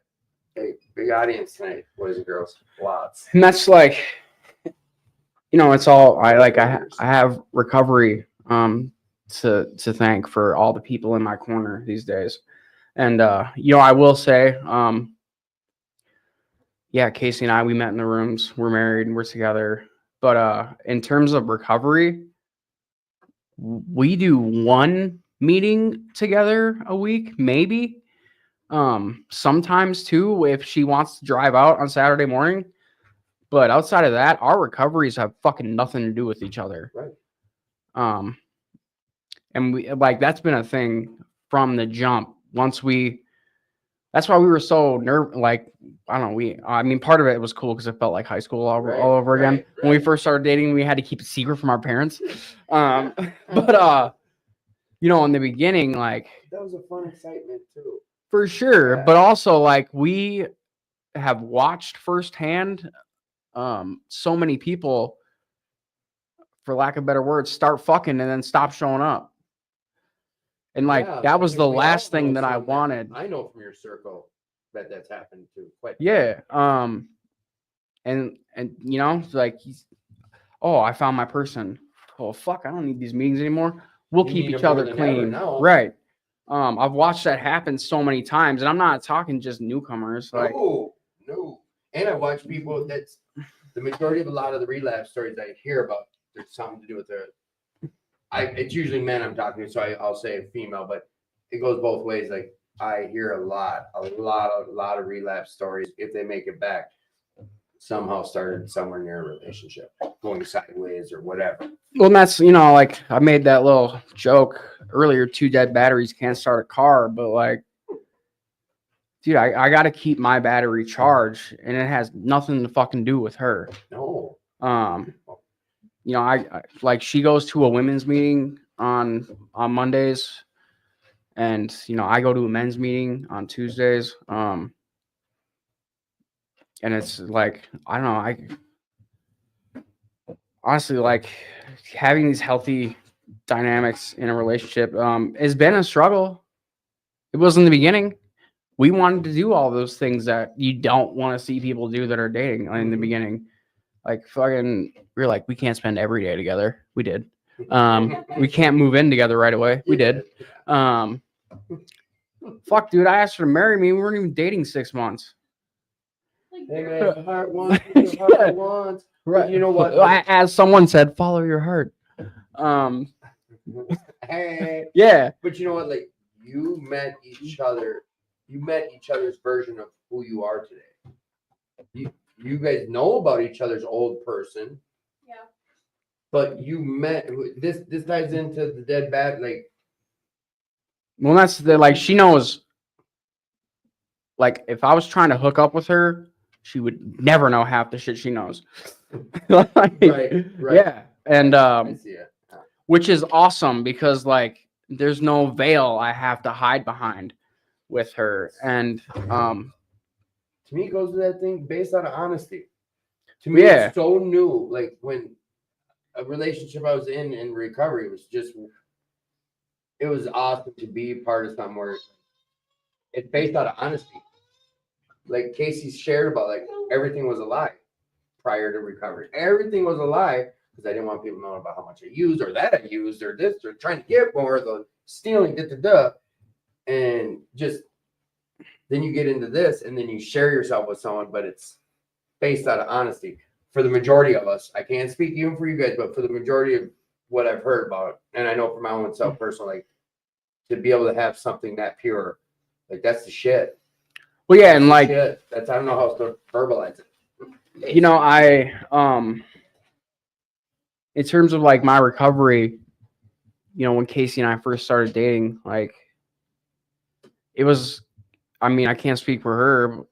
A: a big audience tonight, boys and girls. Lots.
D: And that's like, it's all I have recovery to thank for all the people in my corner these days. And I will say, yeah, Casey and I, we met in the rooms, we're married and we're together. But in terms of recovery, we do one meeting together a week, maybe. Sometimes two if she wants to drive out on Saturday morning. But outside of that, our recoveries have fucking nothing to do with each other.
A: Right.
D: And we that's been a thing from the jump. That's why we were so I don't know. Part of it was cool because it felt like high school all over again.
A: Right.
D: When we first started dating, we had to keep it secret from our parents. But in the beginning,
A: that was a fun excitement too.
D: for sure.
A: Yeah.
D: But also we have watched firsthand so many people, for lack of better words, start fucking and then stop showing up. And that was the last thing that I wanted.
A: I know from your circle that's happened too.
D: Yeah. And I found my person. Oh fuck, I don't need these meetings anymore. We'll
A: You
D: keep
A: need
D: each
A: them more
D: other
A: than ever
D: clean.
A: now.
D: Right. I've watched that happen so many times, and I'm not talking just newcomers.
A: No. And I watch people. That's the majority of a lot of the relapse stories I hear about. There's something to do with it's usually men I'm talking to, so I'll say female, but it goes both ways. Like I hear a lot of relapse stories. If they make it back, somehow started somewhere near a relationship, going sideways or whatever.
D: Well, and that's I made that little joke earlier. 2 dead batteries can't start a car, but dude, I got to keep my battery charged, and it has nothing to fucking do with her.
A: No.
D: I she goes to a women's meeting on Mondays, and I go to a men's meeting on Tuesdays. And it's I don't know, I honestly having these healthy dynamics in a relationship has been a struggle. It was in the beginning. We wanted to do all those things that you don't want to see people do that are dating in the beginning. We're we can't spend every day together. We did. We can't move in together right away. We did. Fuck, dude, I asked her to marry me. We weren't even dating 6 months.
A: Hey man, the heart wants, the heart wants.
D: Right.
A: You know what?
D: As someone said, follow your heart.
A: Hey.
D: Yeah.
A: But you know what? You met each other. You met each other's version of who you are today. You guys know about each other's old person.
E: Yeah.
A: But you met this ties into the dead bat.
D: Well, that's she knows. If I was trying to hook up with her, she would never know half the shit she knows.
A: Right.
D: Yeah. And
A: I see it.
D: which is awesome because there's no veil I have to hide behind with her. And
A: To me, it goes to that thing based out of honesty. To me,
D: Yeah.
A: it's so new. When a relationship I was in recovery was it was awesome to be part of something where it's based out of honesty. Casey shared about everything was a lie prior to recovery. Everything was a lie because I didn't want people knowing about how much I used or that I used or this or trying to get more, the stealing, and just then you get into this and then you share yourself with someone, but it's based out of honesty. For the majority of us, I can't speak even for you guys, but for the majority of what I've heard about it, and I know for my own self personally, to be able to have something that pure, that's the shit.
D: well, yeah, and
A: Shit. That's I don't know how else to verbalize it.
D: I in terms of my recovery, when Casey and I first started dating, it was, I can't speak for her,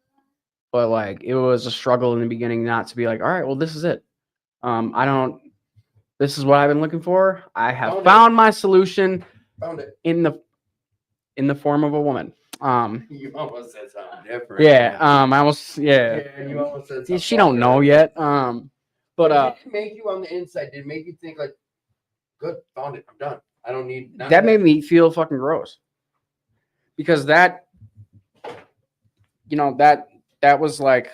D: but it was a struggle in the beginning not to be all right, well, this is it. This is what I've been looking for. I have
A: Found it.
D: found my solution
A: Found it.
D: in the form of a woman.
A: You almost said something different.
D: Yeah. I almost, yeah.
A: Yeah, you almost said something.
D: She don't know
A: vulgar.
D: yet. But
A: did it make you on the inside? Did it make you think like, good, found it, I'm done. I don't need none
D: that
A: of
D: made me feel fucking gross. Because that was like,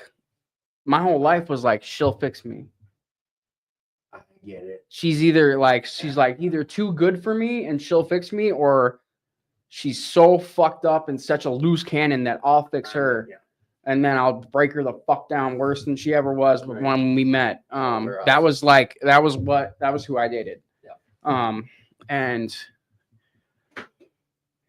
D: my whole life was like, she'll fix me.
A: I get it.
D: She's either too good for me and she'll fix me, or she's so fucked up and such a loose cannon that I'll fix her.
A: Yeah.
D: And then I'll break her the fuck down worse than she ever was
A: Right.
D: when we met.
A: Her
D: That
A: us.
D: was who I dated.
A: Yeah.
D: And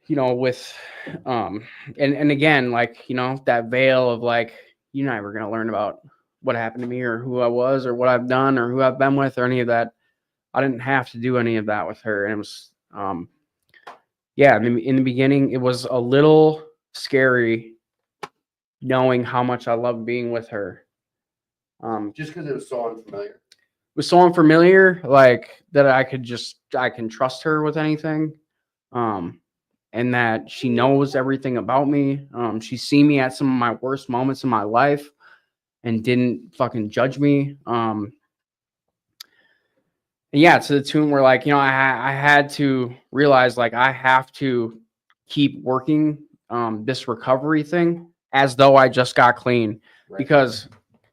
D: with and again, like, that veil of like, you're never gonna learn about what happened to me or who I was or what I've done or who I've been with or any of that. I didn't have to do any of that with her. And it was yeah, I mean, in the beginning it was a little scary knowing how much I loved being with her.
A: Just because it was so unfamiliar.
D: It was so unfamiliar, like that I can trust her with anything. And that she knows everything about me. She's seen me at some of my worst moments in my life and didn't fucking judge me. And yeah, to the tune where like, I had to realize like I have to keep working this recovery thing as though I just got clean,
A: Right.
D: because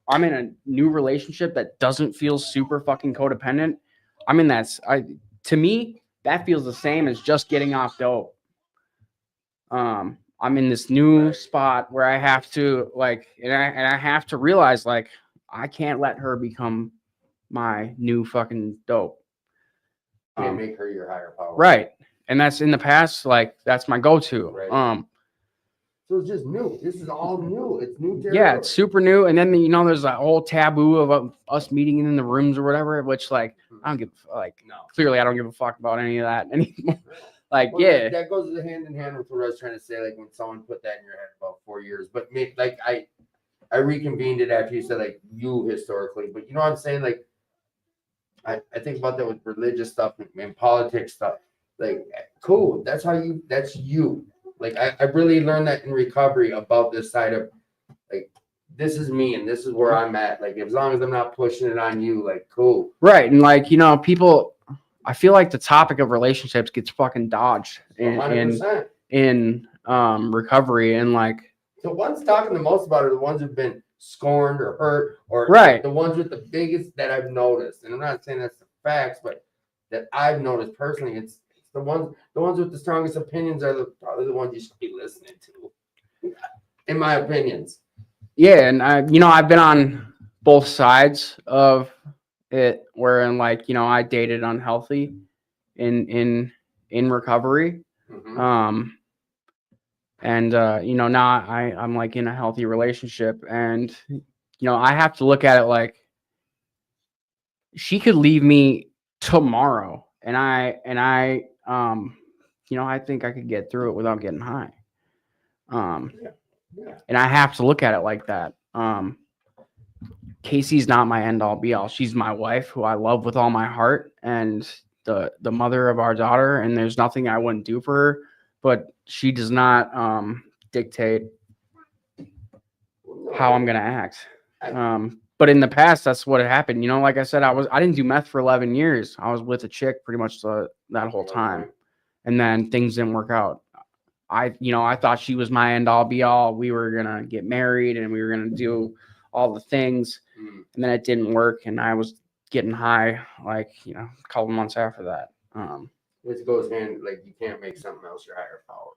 D: I'm in a new relationship that doesn't feel super fucking codependent. To me, that feels the same as just getting off dope. I'm in this new
A: Right.
D: spot where I have to like, and I have to realize like, I can't let her become my new fucking dope.
A: Can't make her your higher power.
D: Right. And that's in the past, like that's my go-to.
A: Right. So it's just new. This is all new. It's new territory.
D: Yeah, it's super new. And then there's that whole taboo of us meeting in the rooms or whatever, which like I don't give
A: No.
D: clearly I don't give a fuck about any of that anymore. Like,
A: Well,
D: yeah.
A: that goes hand in hand with what I was trying to say. Like when someone put that in your head about 4 years, but like I reconvened it after you said like you historically, but you know what I'm saying? Like I think about that with religious stuff and politics stuff. Like, cool. That's you. Like I really learned that in recovery about this side of like, this is me and this is where I'm at. Like, as long as I'm not pushing it on you, like, cool.
D: Right. And like, people, I feel like the topic of relationships gets fucking dodged in
A: 100%.
D: Recovery. And like,
A: The ones talking the most about are the ones who've been scorned or hurt, or
D: Right.
A: the ones with the biggest that I've noticed. And I'm not saying that's the facts, but that I've noticed personally, it's the ones with the strongest opinions are probably the ones you should be listening to, in my opinions.
D: yeah. And I've been on both sides of it, wherein like, I dated unhealthy in recovery.
A: Mhm.
D: And now I'm like in a healthy relationship, and I have to look at it like she could leave me tomorrow, and I think I could get through it without getting high.
A: Yeah.
D: And I have to look at it like that. Casey's not my end all be all. She's my wife, who I love with all my heart, and the mother of our daughter, and there's nothing I wouldn't do for her, but she does not dictate how I'm gonna act. But in the past, that's what had happened. Like I said, I didn't do meth for 11 years. I was with a chick pretty much that whole time, and then things didn't work out. I thought she was my end all be all. We were gonna get married and we were gonna do all the things, and then it didn't work, and I was getting high like a couple months after that.
A: It goes hand, like you can't make something else your higher power.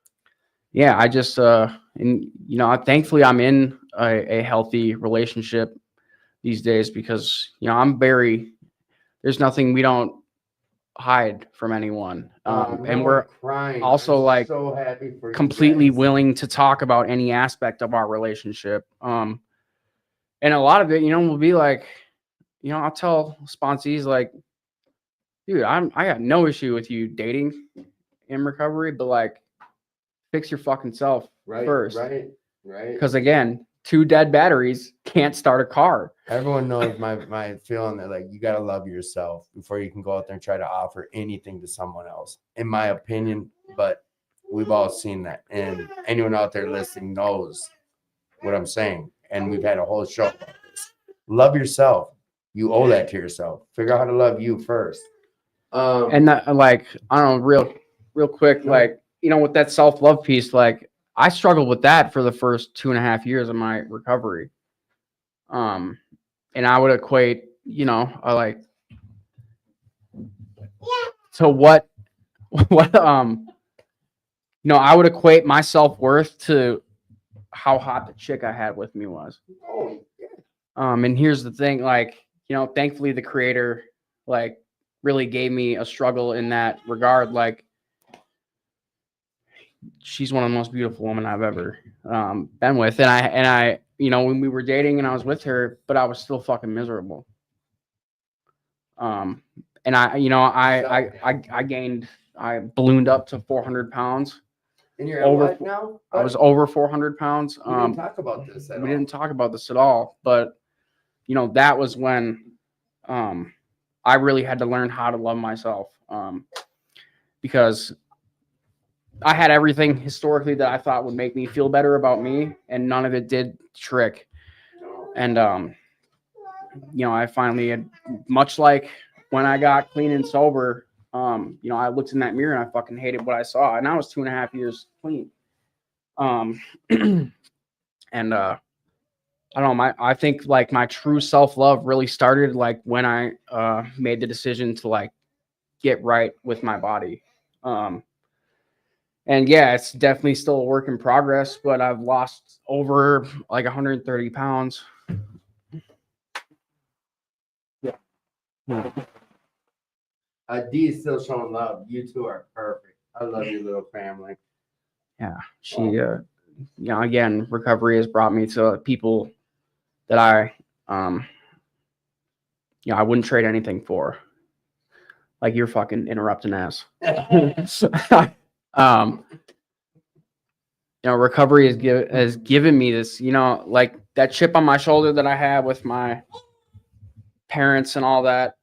D: Yeah, I just thankfully I'm in a healthy relationship these days, because there's nothing we don't hide from anyone, and we're
A: crying.
D: also
A: I'm
D: like
A: so happy for you
D: completely
A: guys.
D: willing to talk about any aspect of our relationship. And a lot of it, will be like, I'll tell sponsees like, dude, I got no issue with you dating in recovery, but like, fix your fucking self
A: Right,
D: first.
A: Right.
D: Because again, 2 dead batteries, can't start a car.
A: Everyone knows my feeling that like you gotta love yourself before you can go out there and try to offer anything to someone else, in my opinion. But we've all seen that, and anyone out there listening knows what I'm saying. And we've had a whole show about this. Love yourself. You owe that to yourself. Figure out how to love you first.
D: And that, like, I don't know, real quick, like, you know, with that self-love piece, like, I struggled with that for the first 2.5 years of my recovery. And I would equate, you know, so what, you know, I would equate my self-worth to how hot the chick I had with me was.
A: Oh,
D: And here's the thing, like, you know, thankfully the creator, like, really gave me a struggle in that regard. Like, she's one of the most beautiful women I've ever been with. And I, you know, when we were dating and I was with her, but I was still fucking miserable. And I, you know, I gained, I ballooned up to 400 pounds.
A: and you're
D: Over-
A: at what now?
D: I was over 400 pounds.
A: We didn't talk about this at
D: We
A: all.
D: didn't talk about this at all, but you know, that was when I really had to learn how to love myself, because I had everything historically that I thought would make me feel better about me, and none of it did trick. And you know, I finally had, much like when I got clean and sober, you know, I looked in that mirror and I fucking hated what I saw, and I was 2.5 years clean. And I don't know, I think like my true self-love really started like when I made the decision to like get right with my body. And yeah, it's definitely still a work in progress, but I've lost over like 130 pounds. Yeah.
A: D is still showing love. You two are perfect. I love your little family.
D: Yeah. She, you know, again, recovery has brought me to people that I, you know, I wouldn't trade anything for. Like you're fucking interrupting ass. You know, recovery has given me this, you know, like that chip on my shoulder that I had with my parents and all that.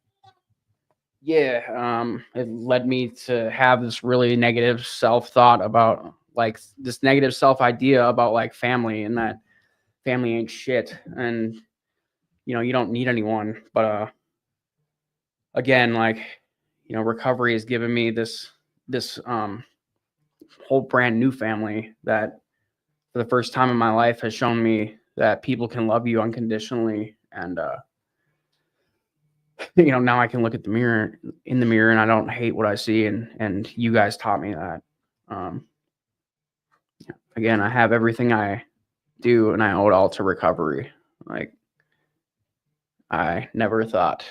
D: Yeah, it led me to have this really negative self-thought about like this negative self-idea about like family, and that family ain't shit, and you know, you don't need anyone. But again, like, you know, recovery has given me this whole brand new family that for the first time in my life has shown me that people can love you unconditionally. And you know, now I can look at the mirror and I don't hate what I see, and you guys taught me that. Again, I have everything I do and I owe it all to recovery. Like, I never thought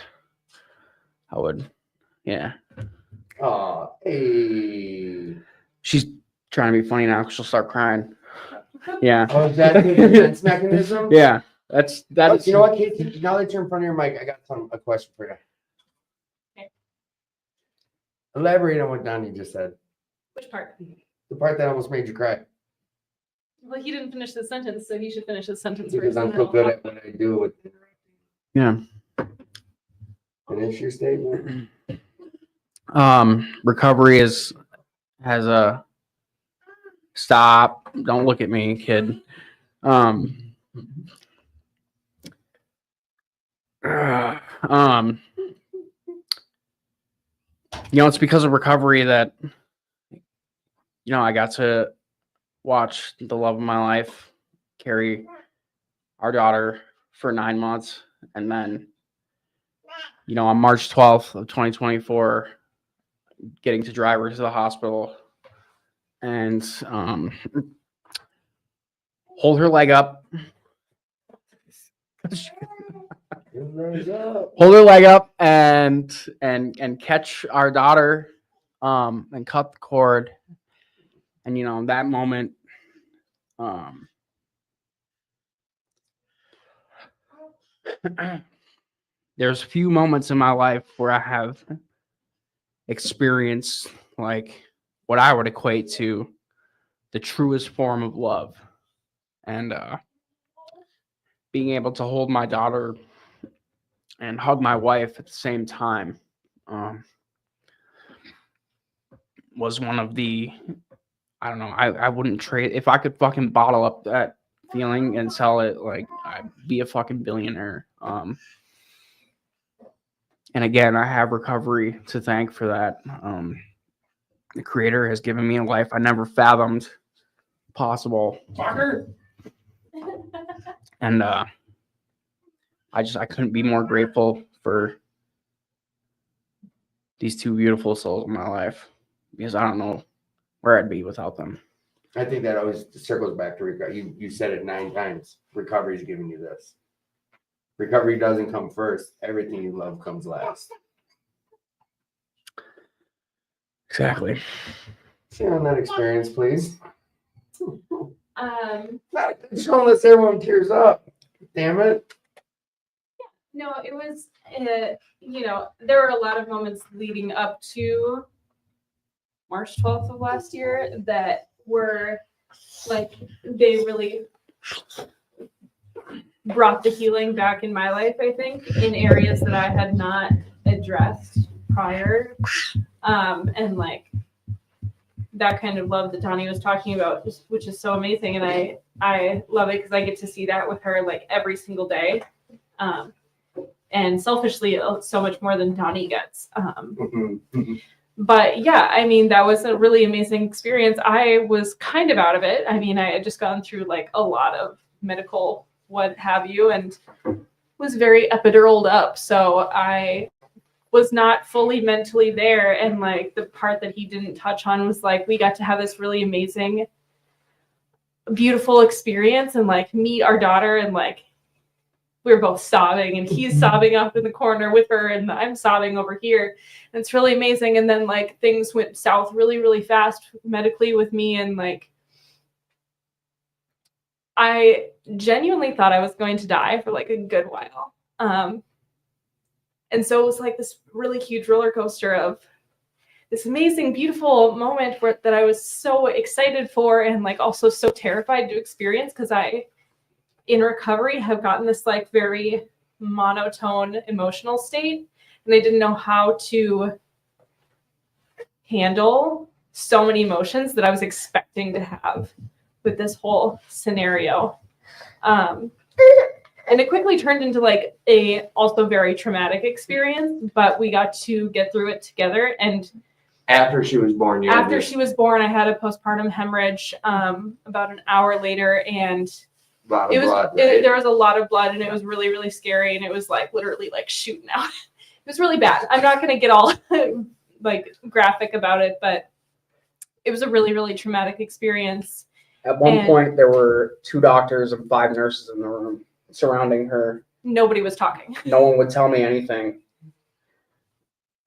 D: I would. Yeah.
A: Oh, hey.
D: She's trying to be funny now because she'll start crying. Yeah.
A: Oh, is that the defense mechanism?
D: Yeah. That's
A: You know what, Casey? Now that you're in front of your mic, I got a question for you.
E: Okay.
A: Elaborate on what Donnie just said.
E: Which part?
A: The part that almost made you cry.
E: Well, he didn't finish the sentence, so he should finish his sentence
A: Because
E: first.
A: I'm
E: and
A: so
E: then
A: good
E: I'll
A: at what I do with
D: Yeah.
A: finish your statement.
D: Recovery has a stop. Don't look at me, kid. You know, it's because of recovery that, you know, I got to watch the love of my life carry our daughter for 9 months. And then, you know, on March 12th of 2024, getting to drive her to the hospital and hold her leg up. Hold her leg up and catch our daughter and cut the cord. And you know, that moment there's a few moments in my life where I have experienced like what I would equate to the truest form of love. And being able to hold my daughter and hug my wife at the same time was one of the, I don't know, I wouldn't trade. If I could fucking bottle up that feeling and sell it, like, I'd be a fucking billionaire. And again, I have recovery to thank for that. The creator has given me a life I never fathomed possible. Fucker. And I couldn't be more grateful for these two beautiful souls in my life, because I don't know where I'd be without them.
A: I think that always circles back to recovery. You said it 9 times. Recovery is giving you this. Recovery doesn't come first. Everything you love comes last.
D: Exactly.
A: Share on that experience, please.
C: Um,
A: Don't let everyone tears up. Damn it.
C: no, it was, there were a lot of moments leading up to March 12th of last year that were like, they really brought the healing back in my life, I think, in areas that I had not addressed prior. And like that kind of love that Donnie was talking about, which is so amazing. And I love it because I get to see that with her like every single day. And selfishly, so much more than Donnie gets. But yeah, I mean, that was a really amazing experience. I was kind of out of it. I mean, I had just gone through like a lot of medical, what have you, and was very epiduraled up. So I was not fully mentally there. And like the part that he didn't touch on was like, we got to have this really amazing, beautiful experience and like meet our daughter, and like we were both sobbing, and he's sobbing up in the corner with her, and I'm sobbing over here. And it's really amazing. And then like things went south really, really fast medically with me. And like, I genuinely thought I was going to die for like a good while. And so it was like this really huge roller coaster of this amazing, beautiful moment that I was so excited for, and like also so terrified to experience, because I, in recovery, have gotten this like very monotone emotional state, and I didn't know how to handle so many emotions that I was expecting to have with this whole scenario. And it quickly turned into like a also very traumatic experience, but we got to get through it together. And
A: After she was born,
C: she was born, I had a postpartum hemorrhage about an hour later, and
A: there
C: was a lot of blood, and it was really, really scary, and it was like literally like shooting out. It was really bad. I'm not going to get all like graphic about it, but it was a really, really traumatic experience.
D: At one point, there were 2 doctors and 5 nurses in the room surrounding her.
C: Nobody was talking.
D: No one would tell me anything.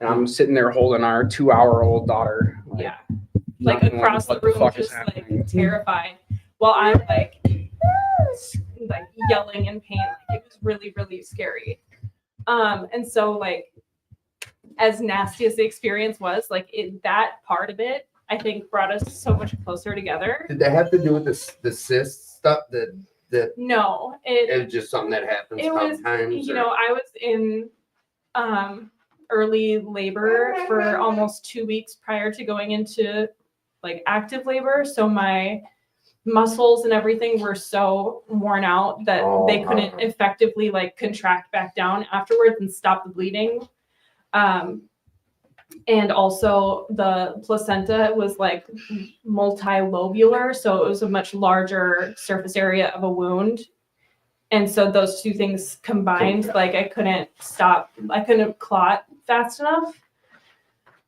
D: And I'm sitting there holding our 2-hour-old daughter.
C: Yeah. Like across the room, just like terrified. While I'm like yelling in pain. Like, it was really, really scary. And so like, as nasty as the experience was, like that part of it, I think brought us so much closer together.
A: Did that have to do with the cyst stuff?
C: No,
A: it was just something that happens sometimes.
C: I was in early labor for almost 2 weeks prior to going into like active labor. So my muscles and everything were so worn out that they couldn't effectively like contract back down afterwards and stop the bleeding. And also the placenta was like multilobular, so it was a much larger surface area of a wound. And so those 2 things combined, like I couldn't clot fast enough.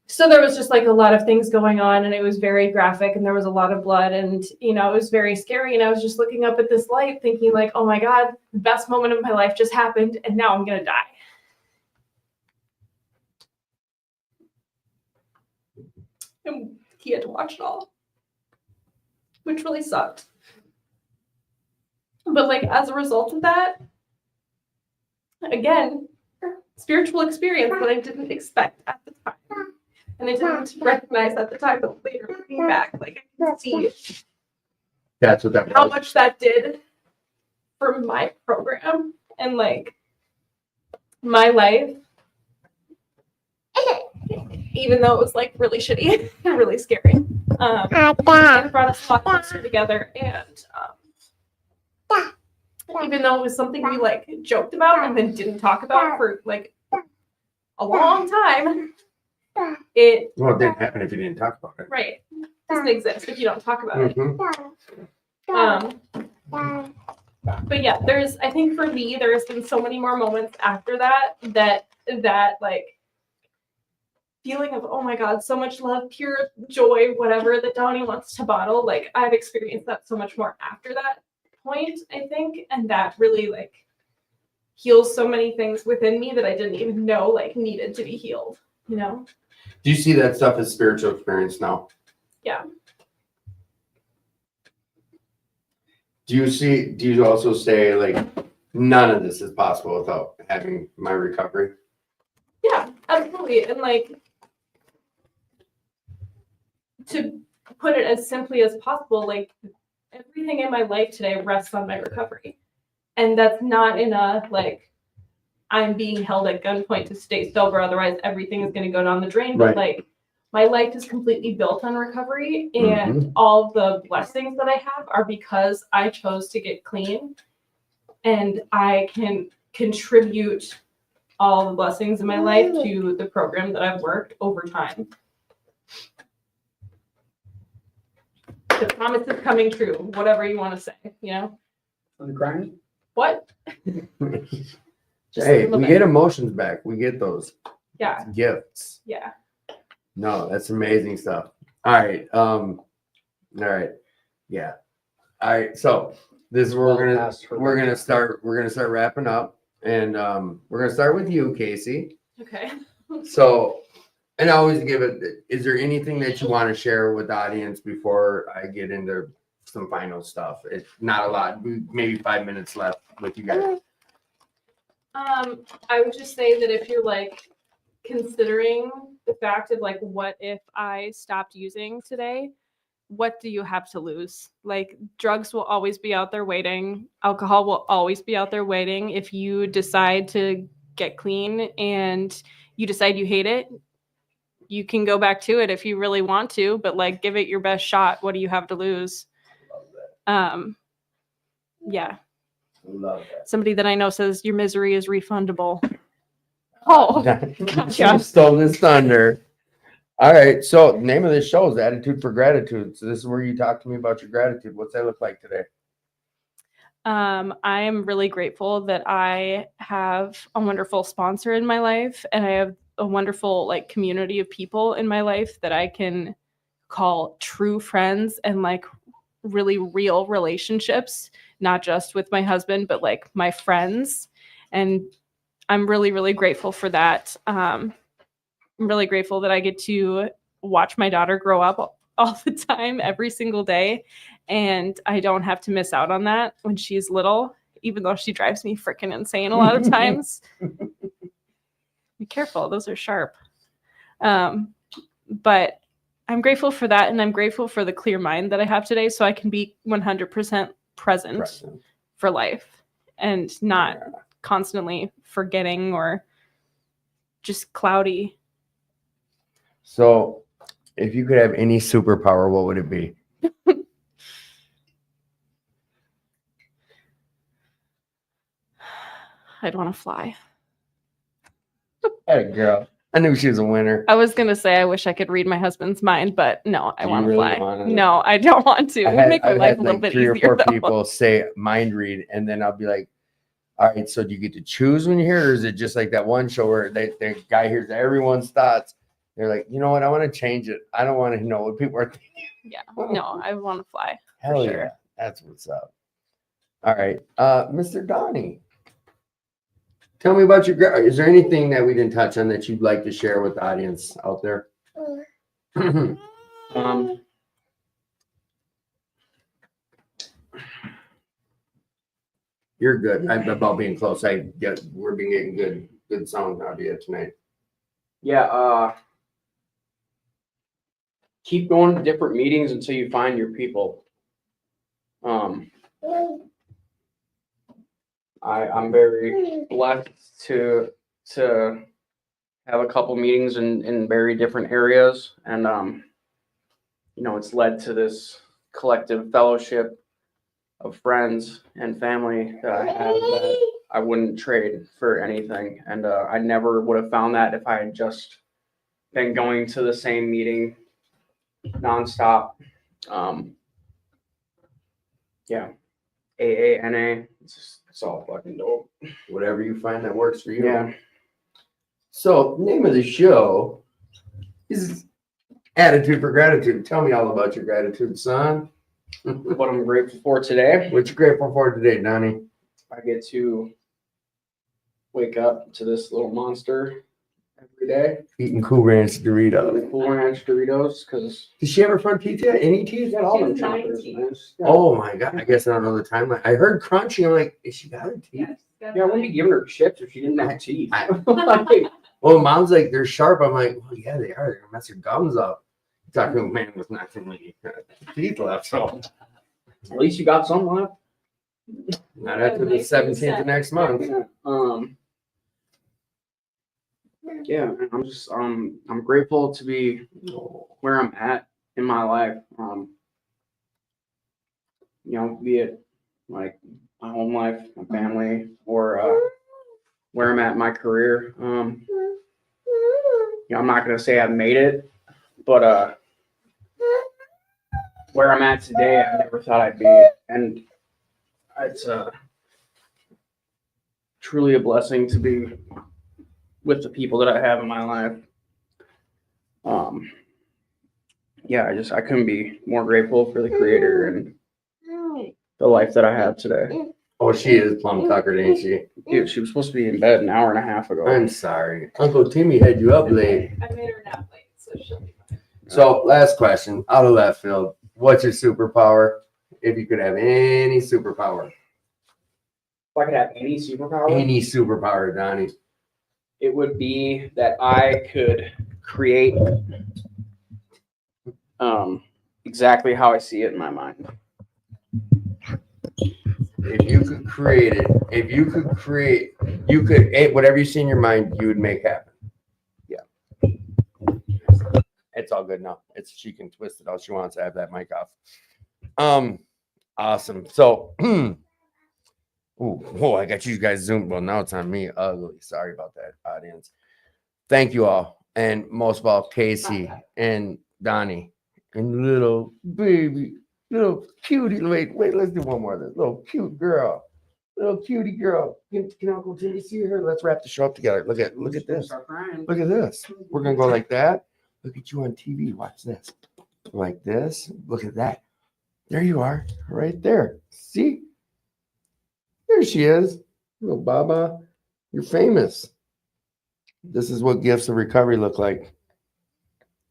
C: So there was just like a lot of things going on, and it was very graphic, and there was a lot of blood, and it was very scary. And I was just looking up at this light thinking like, oh my God, the best moment of my life just happened, and now I'm gonna die. And he had to watch it all, which really sucked. But like, as a result of that, again, spiritual experience that I didn't expect at the time. And I didn't recognize at the time, but later looking back, like I can see
A: That's what that
C: how
A: was.
C: much that did for my program and like my life, even though it was like really shitty and really scary, it brought us a lot closer together. And even though it was something we like joked about and then didn't talk about for like a long time,
A: Well, it didn't happen if you didn't talk about it.
C: right, doesn't exist if you don't talk about it. But yeah, I think for me, there's been so many more moments after that like feeling of, oh my God, so much love, pure joy, whatever that Donnie wants to bottle. Like I've experienced that so much more after that point, I think. And that really like heals so many things within me that I didn't even know like needed to be healed, you know?
A: Do you see that stuff as spiritual experience now?
C: Yeah.
A: Do you also say like none of this is possible without having my recovery?
C: Yeah, absolutely. And like to put it as simply as possible, like everything in my life today rests on my recovery. And that's not in a like I'm being held at gunpoint to stay sober, otherwise everything is going to go down the drain.
A: Right.
C: But like my life is completely built on recovery, and all the blessings that I have are because I chose to get clean, and I can contribute all the blessings in my life to the program that I've worked over time. The promise is coming true, whatever you want to say, you know?
D: Are you crying?
C: What? Just a
A: Hey,
C: little
A: we
C: bit.
A: get emotions back. We get those
C: Yeah,
A: gifts.
C: yeah.
A: No, that's amazing stuff. All right. All right. Yeah. All right. So this is where we're gonna start wrapping up. And we're gonna start with you, Casey.
C: Okay.
A: So, and I always give it, is there anything that you want to share with the audience before I get into some final stuff? It's not a lot, maybe 5 minutes left with you guys.
C: I would just say that if you're like considering the fact of like, what if I stopped using today? What do you have to lose? Like, drugs will always be out there waiting. Alcohol will always be out there waiting. If you decide to get clean and you decide you hate it, you can go back to it if you really want to, but like give it your best shot. What do you have to lose? Yeah.
A: Love that.
C: Somebody that I know says your misery is refundable. Oh,
A: You stole this thunder. All right. So, name of this show is Attitude for Gratitude. So, this is where you talk to me about your gratitude. What's that look like today?
C: I am really grateful that I have a wonderful sponsor in my life, and I have a wonderful like community of people in my life that I can call true friends and like really real relationships, not just with my husband, but like my friends. And I'm really, really grateful for that. I'm really grateful that I get to watch my daughter grow up all the time, every single day. And I don't have to miss out on that when she's little, even though she drives me freaking insane a lot of times. Be careful, those are sharp. But I'm grateful for that. And I'm grateful for the clear mind that I have today, so I can be 100% present for life and not constantly forgetting or just cloudy.
A: So, if you could have any superpower, what would it be?
C: I'd want to fly.
A: Hey, girl. I knew she was a winner.
C: I was going to say I wish I could read my husband's mind, but no, I
A: Do you
C: want to
A: really
C: fly.
A: wanna?
C: No, I don't want to. It would make my
A: I've
C: life
A: had
C: a little
A: like
C: bit
A: 3 or
C: easier,
A: 4
C: though.
A: people say mind read, and then I'll be like, all right, so do you get to choose when you hear it, or is it just like that one show where the guy hears everyone's thoughts? They're like, you know what? I want to change it. I don't want to know what people are thinking.
C: Yeah, no, I want to fly.
A: Hell
C: sure.
A: yeah. That's what's up. All right. Mr. Donnie, tell me about is there anything that we didn't touch on that you'd like to share with the audience out there? You're good. I'm about being close. We're being getting good sound out of you tonight.
D: Yeah, keep going to different meetings until you find your people. I'm very blessed to have a couple meetings in very different areas, and you know, it's led to this collective fellowship of friends and family that I have that I wouldn't trade for anything, and I never would have found that if I had just been going to the same meeting nonstop. Yeah, AANA, it's all fucking dope.
A: Whatever you find that works for you.
D: Yeah.
A: So, name of the show is Attitude for Gratitude. Tell me all about your gratitude, son.
D: What I'm grateful for today,
A: What you grateful for today, Donnie?
D: I get to wake up to this little monster every day.
A: Eating Cool Ranch Doritos.
D: Cool Ranch Doritos, because
A: Does she have her front teeth yet? Any teeth?
D: she's got all them
E: She's
D: chompers.
E: 19.
D: Man.
A: Oh my god! I guess I don't know the timeline. I heard crunching. I'm like, is she got her teeth?
E: Yes.
D: Yeah, I wouldn't be giving her chips if she didn't have teeth.
A: I-
D: Like,
A: Well, mom's like, they're sharp. I'm like, well, yeah, they are. They're gonna mess your gums up. Talking to a man with not too many teeth left, so
D: at least you got some left.
A: not after the 17th of next month.
D: Yeah, I'm just I'm grateful to be where I'm at in my life. You know, be it like my home life, my family, or where I'm at in my career. You know, I'm not gonna say I've made it, but where I'm at today, I never thought I'd be, and it's truly a blessing to be with the people that I have in my life. Yeah, I couldn't be more grateful for the Creator and the life that I have today.
A: Oh, she is plum tuckered, ain't she?
D: Dude, she was supposed to be in bed an hour and a half ago.
A: I'm sorry. Uncle Timmy had you up late.
E: I made her nap late, so she'll be fine.
A: So, last question, out of left field. What's your superpower? If you could have any superpower.
D: If I could have any superpower,
A: Any superpower, Donnie.
D: it would be that I could create exactly how I see it in my mind.
A: If you could create it, whatever you see in your mind, you would make happen. Yeah. It's all good now. She can twist it how she wants to have that mic off. Awesome. So, I got you guys zoomed. Well, now it's on me. Ugly. Sorry about that, audience. Thank you all. And most of all, Casey and Donnie and little baby. Little cutie, wait, let's do one more. This little cute girl, little cutie girl. Can Uncle Timmy see her? Let's wrap the show up together. Look at this.
D: Start crying.
A: Look at this. We're gonna go like that. Look at you on TV. Watch this. Like this. Look at that. There you are, right there. See? There she is. Little Baba. You're famous. This is what gifts of recovery look like.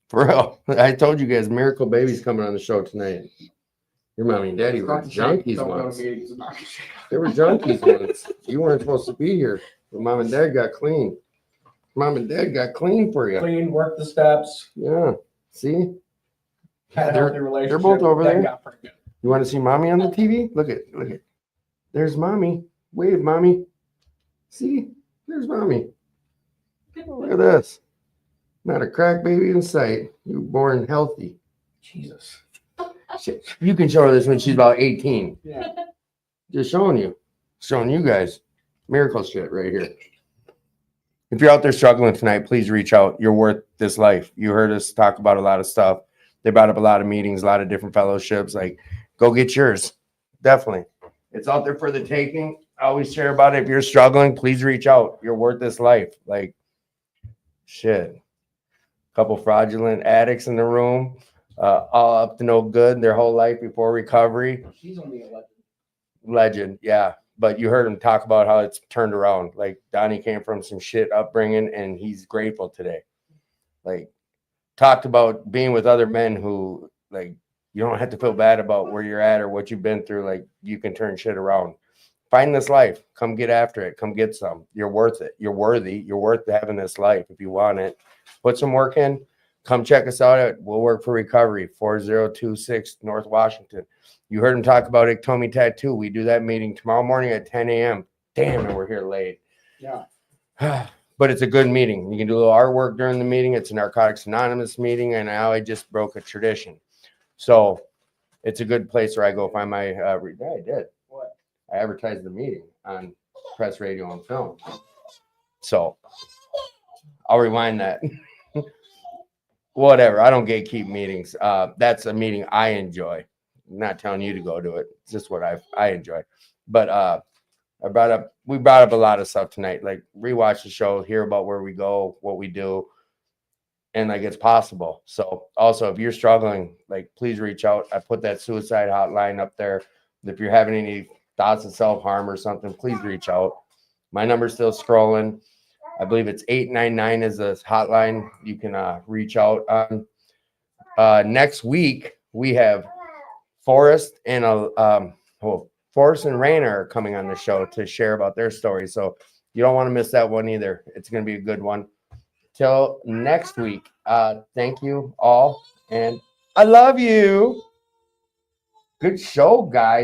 A: For real. I told you guys, Miracle Baby's coming on the show tonight. Your mommy and daddy were junkies once. They were junkies once. You weren't supposed to be here. But mom and dad got clean. Mom and dad got clean for you.
D: Clean, work the steps.
A: Yeah. See?
D: Had a healthy relationship.
A: They're both over
D: then
A: there.
D: got pregnant.
A: You want to see mommy on the TV? Look at. There's mommy. Wave, mommy. See? There's mommy. Look at this. Not a crack baby in sight. You were born healthy.
D: Jesus.
A: You can show her this when she's about 18.
D: Yeah.
A: Just showing you guys miracle shit right here. If you're out there struggling tonight, please reach out. You're worth this life. You heard us talk about a lot of stuff. They brought up a lot of meetings, a lot of different fellowships. Like, go get yours. Definitely. It's out there for the taking. I always share about it. If you're struggling, please reach out. You're worth this life. Like, shit. Couple fraudulent addicts in the room. All up to no good their whole life before recovery.
D: She's only 11.
A: Legend, yeah. But you heard him talk about how it's turned around. Like, Donnie came from some shit upbringing and he's grateful today. Like, talked about being with other men who, like, you don't have to feel bad about where you're at or what you've been through. Like, you can turn shit around. Find this life. Come get after it. Come get some. You're worth it. You're worthy. You're worth having this life if you want it. Put some work in. Come check us out at We'll Work for Recovery, 4026 North Washington. You heard him talk about Iktomi Tattoo. We do that meeting tomorrow morning at 10 a.m. Damn, and we're here late.
B: Yeah.
A: But it's a good meeting. You can do a little artwork during the meeting. It's a Narcotics Anonymous meeting, and now I just broke a tradition. So it's a good place where I go find my. Yeah, I did.
B: What?
A: I advertised the meeting on press, radio, and film. So I'll rewind that. Whatever. I don't gatekeep meetings. That's a meeting I enjoy. I'm not telling you to go to it. It's just what I enjoy. But we brought up a lot of stuff tonight. Like rewatch the show, hear about where we go, what we do, and like it's possible. So also, if you're struggling, like please reach out. I put that suicide hotline up there. If you're having any thoughts of self-harm or something, please reach out. My number's still scrolling. I believe it's 899 is the hotline. You can reach out on. Next week we have Forrest and Forrest and Raina are coming on the show to share about their story. So you don't want to miss that one either. It's going to be a good one. Till next week. Thank you all, and I love you. Good show, guys.